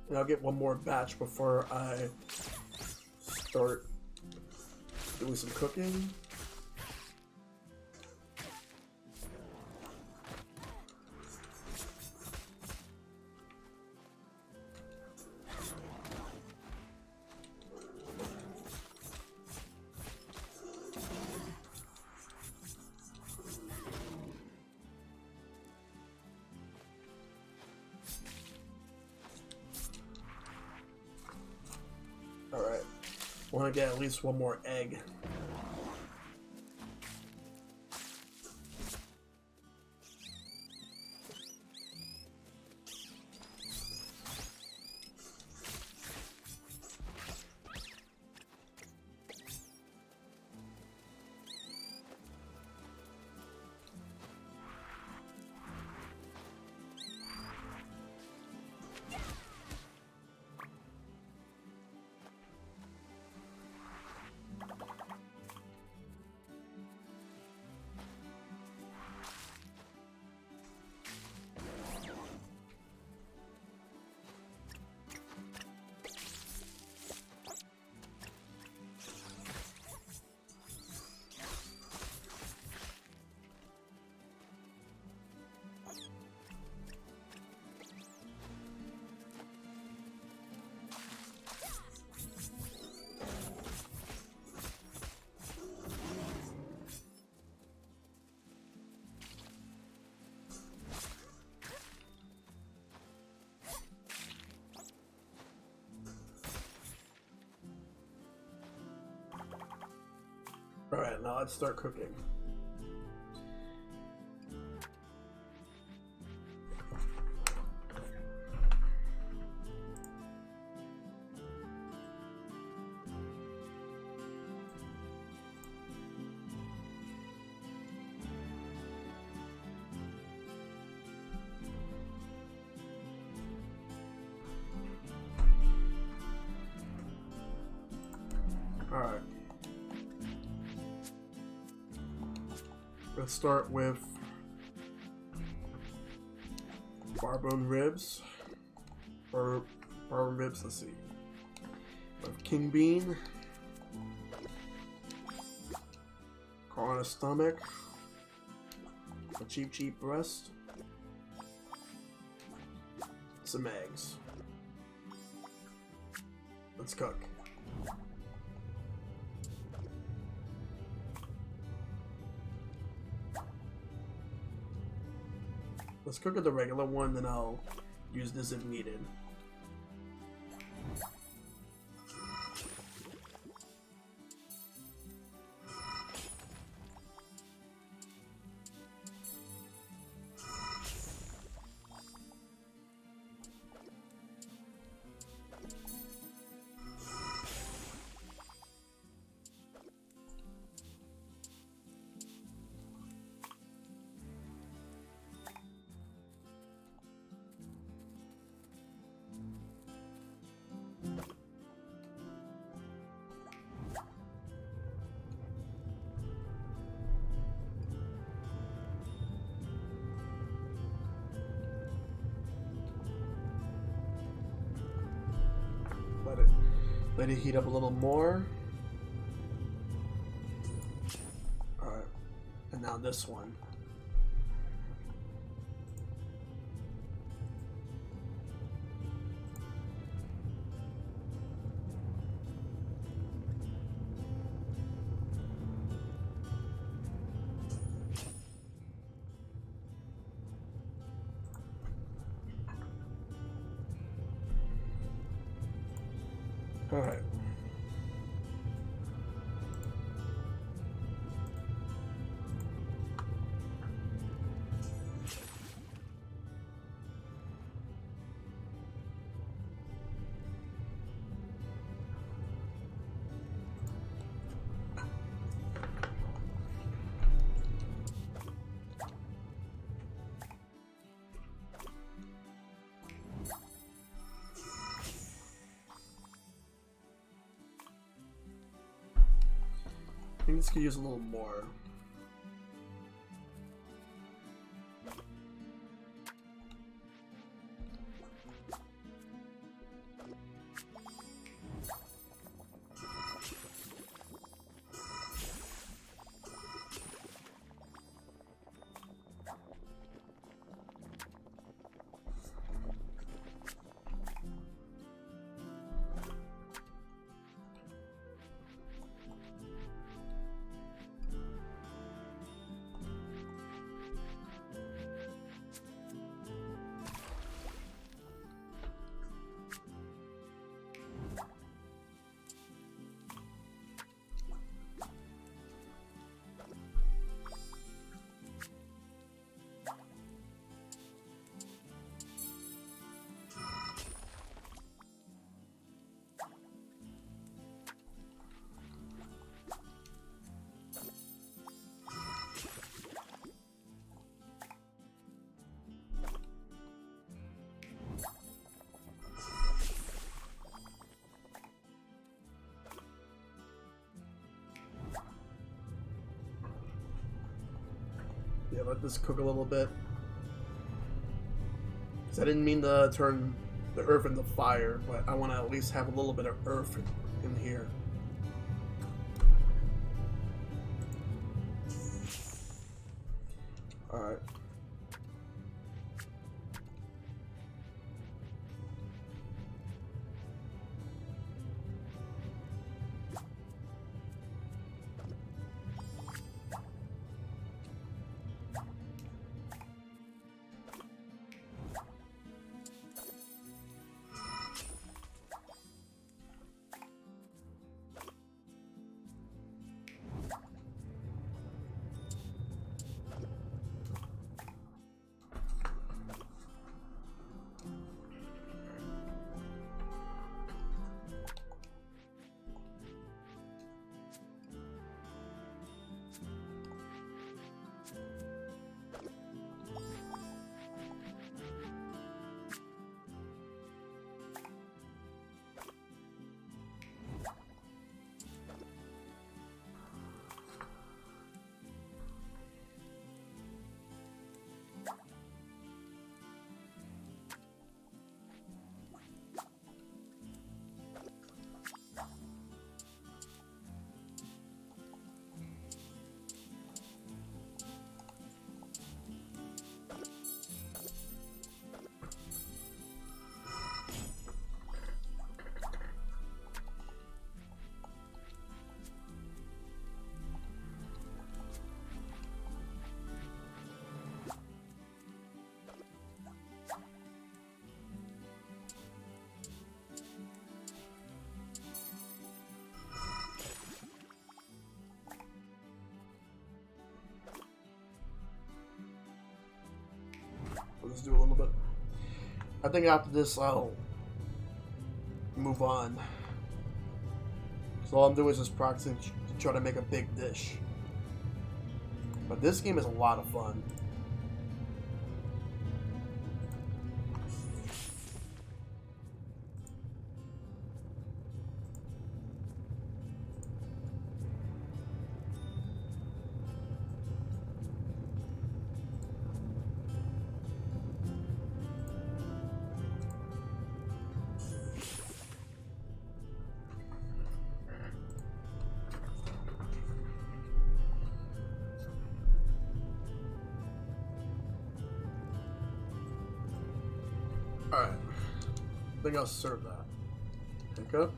And I'll get one more batch before I start doing some cooking. Alright, I want to get at least one more egg. Alright, now let's start cooking. Alright. Let's start with barbone ribs. Or barbone ribs, let's see. We have king bean. Corn on a stomach. A cheap breast. Some eggs. Let's cook. Let's cook at the regular one, then I'll use this if needed. Let it heat up a little more. Alright, and now this one. Alright. I think this could use a little more. Yeah, let this cook a little bit. Because I didn't mean to turn the earth into fire, but I want to at least have a little bit of earth in here. Alright. Let's do a little bit. I think after this, I'll move on. So all I'm doing is just practicing to try to make a big dish. But this game is a lot of fun. Alright. I think I'll serve that. Pick up.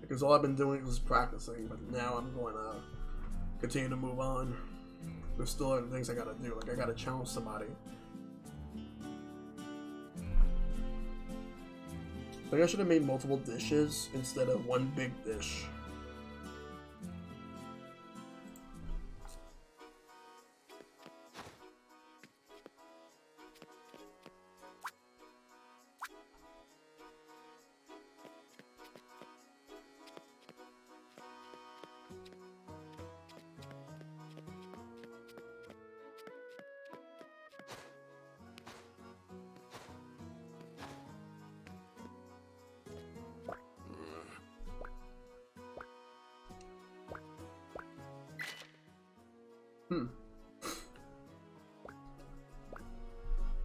Because all I've been doing is practicing, but now I'm going to continue to move on. There's still other things I gotta do, like I gotta challenge somebody. I think I should have made multiple dishes instead of one big dish.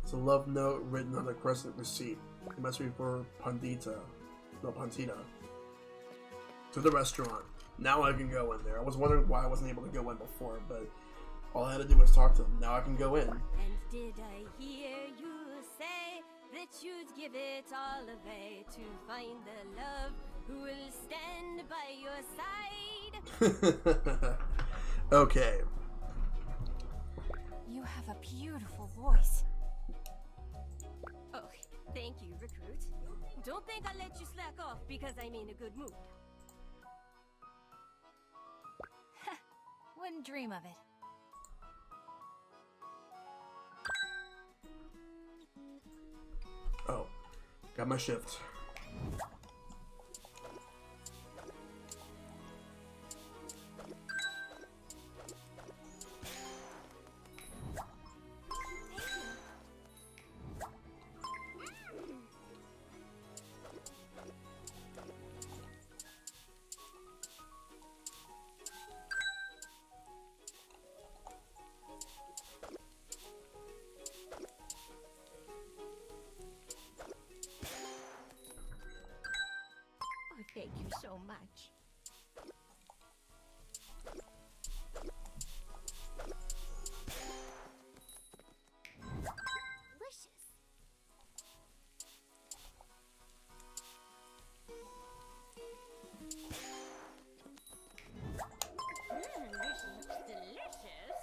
It's a love note written on a crescent receipt. It must be for Pandita. No, Pantita. To the restaurant. Now I can go in there. I was wondering why I wasn't able to go in before, but all I had to do was talk to him. Now I can go in.
And did I hear you say that you'd give it all away to find the love who will stand by your side?
Okay.
You have a beautiful voice.
Oh, thank you, recruit. Don't think I'll let you slack off because I'm in a good mood.
Wouldn't dream of it.
Oh, got my shift.
thank you so much. Delicious. This looks delicious.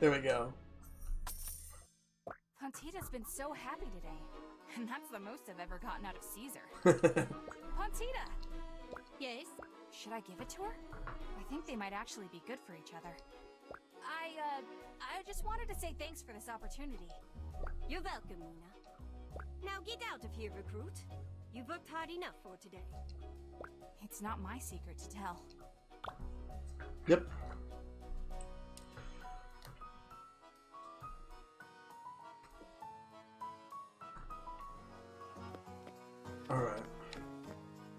There we go.
Pontita's been so happy today. And that's the most I've ever gotten out of Caesar. Pontita!
Yes?
Should I give it to her? I think they might actually be good for each other. I just wanted to say thanks for this opportunity.
You're welcome, Mina. Now get out of here, recruit. You've worked hard enough for today.
It's not my secret to tell.
Yep. Alright.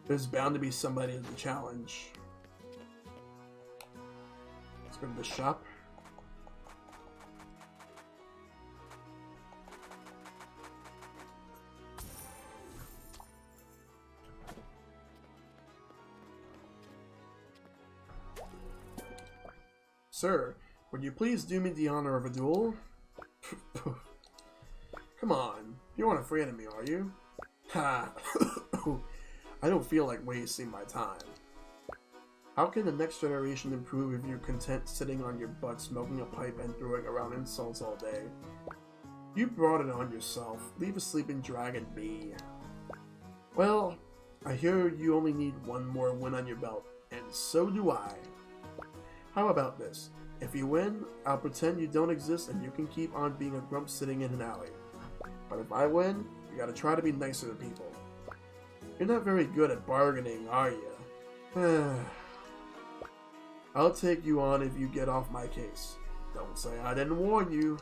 There's bound to be somebody in the challenge. Let's go to the shop. Sir, would you please do me the honor of a duel? Come on, you aren't afraid of me, are you? Ha! I don't feel like wasting my time. How can the next generation improve if you're content sitting on your butt smoking a pipe and throwing around insults all day? You brought it on yourself. Leave a sleeping dragon be. Well, I hear you only need one more win on your belt, and so do I. How about this? If you win, I'll pretend you don't exist and you can keep on being a grump sitting in an alley. But if I win, you gotta try to be nicer to people. You're not very good at bargaining, are you? I'll take you on if you get off my case. Don't say I didn't warn you.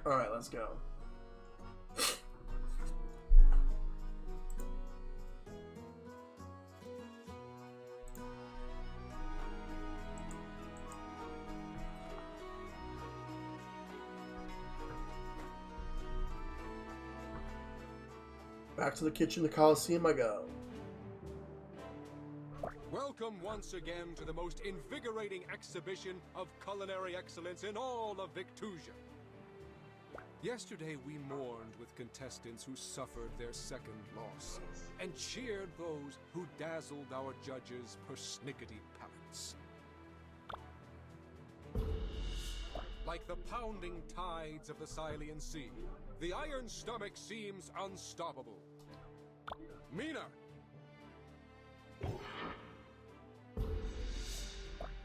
Alright, let's go. Back to the kitchen, the Coliseum I go.
Welcome once again to the most invigorating exhibition of culinary excellence in all of Victusia. Yesterday we mourned with contestants who suffered their second loss, and cheered those who dazzled our judges' persnickety palates. Like the pounding tides of the Silian Sea, the iron stomach seems unstoppable. Mina!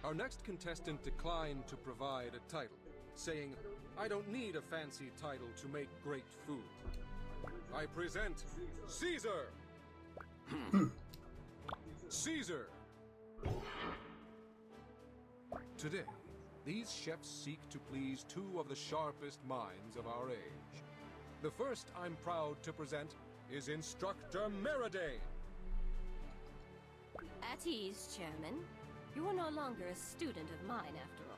Our next contestant declined to provide a title, saying, "I don't need a fancy title to make great food. I present Caesar!" Caesar! Today, these chefs seek to please two of the sharpest minds of our age. The first I'm proud to present is Instructor Meridane.
At ease, Chairman. You are no longer a student of mine, after all.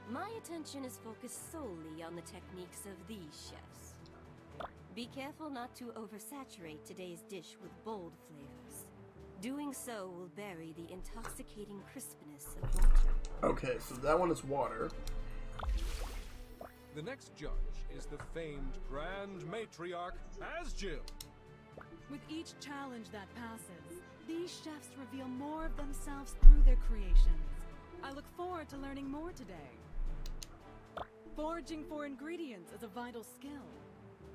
My attention is focused solely on the techniques of these chefs. Be careful not to oversaturate today's dish with bold flavors. Doing so will bury the intoxicating crispness of water.
Okay, so that one is water.
The next judge is the famed Grand Matriarch, Asgil.
With each challenge that passes, these chefs reveal more of themselves through their creations. I look forward to learning more today. Foraging for ingredients is a vital skill.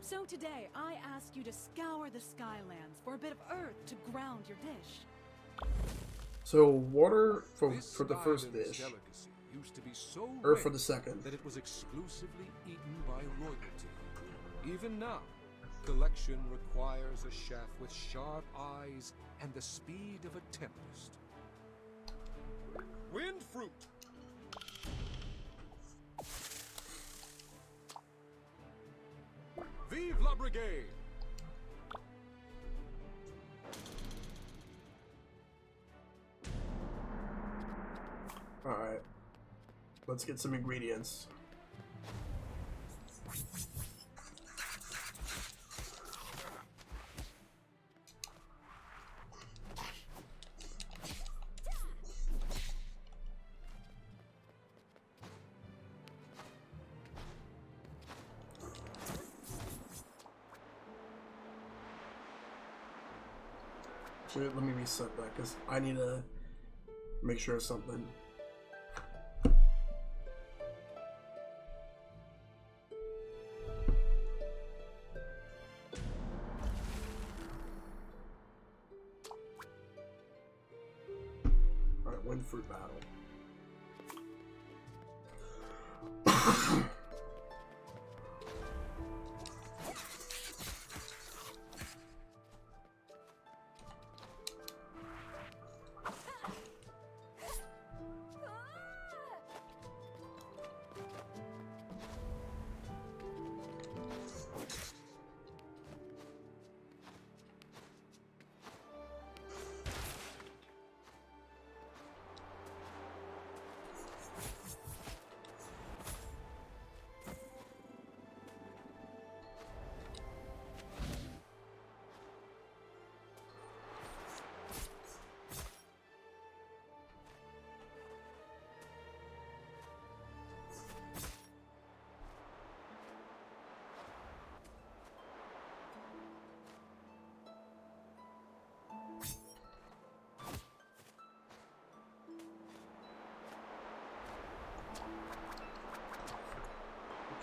So today, I ask you to scour the Skylands for a bit of earth to ground your dish.
So water for the
This
first
island's
dish,
delicacy used to be so
earth for
rare
the second.
that it was exclusively eaten by royalty. Even now, Collection requires a chef with sharp eyes and the speed of a tempest. Wind fruit! Vive la Brigade!
Alright. Let's get some ingredients. Actually, let me reset that because I need to make sure of something. Alright, wind fruit battle.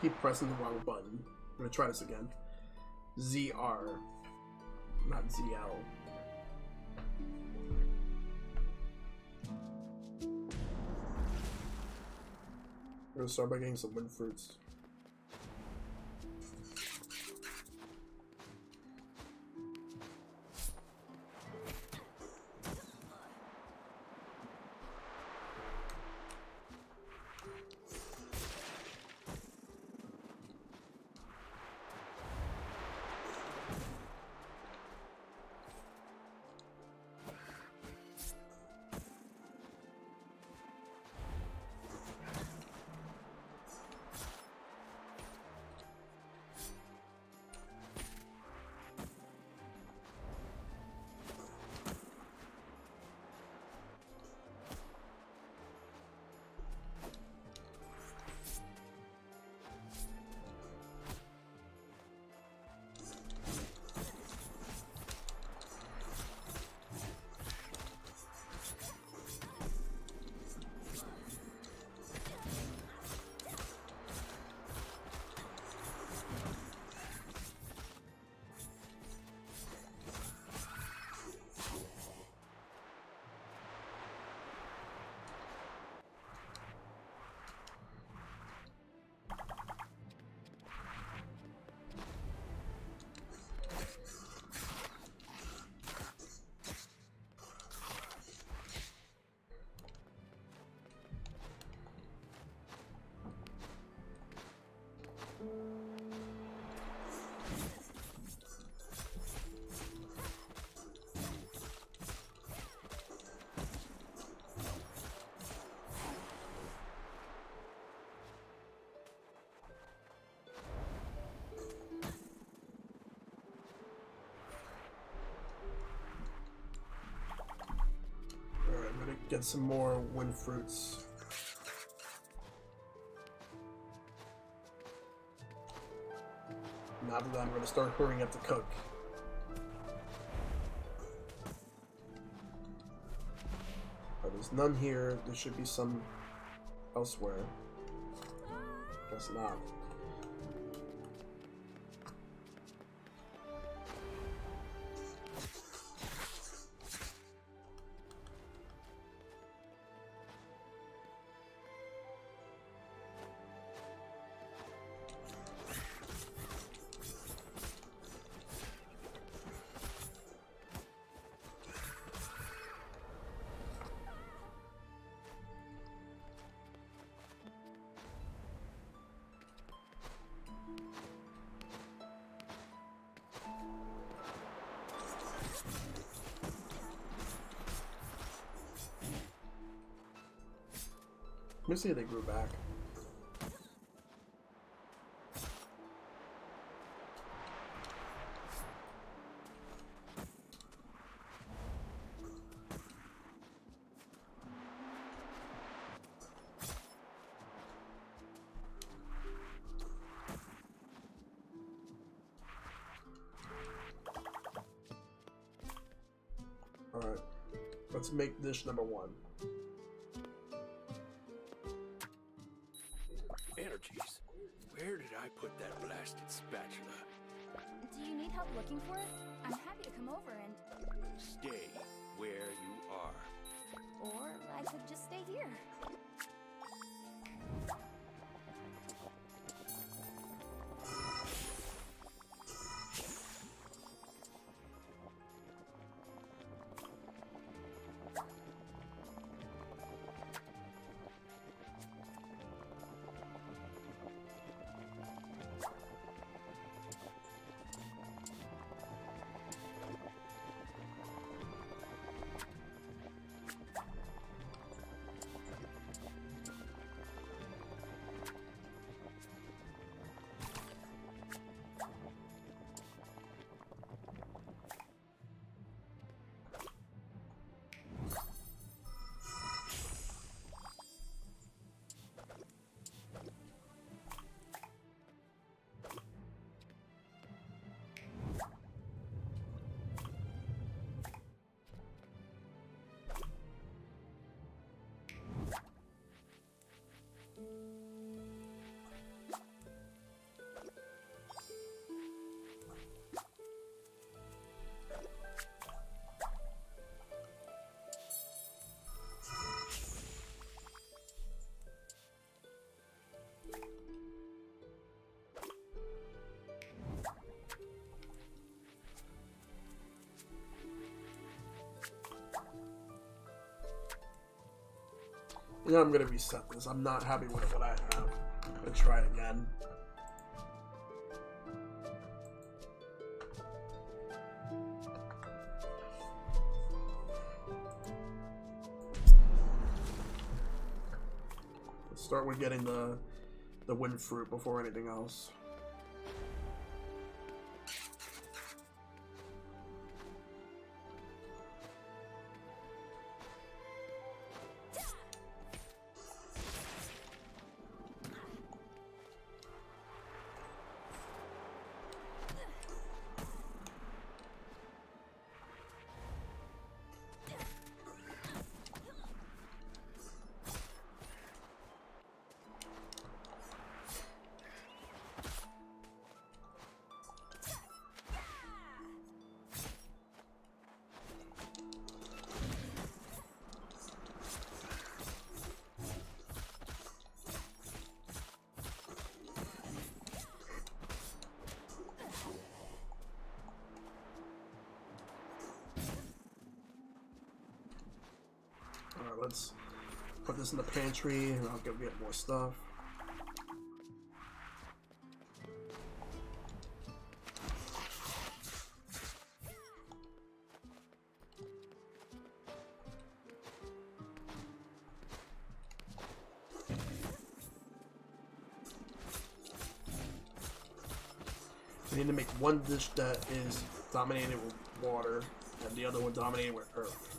Keep pressing the wrong button. I'm gonna try this again. ZR, not ZL. We're gonna start by getting some wind fruits. Get some more wind fruits. Now that I'm going to start hurrying up to cook. But there's none here. There should be some elsewhere. Guess not. Let me see if they grew back. Alright, let's make dish number 1.
Energies. Where did I put that blasted spatula?
Do you need help looking for it? I'm happy to come over and...
Stay where you are.
Or I could just stay here.
You know, I'm gonna reset this. I'm not happy with what I have. I'm gonna try it again. Let's start with getting the wind fruit before anything else. Alright, let's put this in the pantry and I'll get more stuff. We need to make one dish that is dominated with water and the other one dominated with earth.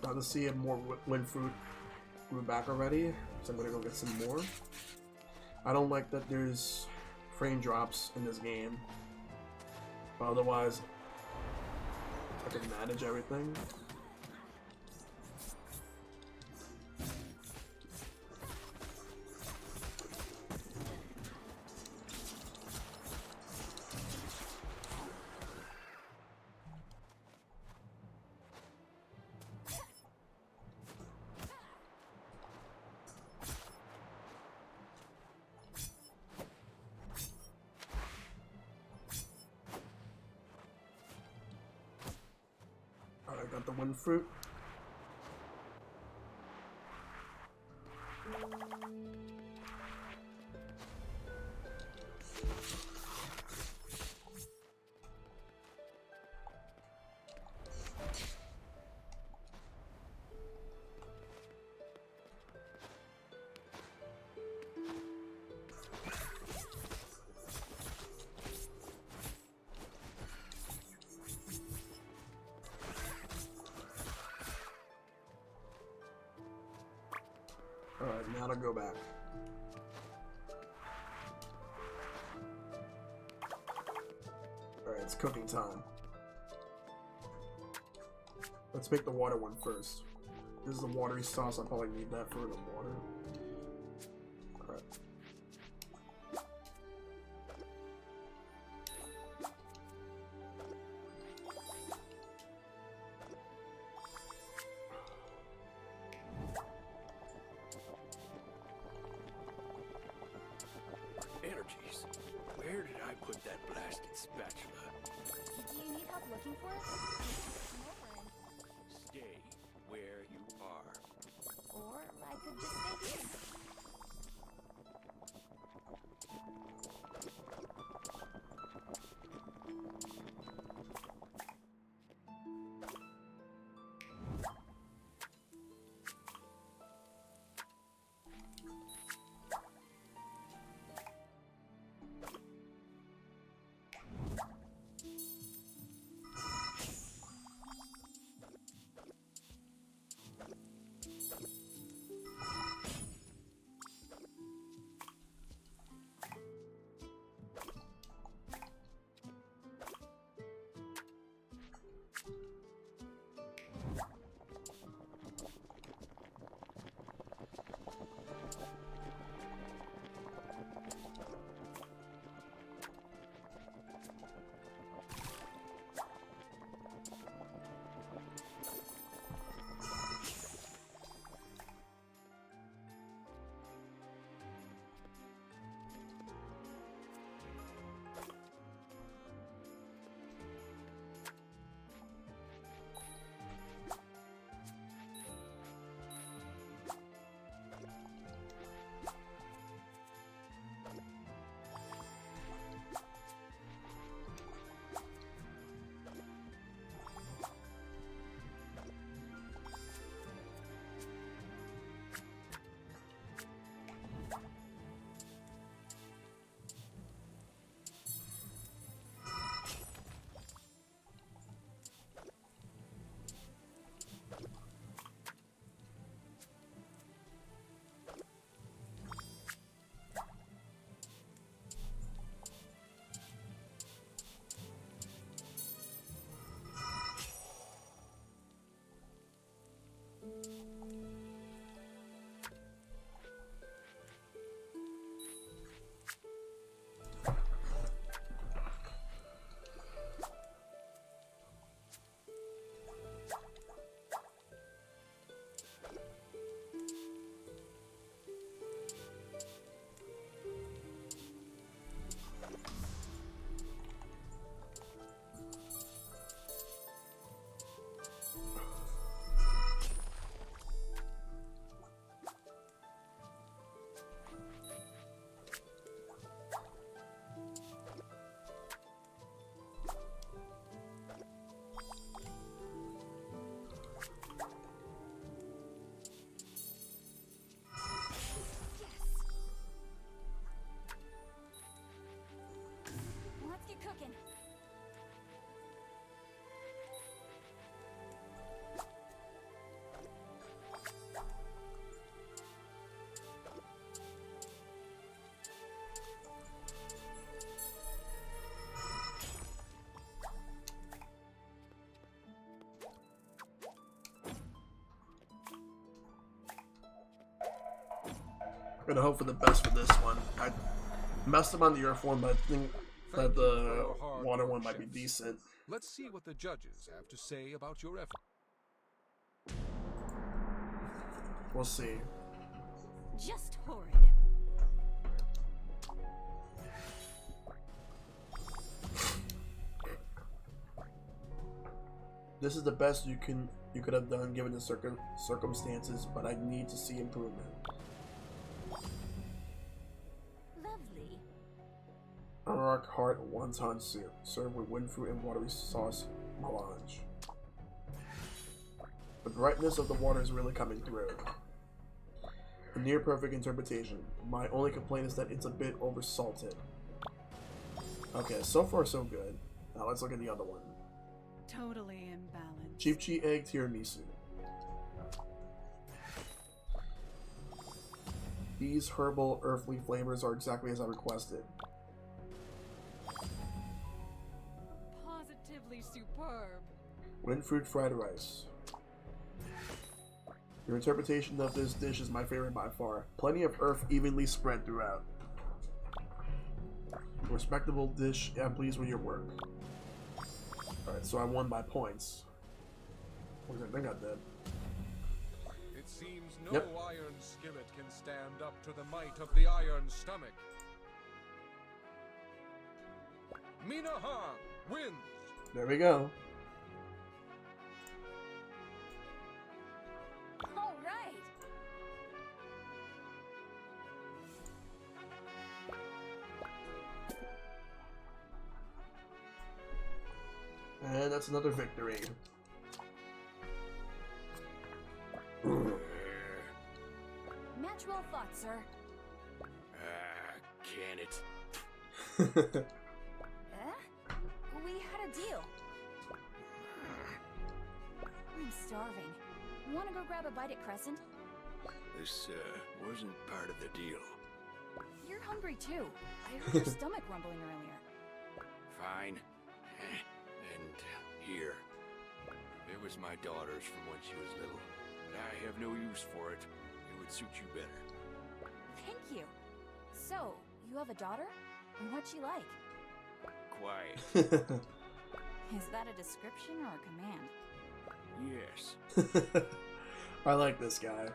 Now to see if more wind fruit grew back already, so I'm gonna go get some more. I don't like that there's frame drops in this game, but otherwise I can manage everything. I got the wind fruit. Alright, now to go back. Alright, it's cooking time. Let's make the water one first. This is the watery sauce, I'll probably need that for the water. Alright.
Energies. Where did I put that blasted spatula?
Do you need help looking for it?
Stay where you are.
Or I could just stay here. Cooking.
I'm gonna hope for the best for this one. I messed up on the earth one, but I think that the water one might be decent.
Let's see what the judges have to say about your effort.
We'll see.
Just horrid.
This is the best you could have done given the circumstances, but I need to see improvement.
Lovely.
Arak heart wonton soup, served with wind fruit and watery sauce melange. The brightness of the water is really coming through. A near perfect interpretation. My only complaint is that it's a bit oversalted. Okay, so far so good. Now let's look at the other one.
Totally imbalanced.
Cheap egg tiramisu. These herbal, earthly flavors are exactly as I requested.
Positively superb.
Wind fruit fried rice. Your interpretation of this dish is my favorite by far. Plenty of earth evenly spread throughout. Respectable dish. I'm pleased with your work. Alright, so I won by points. What did I think I did?
It seems no
Yep.
iron skillet can stand up to the might of the iron stomach. Minahan wins.
There we go.
All right.
And that's another victory.
Match well fought, sir.
Can it?
We had a deal. I'm starving. Wanna go grab a bite at Crescent?
This, wasn't part of the deal.
You're hungry too. I heard your stomach rumbling earlier.
Fine. And here. It was my daughter's from when she was little. But I have no use for it. It would suit you better.
Thank you. So, you have a daughter? And what's she like?
Quiet.
Is that a description or a command?
Yes.
I like this guy.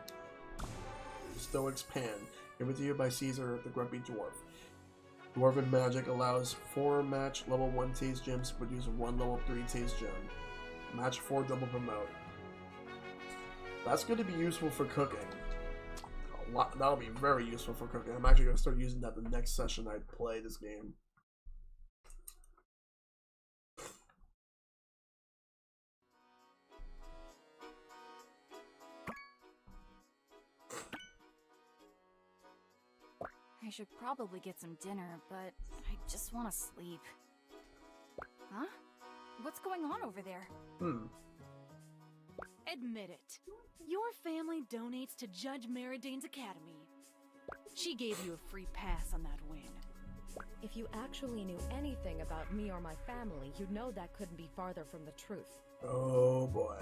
Stoic's Pan. Given to you by Caesar, the Grumpy Dwarf. Dwarven magic allows 4 match level 1 taste gems to produce 1 level 3 taste gem. Match 4 double promote. That's going to be useful for cooking. That'll be very useful for cooking. I'm actually going to start using that the next session I play this game.
I should probably get some dinner, but I just want to sleep. Huh? What's going on over there?
Admit it. Your family donates to Judge Meridane's academy. She gave you a free pass on that win.
If you actually knew anything about me or my family, you'd know that couldn't be farther from the truth.
Oh boy.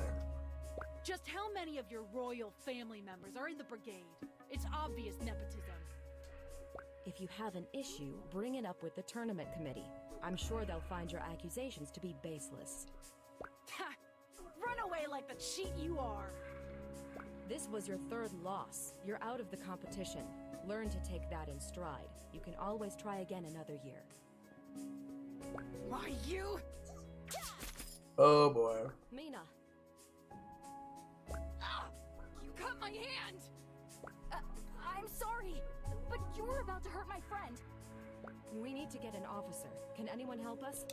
Just how many of your royal family members are in the Brigade? It's obvious nepotism.
If you have an issue, bring it up with the tournament committee. I'm sure they'll find your accusations to be baseless.
Ha! Run away like the cheat you are!
This was your 3rd loss. You're out of the competition. Learn to take that in stride. You can always try again another year.
Why, you?
Oh boy.
Mina!
Ah! You cut my hand!
I'm sorry, but you were about to hurt my friend.
We need to get an officer. Can anyone help us?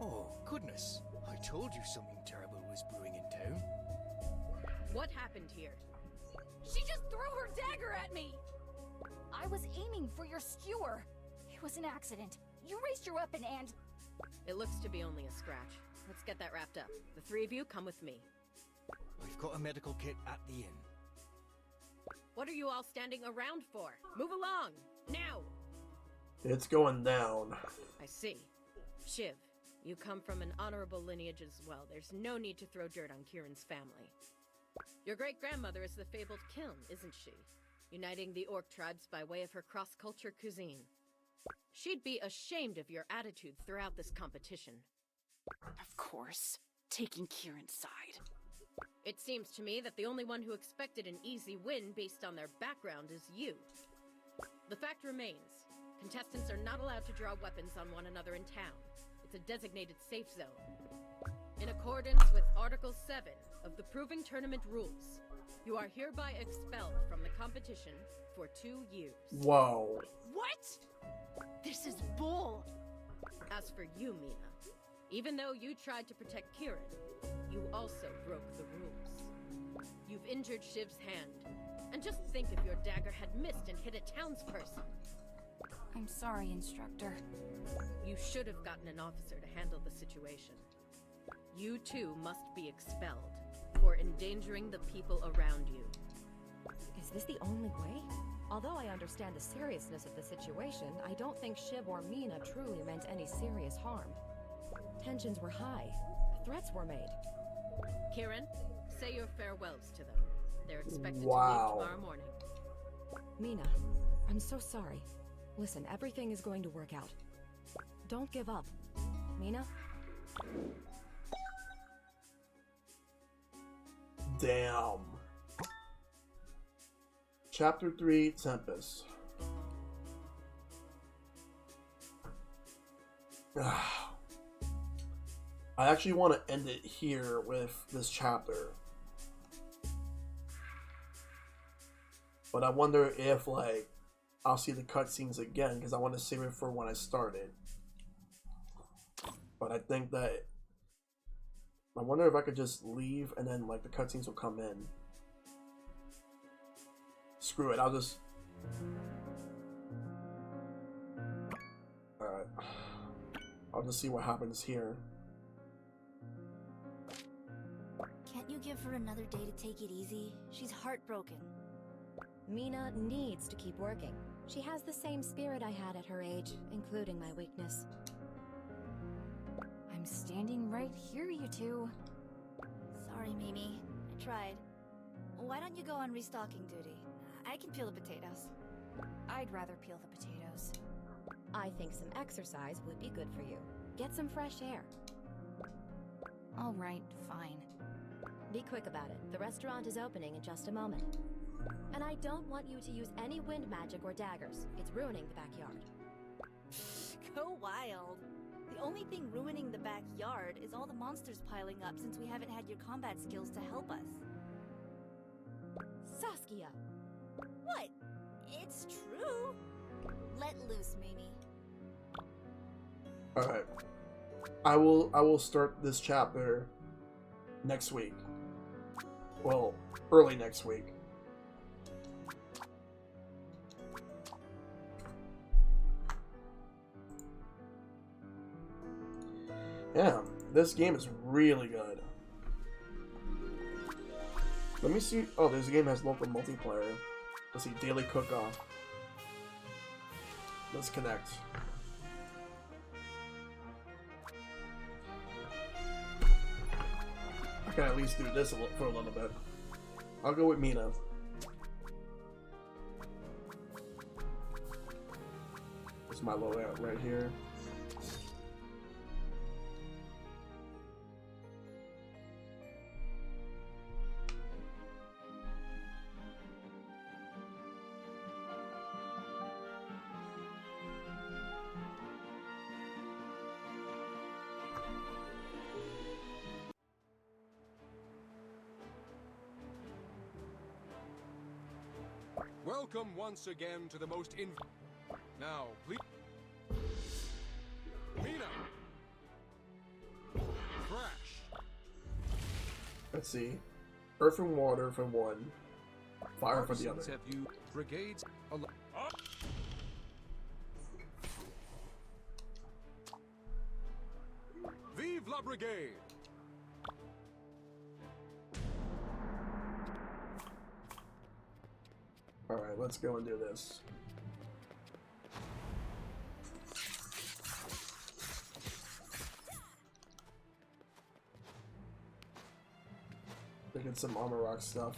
Oh, goodness. I told you something terrible was brewing in town.
What happened here?
She just threw her dagger at me! I was aiming for your skewer. It was an accident. You raised your weapon and...
It looks to be only a scratch. Let's get that wrapped up. The 3 of you come with me.
We've got a medical kit at the inn.
What are you all standing around for? Move along! Now!
It's going down.
I see. Shiv, you come from an honorable lineage as well. There's no need to throw dirt on Kieran's family. Your great-grandmother is the fabled Kiln, isn't she? Uniting the orc tribes by way of her cross-culture cuisine. She'd be ashamed of your attitude throughout this competition.
Of course. Taking Kieran's side.
It seems to me that the only one who expected an easy win based on their background is you. The fact remains, contestants are not allowed to draw weapons on one another in town. It's a designated safe zone. In accordance with Article 7 of the Proving Tournament rules, you are hereby expelled from the competition for 2 years.
Whoa.
What? This is bull!
As for you, Mina, even though you tried to protect Kieran, you also broke the rules. You've injured Shiv's hand. And just think if your dagger had missed and hit a townsperson.
I'm sorry, Instructor.
You should have gotten an officer to handle the situation. You too must be expelled for endangering the people around you.
Is this the only way? Although I understand the seriousness of the situation, I don't think Shiv or Mina truly meant any serious harm. Tensions were high. Threats were made.
Kieran, say your farewells to them. They're expected
Wow.
to leave tomorrow morning.
Mina, I'm so sorry. Listen, everything is going to work out. Don't give up. Mina?
Damn. Chapter 3, Tempest. I actually want to end it here with this chapter. But I wonder if, like, I'll see the cutscenes again, because I want to save it for when I started. But I think that... I wonder if I could just leave, and then, like, the cutscenes will come in. Screw it, I'll just... Alright. I'll just see what happens here.
Can't you give her another day to take it easy? She's heartbroken.
Mina needs to keep working. She has the same spirit I had at her age, including my weakness.
I'm standing right here, you two.
Sorry, Mimi. I tried. Why don't you go on restocking duty? I can peel the potatoes.
I'd rather peel the potatoes.
I think some exercise would be good for you. Get some fresh air.
All right, fine.
Be quick about it. The restaurant is opening in just a moment. And I don't want you to use any wind magic or daggers. It's ruining the backyard.
Go wild. The only thing ruining the backyard is all the monsters piling up since we haven't had your combat skills to help us.
Saskia!
What? It's true. Let loose, Mimi.
Alright. I will start this chapter next week. Well, early next week. Yeah, this game is really good. Let me see. Oh, this game has local multiplayer. Let's see, daily cook-off. Let's connect. I can at least do this for a little bit. I'll go with Mina. This is my loadout right here.
Welcome once again to the most Now, please... Mina! Crash!
Let's see. Earth and water for one. Fire for the other.
Have you... Brigades... Vive la Brigade!
Alright, let's go and do this. Look at some armor rock stuff.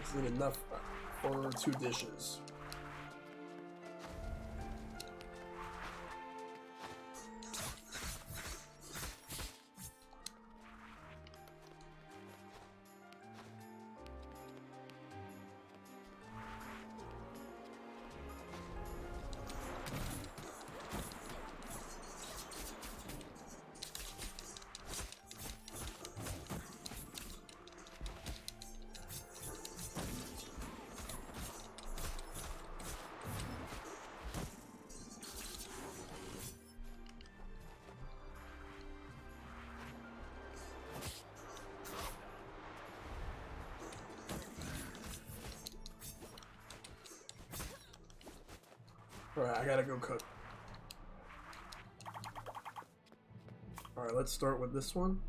Just need enough for 2 dishes. Alright, I gotta go cook. Alright, let's start with this one.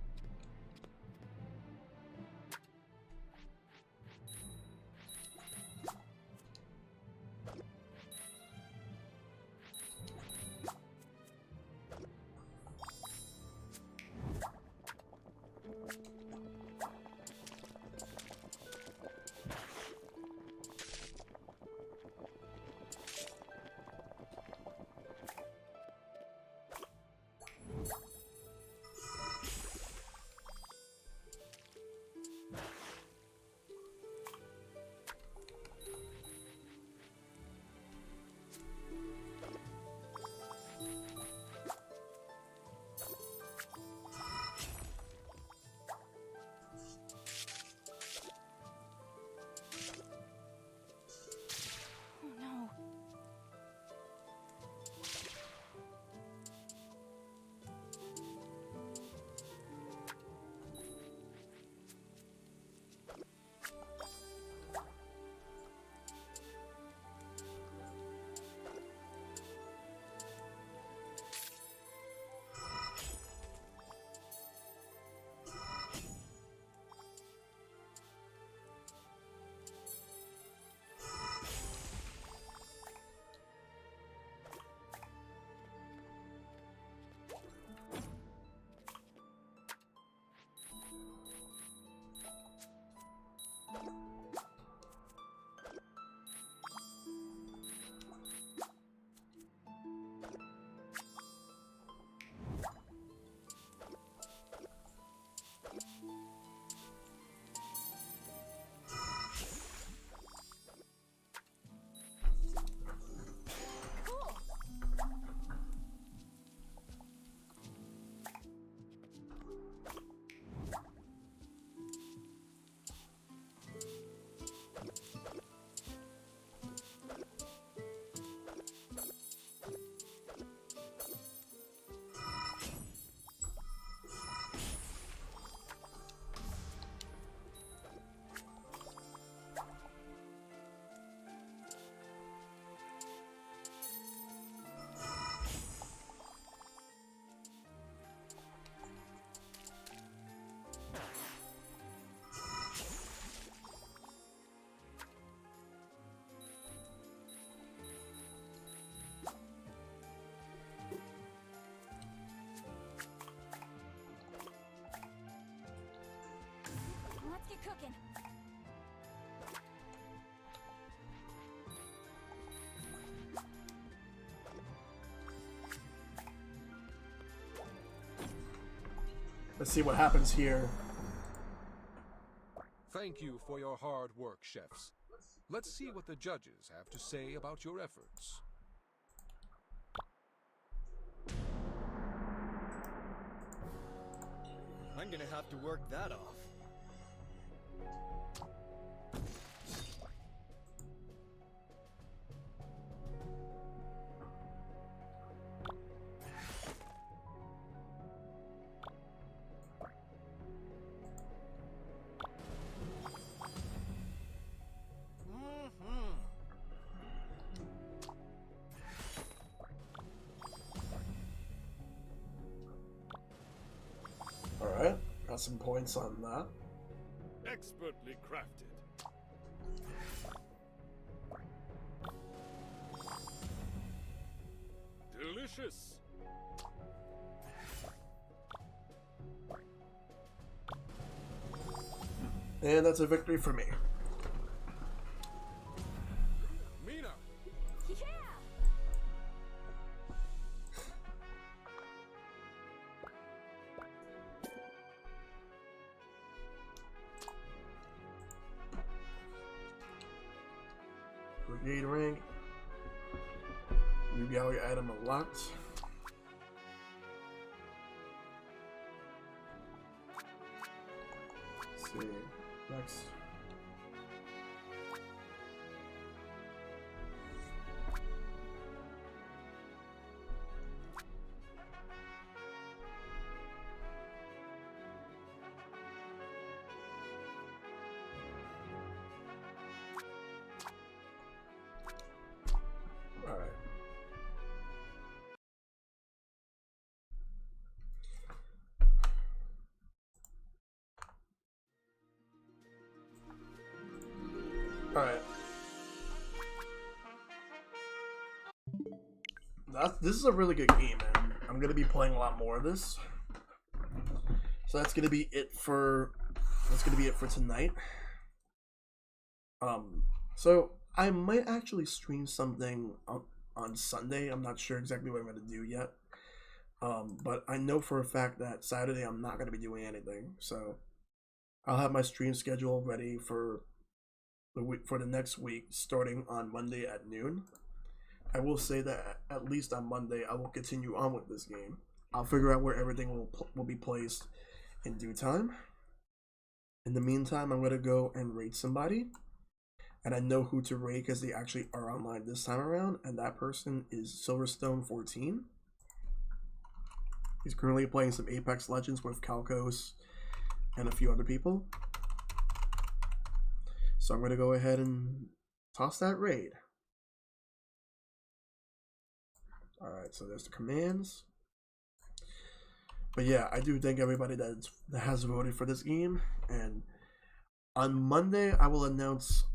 Let's get cooking.
Let's see what happens here.
Thank you for your hard work, chefs. Let's see what the judges have to say about your efforts.
I'm gonna have to work that off.
Alright, got some points on that.
Expertly crafted. Delicious.
And that's a victory for me. Brigade rank. New gallery item unlocked. Let's see. Next. Alright. Alright. This is a really good game, and I'm gonna be playing a lot more of this. So that's gonna be it for tonight. So I might actually stream something on Sunday. I'm not sure exactly what I'm gonna do yet. But I know for a fact that Saturday I'm not gonna be doing anything. So I'll have my stream schedule ready for the next week, starting on Monday at noon. I will say that at least on Monday I will continue on with this game. I'll figure out where everything will be placed in due time. In the meantime, I'm gonna go and raid somebody, and I know who to raid because they actually are online this time around, and that person is Silverstone14. He's currently playing some Apex Legends with Calcos and a few other people. So I'm gonna go ahead and toss that raid. Alright, so there's the commands. But yeah, I do thank everybody that has voted for this game. And on Monday, I will announce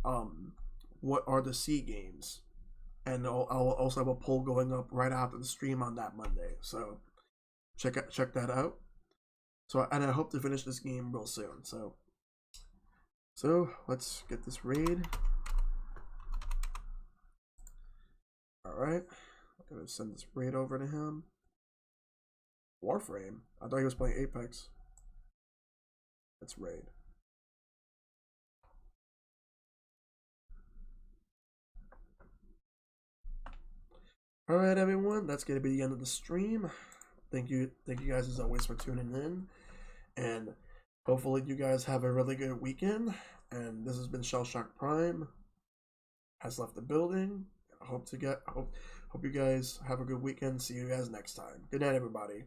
what are the C games. And I'll also have a poll going up right after the stream on that Monday. So check that out. So, and I hope to finish this game real soon. So let's get this raid. Alright. I'm gonna send this raid over to him. Warframe? I thought he was playing Apex. Let's raid. Alright everyone, that's gonna be the end of the stream. Thank you guys as always for tuning in. And hopefully you guys have a really good weekend. And this has been ShellshockPrime. Has left the building. Hope you guys have a good weekend. See you guys next time. Good night, everybody.